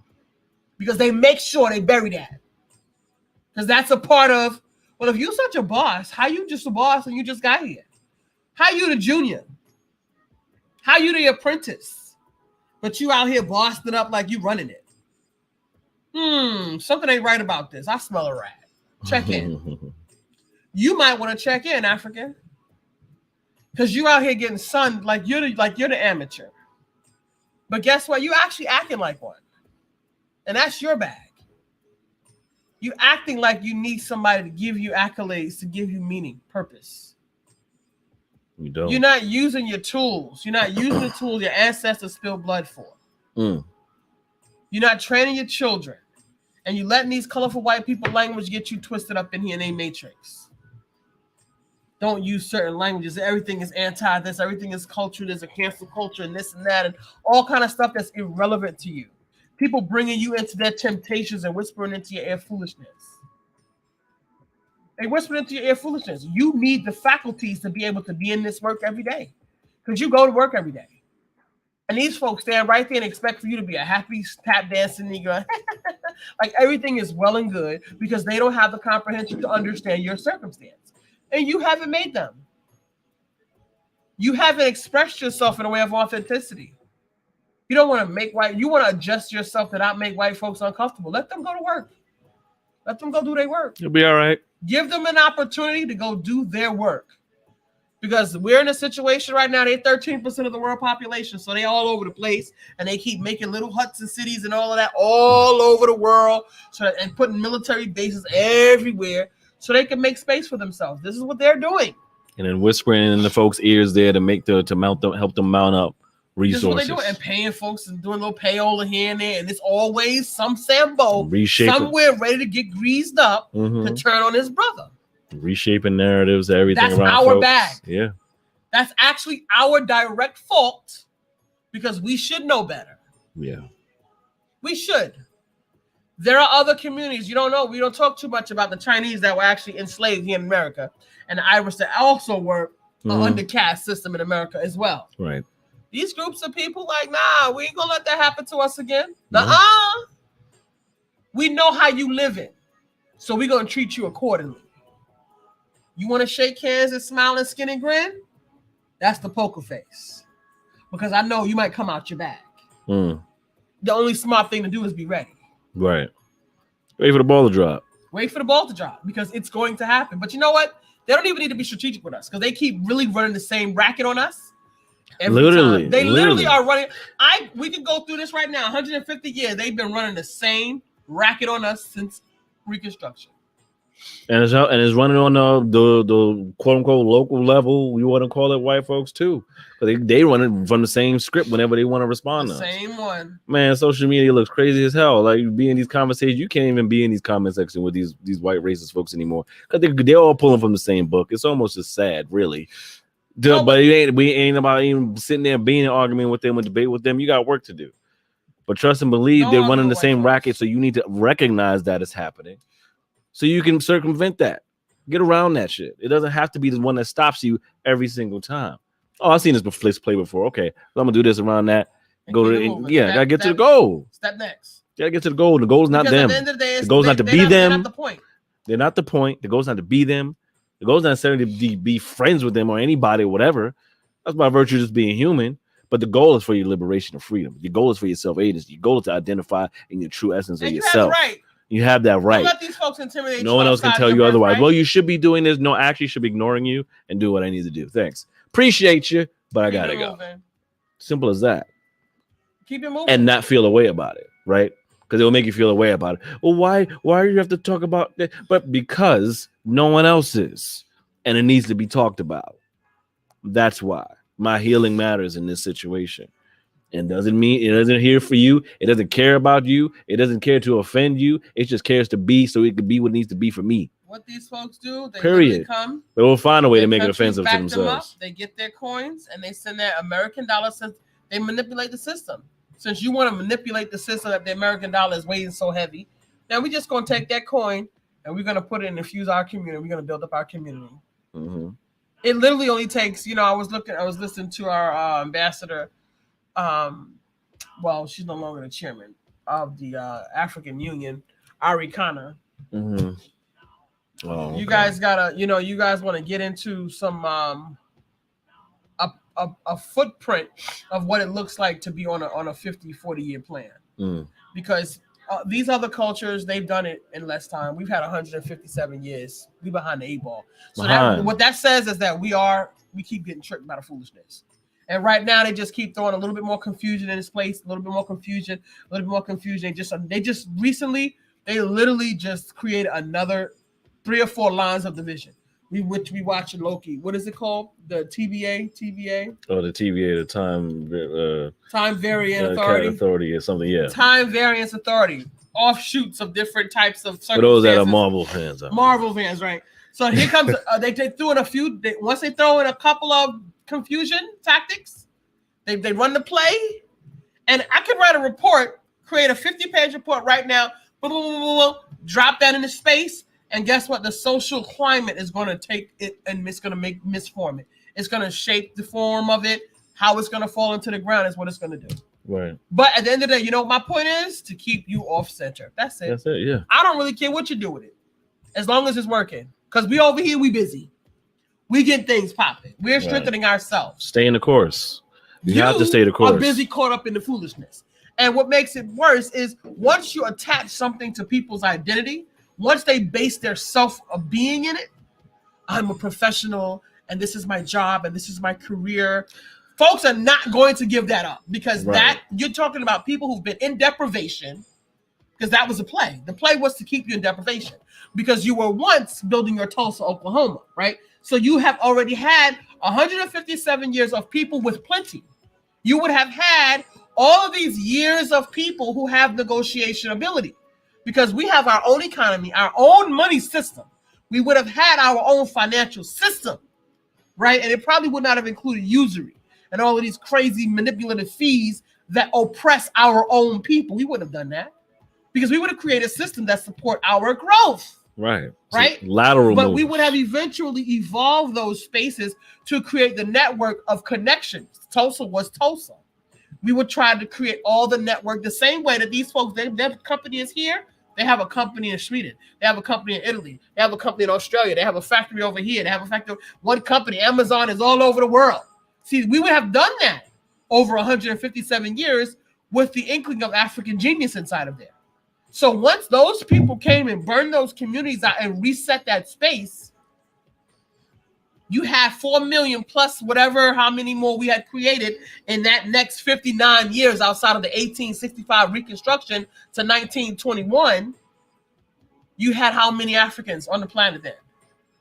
Because they make sure they bury that. Because that's a part of, well, if you're such a boss, how you just a boss and you just got here? How you the junior? How you the apprentice? But you out here bossed it up like you running it. Something ain't right about this. I smell a rat. Check in. You might want to check in, African. Because you out here getting sunned like you're the amateur. But guess what? You actually acting like one. And that's your bag. You acting like you need somebody to give you accolades, to give you meaning, purpose. You don't. You're not using your tools. You're not using the tools your ancestors spilled blood for. You're not training your children. And you letting these colorful white people language get you twisted up in here in a matrix. Don't use certain languages. Everything is anti this. Everything is culture. There's a cancel culture and this and that and all kind of stuff that's irrelevant to you. People bringing you into their temptations and whispering into your ear foolishness. They whisper into your ear foolishness. You need the faculties to be able to be in this work every day. Because you go to work every day. And these folks stand right there and expect for you to be a happy tap dancing Negro. Like everything is well and good because they don't have the comprehension to understand your circumstance. And you haven't made them. You haven't expressed yourself in a way of authenticity. You don't want to make you want to adjust yourself to not make white folks uncomfortable. Let them go to work. Let them go do their work. You'll be all right. Give them an opportunity to go do their work. Because we're in a situation right now, they're 13% of the world population. So they all over the place. And they keep making little huts and cities and all of that all over the world. And putting military bases everywhere so they can make space for themselves. This is what they're doing. And then whispering in the folks' ears there to help them mount up resources. This is what they're doing. And paying folks and doing a little payola here and there. And it's always some Sambo somewhere ready to get greased up to turn on his brother. Reshaping narratives, everything. That's around our folks. bag. Yeah. That's actually our direct fault because we should know better. Yeah. We should. There are other communities. You don't know. We don't talk too much about the Chinese that were actually enslaved here in America and the Irish that also were under caste system in America as well. Right. These groups of people like, nah, we ain't going to let that happen to us again. We know how you live it. So we're going to treat you accordingly. You want to shake hands and smile and skin and grin? That's the poker face. Because I know you might come out your bag. The only smart thing to do is be ready. Right. Wait for the ball to drop. Wait for the ball to drop because it's going to happen. But you know what? They don't even need to be strategic with us because they keep really running the same racket on us. Literally. They literally are running. We can go through this right now. 150 years, they've been running the same racket on us since Reconstruction. And it's running on the quote unquote local level. We want to call it white folks too, but they run it from the same script whenever they want to respond. The same one. Man, social media looks crazy as hell. Like you be in these conversations, you can't even be in these comment sections with these white racist folks anymore because they're all pulling from the same book. It's almost just sad, really. But we ain't about even sitting there being an argument with them, a debate with them. You got work to do. But trust and believe they're running the same racket, so you need to recognize that it's happening. So you can circumvent that. Get around that shit. It doesn't have to be the one that stops you every single time. Oh, I've seen this play before. Okay, I'm gonna do this around that. Gotta get to the goal. Step next. Gotta get to the goal. The goal's not them. The goal's not to be them. They're not the point. They're not the point. The goal's not to be them. The goal's not necessarily to be friends with them or anybody or whatever. That's by virtue of just being human. But the goal is for your liberation and freedom. Your goal is for your self-agency. Your goal is to identify in your true essence of yourself. You have that right. Don't let these folks intimidate no one else can tell you otherwise. Well, you should be doing this. No, actually should be ignoring you and do what I need to do. Thanks. Appreciate you, but I gotta go. Simple as that. Keep it moving. And not feel a way about it, right? Because it will make you feel a way about it. Well, why do you have to talk about that? But because no one else is. And it needs to be talked about. That's why my healing matters in this situation. And doesn't mean it doesn't here for you. It doesn't care about you. It doesn't care to offend you. It just cares to be so it can be what it needs to be for me. What these folks do, they period. Come. They will find a way to make it offensive to themselves. They get their coins and they send their American dollar. They manipulate the system. Since you want to manipulate the system that the American dollar is weighing so heavy, now we're just going to take that coin and we're going to put it and infuse our community. We're going to build up our community. It literally only takes, I was listening to our ambassador. Well, she's no longer the chairman of the African Union, Afrikan. Oh, you guys gotta, you guys want to get into some a footprint of what it looks like to be on a 50-40 year plan. Because these other cultures, they've done it in less time. We've had 157 years. We behind the 8 ball. So what that says is that we keep getting tricked by the foolishness. And right now, they just keep throwing a little bit more confusion in this place, a little bit more confusion. They literally just created another 3 or 4 lines of division. We watching Loki. What is it called? The TVA? Oh, the TVA, the Time Variant Authority. Authority or something, yeah. Time Variance Authority. Offshoots of different types of circumstances. For those that are Marvel fans. Marvel fans, right. So here comes, they threw in a few, once they throw in a couple of confusion tactics, they run the play, and I could write a report, create a 50-page report right now, drop that into space, and guess what? The social climate is going to take it and it's going to misform it. It's going to shape the form of it, How it's going to fall into the ground is what it's going to do. Right. But at the end of the day, you know what my point is? To keep you off center. That's it. That's it. Yeah. I don't really care what you do with it, as long as it's working. Because we over here, we busy. We get things popping. We're strengthening ourselves. Stay in the course. You have to stay the course. Are busy caught up in the foolishness. And what makes it worse is once you attach something to people's identity, once they base their self of being in it, I'm a professional and this is my job and this is my career. Folks are not going to give that up because that you're talking about people who've been in deprivation, because that was the play. The play was to keep you in deprivation because you were once building your Tulsa, Oklahoma, right? So you have already had 157 years of people with plenty. You would have had all of these years of people who have negotiation ability because we have our own economy, our own money system. We would have had our own financial system, right? And it probably would not have included usury and all of these crazy manipulative fees that oppress our own people. We wouldn't have done that because we would have created a system that support our growth. Right. Right. So lateral but moves. we would have eventually evolved those spaces to create the network of connections. Tulsa was Tulsa. We would try to create all the network the same way that these folks, their company is here. They have a company in Sweden. They have a company in Italy. They have a company in Australia. They have a factory over here. They have a factory. One company, Amazon, is all over the world. See, we would have done that over 157 years with the inkling of African genius inside of there. So once those people came and burned those communities out and reset that space, you have 4 million plus whatever, how many more we had created in that next 59 years outside of the 1865 Reconstruction to 1921. You had how many Africans on the planet then?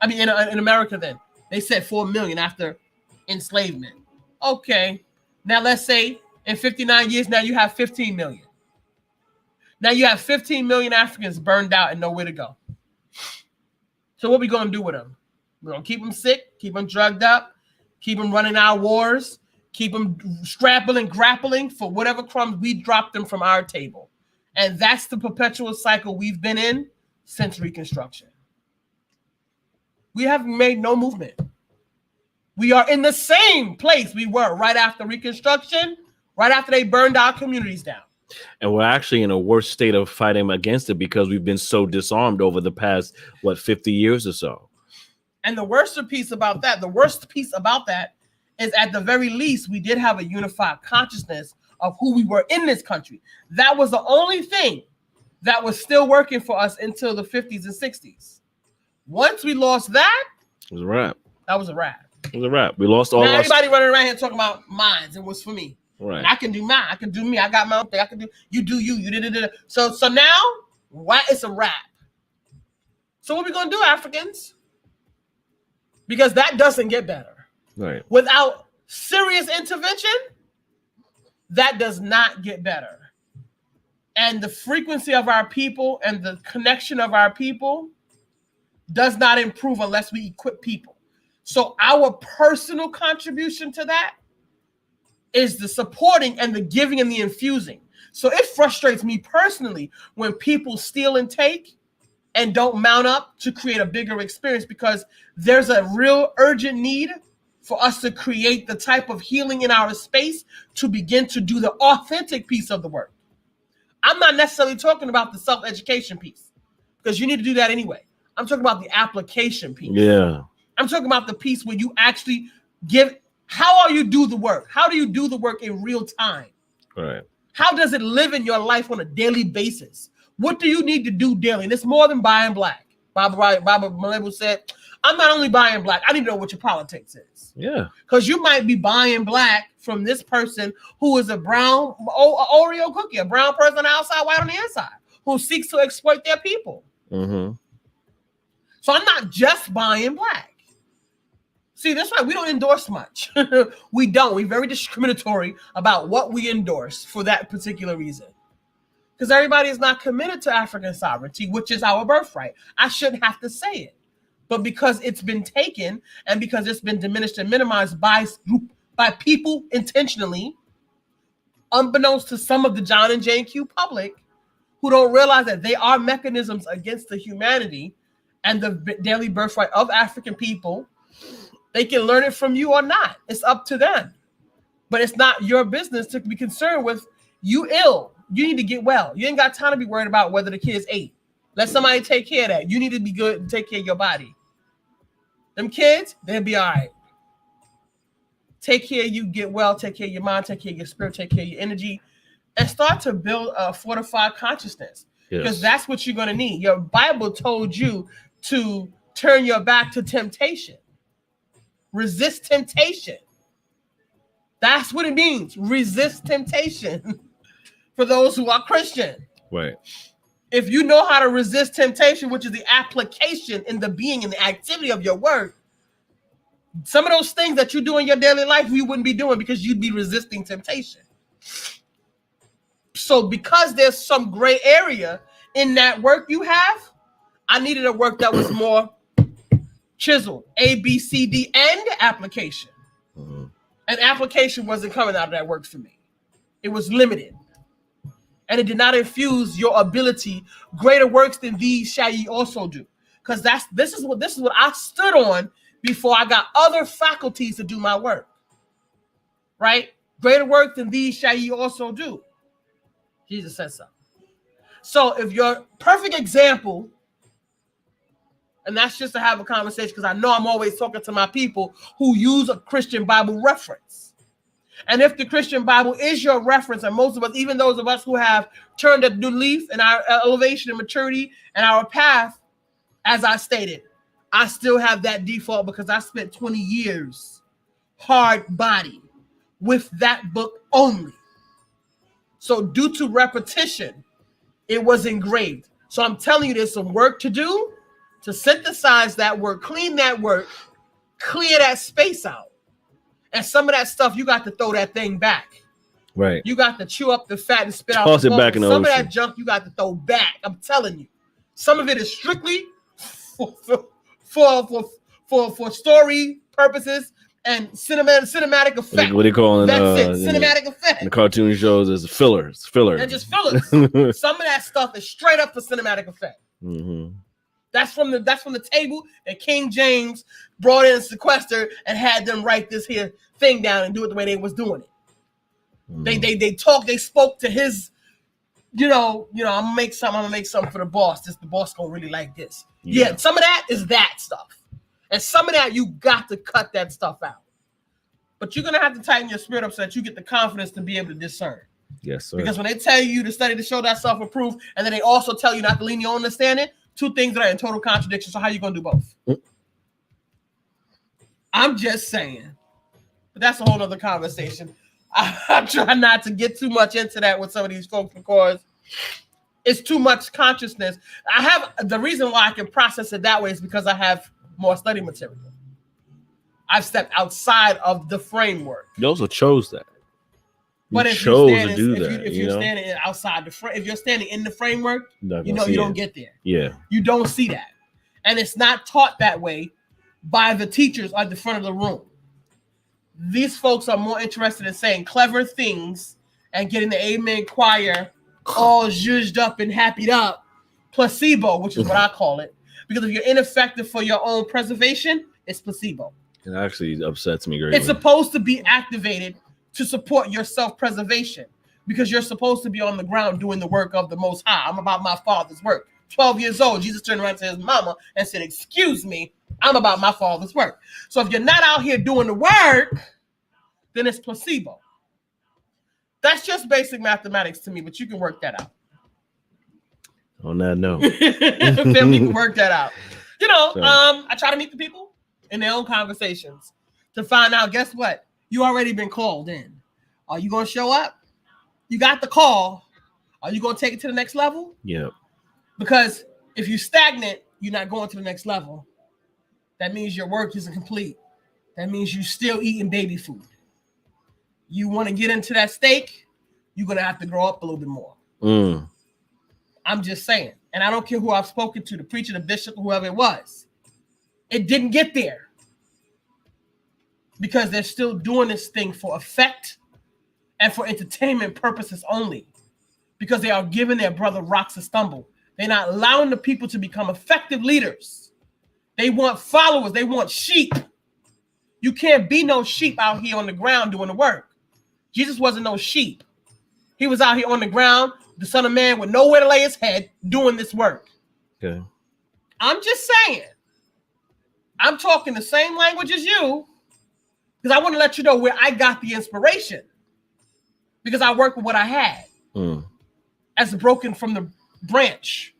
I mean, in America then. They said 4 million after enslavement. Okay. Now let's say in 59 years, now you have 15 million. Now you have 15 million Africans burned out and nowhere to go. So what are we going to do with them? We're going to keep them sick, keep them drugged up, keep them running our wars, keep them scrapping, grappling for whatever crumbs we dropped them from our table. And that's the perpetual cycle we've been in since Reconstruction. We have made no movement. We are in the same place we were right after Reconstruction, right after they burned our communities down. And we're actually in a worse state of fighting against it because we've been so disarmed over the past, 50 years or so. And the worst piece about that is at the very least, we did have a unified consciousness of who we were in this country. That was the only thing that was still working for us until the 50s and 60s. Once we lost that, it was a wrap. That was a wrap. It was a wrap. We lost all. Now everybody running around here talking about mines. It was for me. Right. And I can do mine. I can do me. I got my own thing. I can do. You do you. You did it. So now, what? It's a wrap. So what we gonna do, Africans? Because that doesn't get better. Right. Without serious intervention, that does not get better. And the frequency of our people and the connection of our people does not improve unless we equip people. So our personal contribution to that is the supporting and the giving and the infusing. So it frustrates me personally when people steal and take and don't mount up to create a bigger experience, because there's a real urgent need for us to create the type of healing in our space to begin to do the authentic piece of the work. I'm not necessarily talking about the self-education piece, because you need to do that anyway. I'm talking about the application piece. Yeah. I'm talking about the piece where you actually give, how do you do the work? How do you do the work in real time? Right. How does it live in your life on a daily basis? What do you need to do daily? And it's more than buying black. Baba Mwalimu said, I'm not only buying black, I need to know what your politics is. Yeah. Because you might be buying black from this person who is a brown Oreo cookie, a brown person on the outside, white on the inside, who seeks to exploit their people. Mm-hmm. So I'm not just buying black. See, that's why we don't endorse much. We don't. We're very discriminatory about what we endorse for that particular reason. Because everybody is not committed to African sovereignty, which is our birthright. I shouldn't have to say it. But because it's been taken and because it's been diminished and minimized by people intentionally, unbeknownst to some of the John and Jane Q public, who don't realize that they are mechanisms against the humanity and the daily birthright of African people, they can learn it from you or not. It's up to them. But it's not your business to be concerned with you ill. You need to get well. You ain't got time to be worried about whether the kids ate. Let somebody take care of that. You need to be good and take care of your body. Them kids, they'll be all right. Take care of you, get well, take care of your mind, take care of your spirit, take care of your energy, and start to build a fortified consciousness. Because that's what you're going to need. Your Bible told you to turn your back to temptation. Resist temptation. That's what it means. Resist temptation for those who are Christian. Right. If you know how to resist temptation, which is the application in the being and the activity of your work, some of those things that you do in your daily life, you wouldn't be doing because you'd be resisting temptation. So because there's some gray area in that work you have, I needed a work that was more chiseled. A, B, C, D, and application. Mm-hmm. And application wasn't coming out of that work for me. It was limited. And it did not infuse your ability. Greater works than these shall ye also do. Because this is what I stood on before I got other faculties to do my work. Right? Greater work than these shall ye also do. Jesus said so. So if your perfect example, and that's just to have a conversation, because I know I'm always talking to my people who use a Christian Bible reference. And if the Christian Bible is your reference, and most of us, even those of us who have turned a new leaf in our elevation and maturity and our path, as I stated, I still have that default because I spent 20 years hard body with that book only. So due to repetition, it was engraved. So I'm telling you, there's some work to do to synthesize that work, clean that work, clear that space out. And some of that stuff, you got to throw that thing back. Right. You got to chew up the fat and spit out Toss the it back in the Some ocean. of that junk you got to throw back. I'm telling you. Some of it is strictly for story purposes and cinematic effect. What they call That's it. Cinematic effect. In the cartoon shows is fillers. They're just fillers. Some of that stuff is straight up for cinematic effect. Mm-hmm. That's from the table that King James brought in a sequester and had them write this here thing down and do it the way they was doing it. Mm-hmm. They spoke to his, I'm gonna make something for the boss. The boss gonna really like this. Yeah, some of that is that stuff. And some of that you got to cut that stuff out. But you're gonna have to tighten your spirit up so that you get the confidence to be able to discern. Yes, sir. Because when they tell you to study to show that self-approved, and then they also tell you not to lean your own understanding, two things that are in total contradiction. So how you gonna do both? I'm just saying. But that's a whole other conversation. I try not to get too much into that with some of these folks because it's too much consciousness. The reason why I can process it that way is because I have more study material. I've stepped outside of the framework. You also chose that. But if you're standing outside the frame, if you're standing in the framework, you don't get there. Yeah. You don't see that. And it's not taught that way by the teachers at the front of the room. These folks are more interested in saying clever things and getting the amen choir all zhuzhed up and happyed up, placebo, which is what I call it. Because if you're ineffective for your own preservation, it's placebo. It actually upsets me greatly. It's supposed to be activated to support your self-preservation because you're supposed to be on the ground doing the work of the Most High. I'm about my Father's work. 12 years old, Jesus turned around to his mama and said, "Excuse me, I'm about my Father's work." So if you're not out here doing the work, then it's placebo. That's just basic mathematics to me, but you can work that out. On that note. Family can work that out. I try to meet the people in their own conversations to find out, guess what? You already been called in. Are you going to show up? You got the call. Are you going to take it to the next level? Yeah. Because if you're stagnant, you're not going to the next level. That means your work isn't complete. That means you're still eating baby food. You want to get into that steak, you're going to have to grow up a little bit more. I'm just saying. And I don't care who I've spoken to, the preacher, the bishop, whoever it was. It didn't get there. Because they're still doing this thing for effect and for entertainment purposes only. Because they are giving their brother rocks to stumble. They're not allowing the people to become effective leaders. They want followers. They want sheep. You can't be no sheep out here on the ground doing the work. Jesus wasn't no sheep. He was out here on the ground, the Son of Man, with nowhere to lay his head, doing this work. Okay. I'm just saying. I'm talking the same language as you because I want to let you know where I got the inspiration. Because I work with what I had as broken from the branch.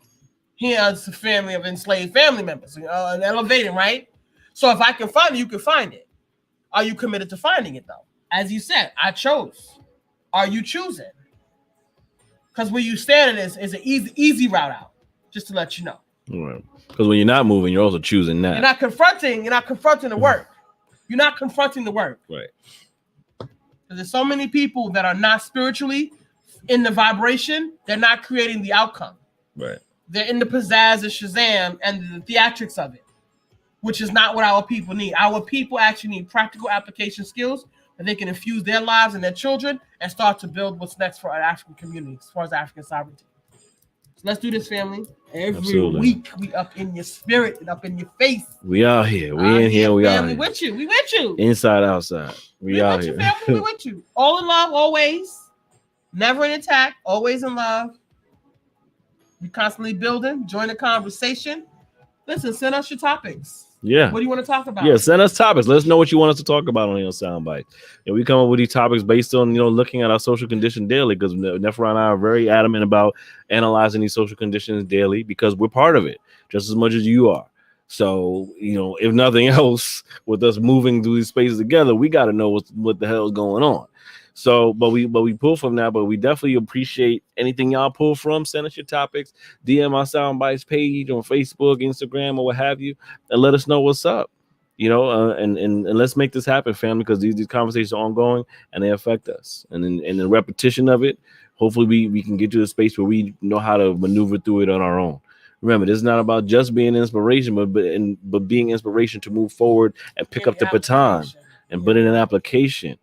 He has a family of enslaved family members, and elevating, right? So if I can find it, you can find it. Are you committed to finding it, though? As you said, I chose. Are you choosing? Because where you stand is an easy route out, just to let you know. Right. Because when you're not moving, you're also choosing that. You're not confronting the work. You're not confronting the work. Right. Because there's so many people that are not spiritually in the vibration, they're not creating the outcome. Right. They're in the pizzazz of Shazam and the theatrics of it, which is not what our people need. Our people actually need practical application skills that they can infuse their lives and their children and start to build what's next for our African community as far as African sovereignty. So let's do this, family. Every week we up in your spirit and up in your face. We out here. We in here. We out here. With you. We with you. Inside, outside. We out here. Family, we with you. All in love, always. Never in attack. Always in love. We constantly building. Join the conversation. Listen, send us your topics. Yeah. What do you want to talk about? Yeah, send us topics. Let us know what you want us to talk about on your Soundbite. And we come up with these topics based on, looking at our social condition daily, because Nefra and I are very adamant about analyzing these social conditions daily because we're part of it just as much as you are. So, if nothing else, with us moving through these spaces together, we got to know what the hell is going on. So, but we pull from that, but we definitely appreciate anything y'all pull from. Send us your topics, DM our Soundbites page on Facebook, Instagram, or what have you, and let us know what's up. And let's make this happen, family, because these conversations are ongoing and they affect us. And in the repetition of it, hopefully we can get to a space where we know how to maneuver through it on our own. Remember, this is not about just being inspiration, but being inspiration to move forward and pick up the baton and put in an application.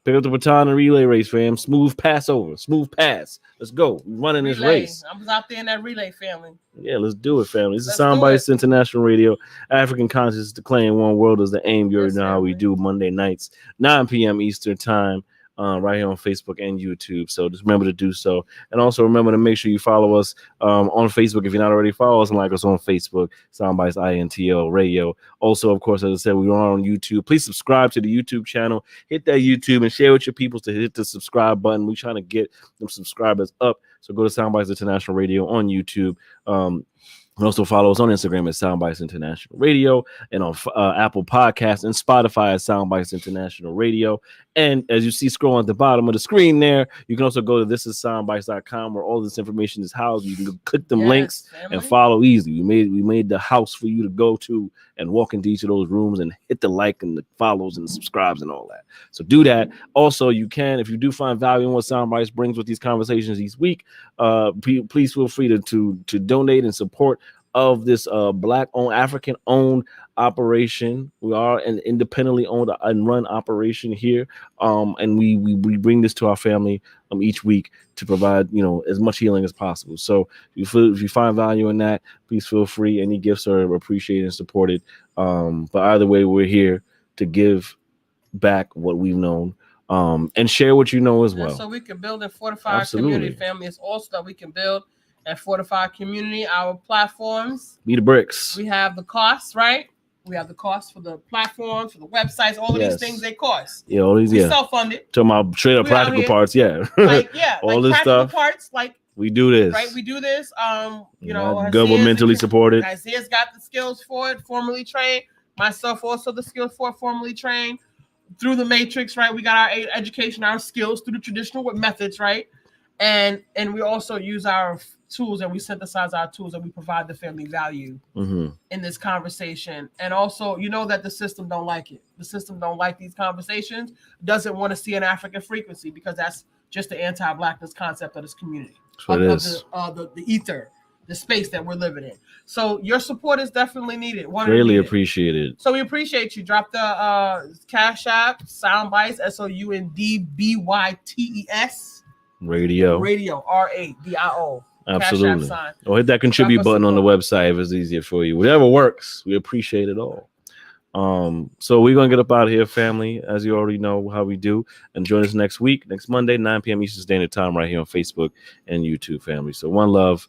Pick up the baton and relay race, fam. Smooth pass over. Smooth pass. Let's go. We're running this race. I was out there in that relay, family. Yeah, let's do it, family. This is Soundbytes International Radio. African consciousness declaring one world is the aim. You already know how we do Monday nights, 9 p.m. Eastern time. Right here on Facebook and YouTube. So just remember to do so. And also remember to make sure you follow us on Facebook. If you're not already, follow us and like us on Facebook, Soundbytes INTO Radio. Also, of course, as I said, we're on YouTube. Please subscribe to the YouTube channel. Hit that YouTube and share with your people to hit the subscribe button. We're trying to get them subscribers up. So go to Soundbytes International Radio on YouTube. And also follow us on Instagram at Soundbytes International Radio and on Apple Podcasts and Spotify at Soundbytes International Radio. And as you see scrolling at the bottom of the screen there, you can also go to thisissoundbytes.com where all this information is housed. You can click them links and follow easily. We made the house for you to go to and walk into each of those rooms and hit the like and the follows and the subscribes and all that. So do that. Also, you can, if you do find value in what Soundbytes brings with these conversations each week, please feel free to donate and support of this Black-owned, African-owned operation. We are an independently owned and run operation here, and we bring this to our family each week to provide as much healing as possible. So if you find value in that, please feel free. Any gifts are appreciated and supported. But either way, we're here to give back what we've known. And share what you know as well. So we can build and fortify our community, family. It's also that we can build and fortify our community, our platforms. Be the bricks. We have the costs, right? We have the costs for the platforms, for the websites, all of these things, they cost. Yeah, all these, self-funded. Talking about straight up practical parts, all this stuff. Parts, we do this. Right, we do this. Governmentally supported. Isaiah's got the skills for it, formally trained. Myself also the skills for it, formally trained. Through the matrix, right? We got our education, our skills through the traditional methods, right? And we also use our tools and we synthesize our tools and we provide the family value in this conversation. And also, that the system don't like it. The system don't like these conversations, doesn't want to see an African frequency because that's just the anti-Blackness concept of this community. The ether, the space that we're living in. So your support is definitely needed. Really appreciated. So we appreciate you. Drop the Cash App, Soundbytes, SOUNDBYTES. Radio, RADIO. Absolutely. Or hit that contribute button on the website if it's easier for you. Whatever works. We appreciate it all. So we're gonna get up out of here, family, as you already know how we do. And join us next week, next Monday, 9 p.m. Eastern Standard Time, right here on Facebook and YouTube, family. So one love.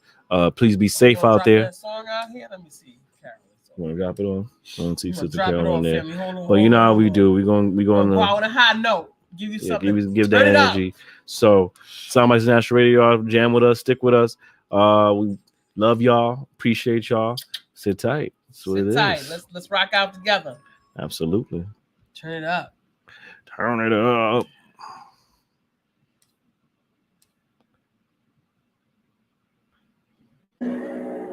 Please be safe out there. That song out here? Let me see. You want to drop it on? I don't see Sister drop it Carol on on there. Hold But you know how we do. We're going go out on a high note. Give you something. Give that energy. So Soundbytes National Radio, y'all jam with us, stick with us. We love y'all, appreciate y'all. Sit tight. That's what Sit it tight. is. Let's rock out together. Absolutely. Turn it up. Turn it up.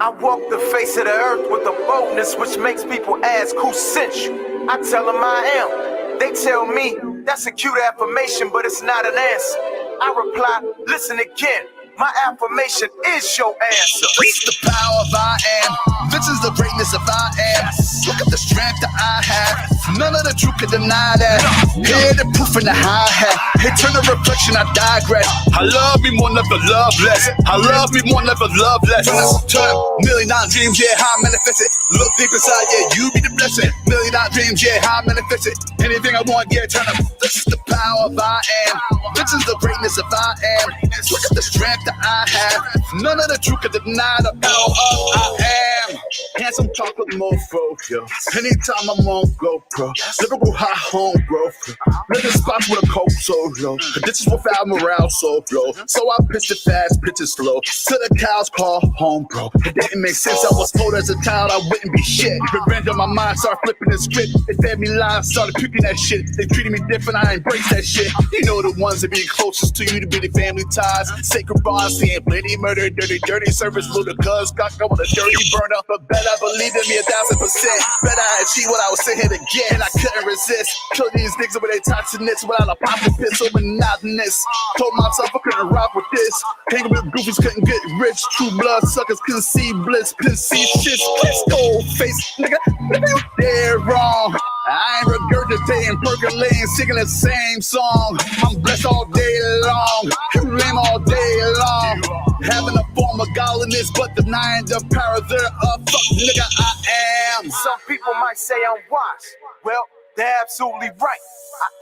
I walk the face of the earth with a boldness which makes people ask who sent you. I tell them I am. They tell me that's a cute affirmation, but it's not an answer. I reply, listen again. My affirmation is your answer. It's the power of I am. This is the greatness of I am. Look at the strength that I have. None of the truth can deny that. Hear the proof in the hi-hat. Eternal reflection, I digress. I love me more, never love less. I love me more, never love less. Turn $1,000,000 dreams, yeah, how I manifest it. Look deep inside, yeah, you be the blessing. $1,000,000 dreams, yeah, how I manifest it. Anything I want, yeah, turn up. This is the power of I am. This is the greatness of I am. Look at the strength that I have. None of the truth can deny the power of I am. Handsome chocolate mofo, yo. Anytime I'm on GoPro, lyrical high home growth. Living spots with a cold so low. Conditions without morale so low. So I pitched it fast, pitch it slow. Till the cows call home, bro. It didn't make sense. I was told as a child I wouldn't be shit. Revenge on my mind, started flipping the script. They fed me lies, started puking that shit. They treated me different, I embraced that shit. You know the ones that be closest to you to be the family ties. Sacred bonds, seeing plenty murder, dirty service, ludicrous. Got going a dirty burner, but better believe in me 1,000%. Better I achieve what I was saying here again, and I couldn't resist. Kill these niggas with their toxicness without a popping piss or monotonous. Told myself I couldn't rock with this. Hanging with goofies couldn't get rich. True blood suckers couldn't see bliss, couldn't see shit. Kiss cold face, nigga, you dead wrong. I ain't regurgitating, percolating, singing the same song. I'm blessed all day long, you lame all day long. Having a form of godliness, but denying the power thereof. Fuck nigga, I am. Some people might say I'm wise. Well, they're absolutely right.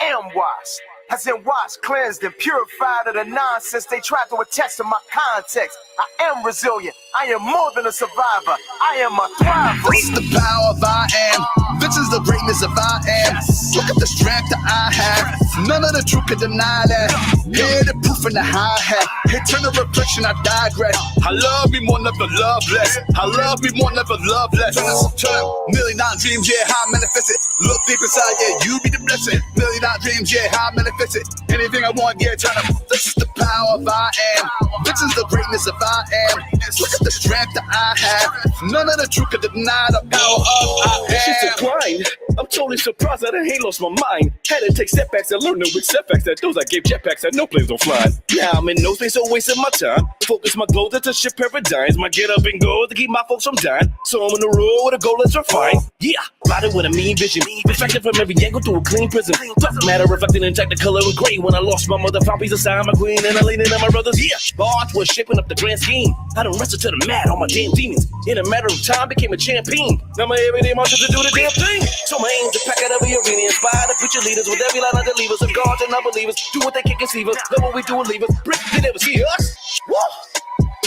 I am wise. As in washed, cleansed, and purified of the nonsense they tried to attach to my context. I am resilient. I am more than a survivor. I am a thriver. It's the power of I am. This is the greatness of I am. Look at the strength that I have. None of the truth can deny that. Hear the proof in the hi-hat. Eternal reflection, I digress. I love me more, never love less. I love me more, never love less. Turn $1,000,000 dreams, yeah, how I manifest it. Look deep inside, yeah, you be the blessing. $1,000,000 dreams, yeah, how I manifest it. Anything I want, yeah, turn up. This is the power of I am. This is the greatness of I am. Look at the strength that I have. None of the truth can deny the power of I It's just a am. grind. I'm totally surprised that I ain't lost my mind. Had to take setbacks and learn the weak setbacks that those I gave jetpacks that no planes don't fly. Now I'm in no space, so wasting my time. Focus my goals to shift paradigms. My get up and go to keep my folks from dying. So I'm on the road with a goal that's refined. Yeah, riding with a mean vision. Reflected from every angle through a clean prism. Dark matter reflected in the color of gray. When I lost my mother, found peace aside my queen, and I leaned in on my brothers. Yeah, Bart was shaping up the grand scheme. I done wrestled to the mat, all my damn demons. In a matter of time, became a champion. Now my everyday mantra to do the damn thing. So my aim to pack out every arena, inspire the future leaders with every line of the levers of gods and unbelievers. Do what they can conceive us, love what we do and leave us. Brick, they never see us. Whoa!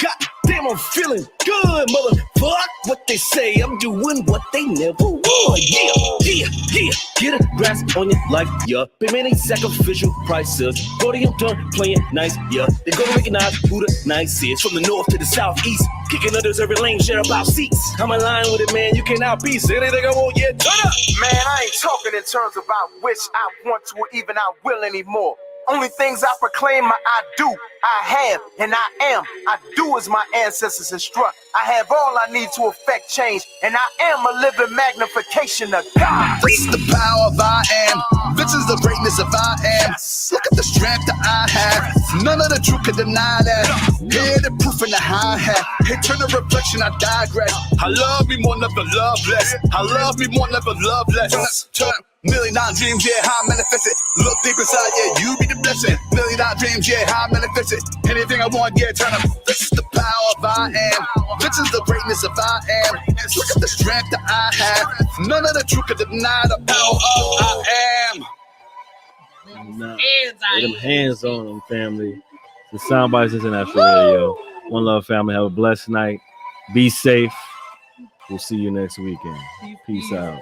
God damn, I'm feeling good, motherfuck. What they say, I'm doing what they never would. Yeah. Get a grasp on your life, yeah. Pay many sacrificial prices. Podium done playing nice, yeah. They gonna recognize who the nice is. From the north to the southeast, kicking others every lane, share about seats. I'm in line with it, man. You can't outbeat anything I want, yeah. Turn up. Man, I ain't talking in terms of I wish, I want to, or even I will anymore. Only things I proclaim, I do, I have, and I am. I do as my ancestors instruct. I have all I need to affect change, and I am a living magnification of God. This is the power of I am. This is the greatness of I am. Look at the strength that I have. None of the truth can deny that. Hear the proof in the hi-hat. Eternal reflection, I digress. I love me more, never love less. I love me more, never love less. Turn $1,000,000 dreams, yeah, how I manifest it. Look deep inside, yeah, you be the blessing. $1,000,000 dreams, yeah, how I manifest it. Anything I want, yeah, turn up. This is the power of I am. This is the greatness of I am. Look at the strength that I have. None of the truth can deny the power of I am. Nah, lay them hands on them, family. The Soundbytes International Radio. One love, family. Have a blessed night. Be safe. We'll see you next weekend. Peace out.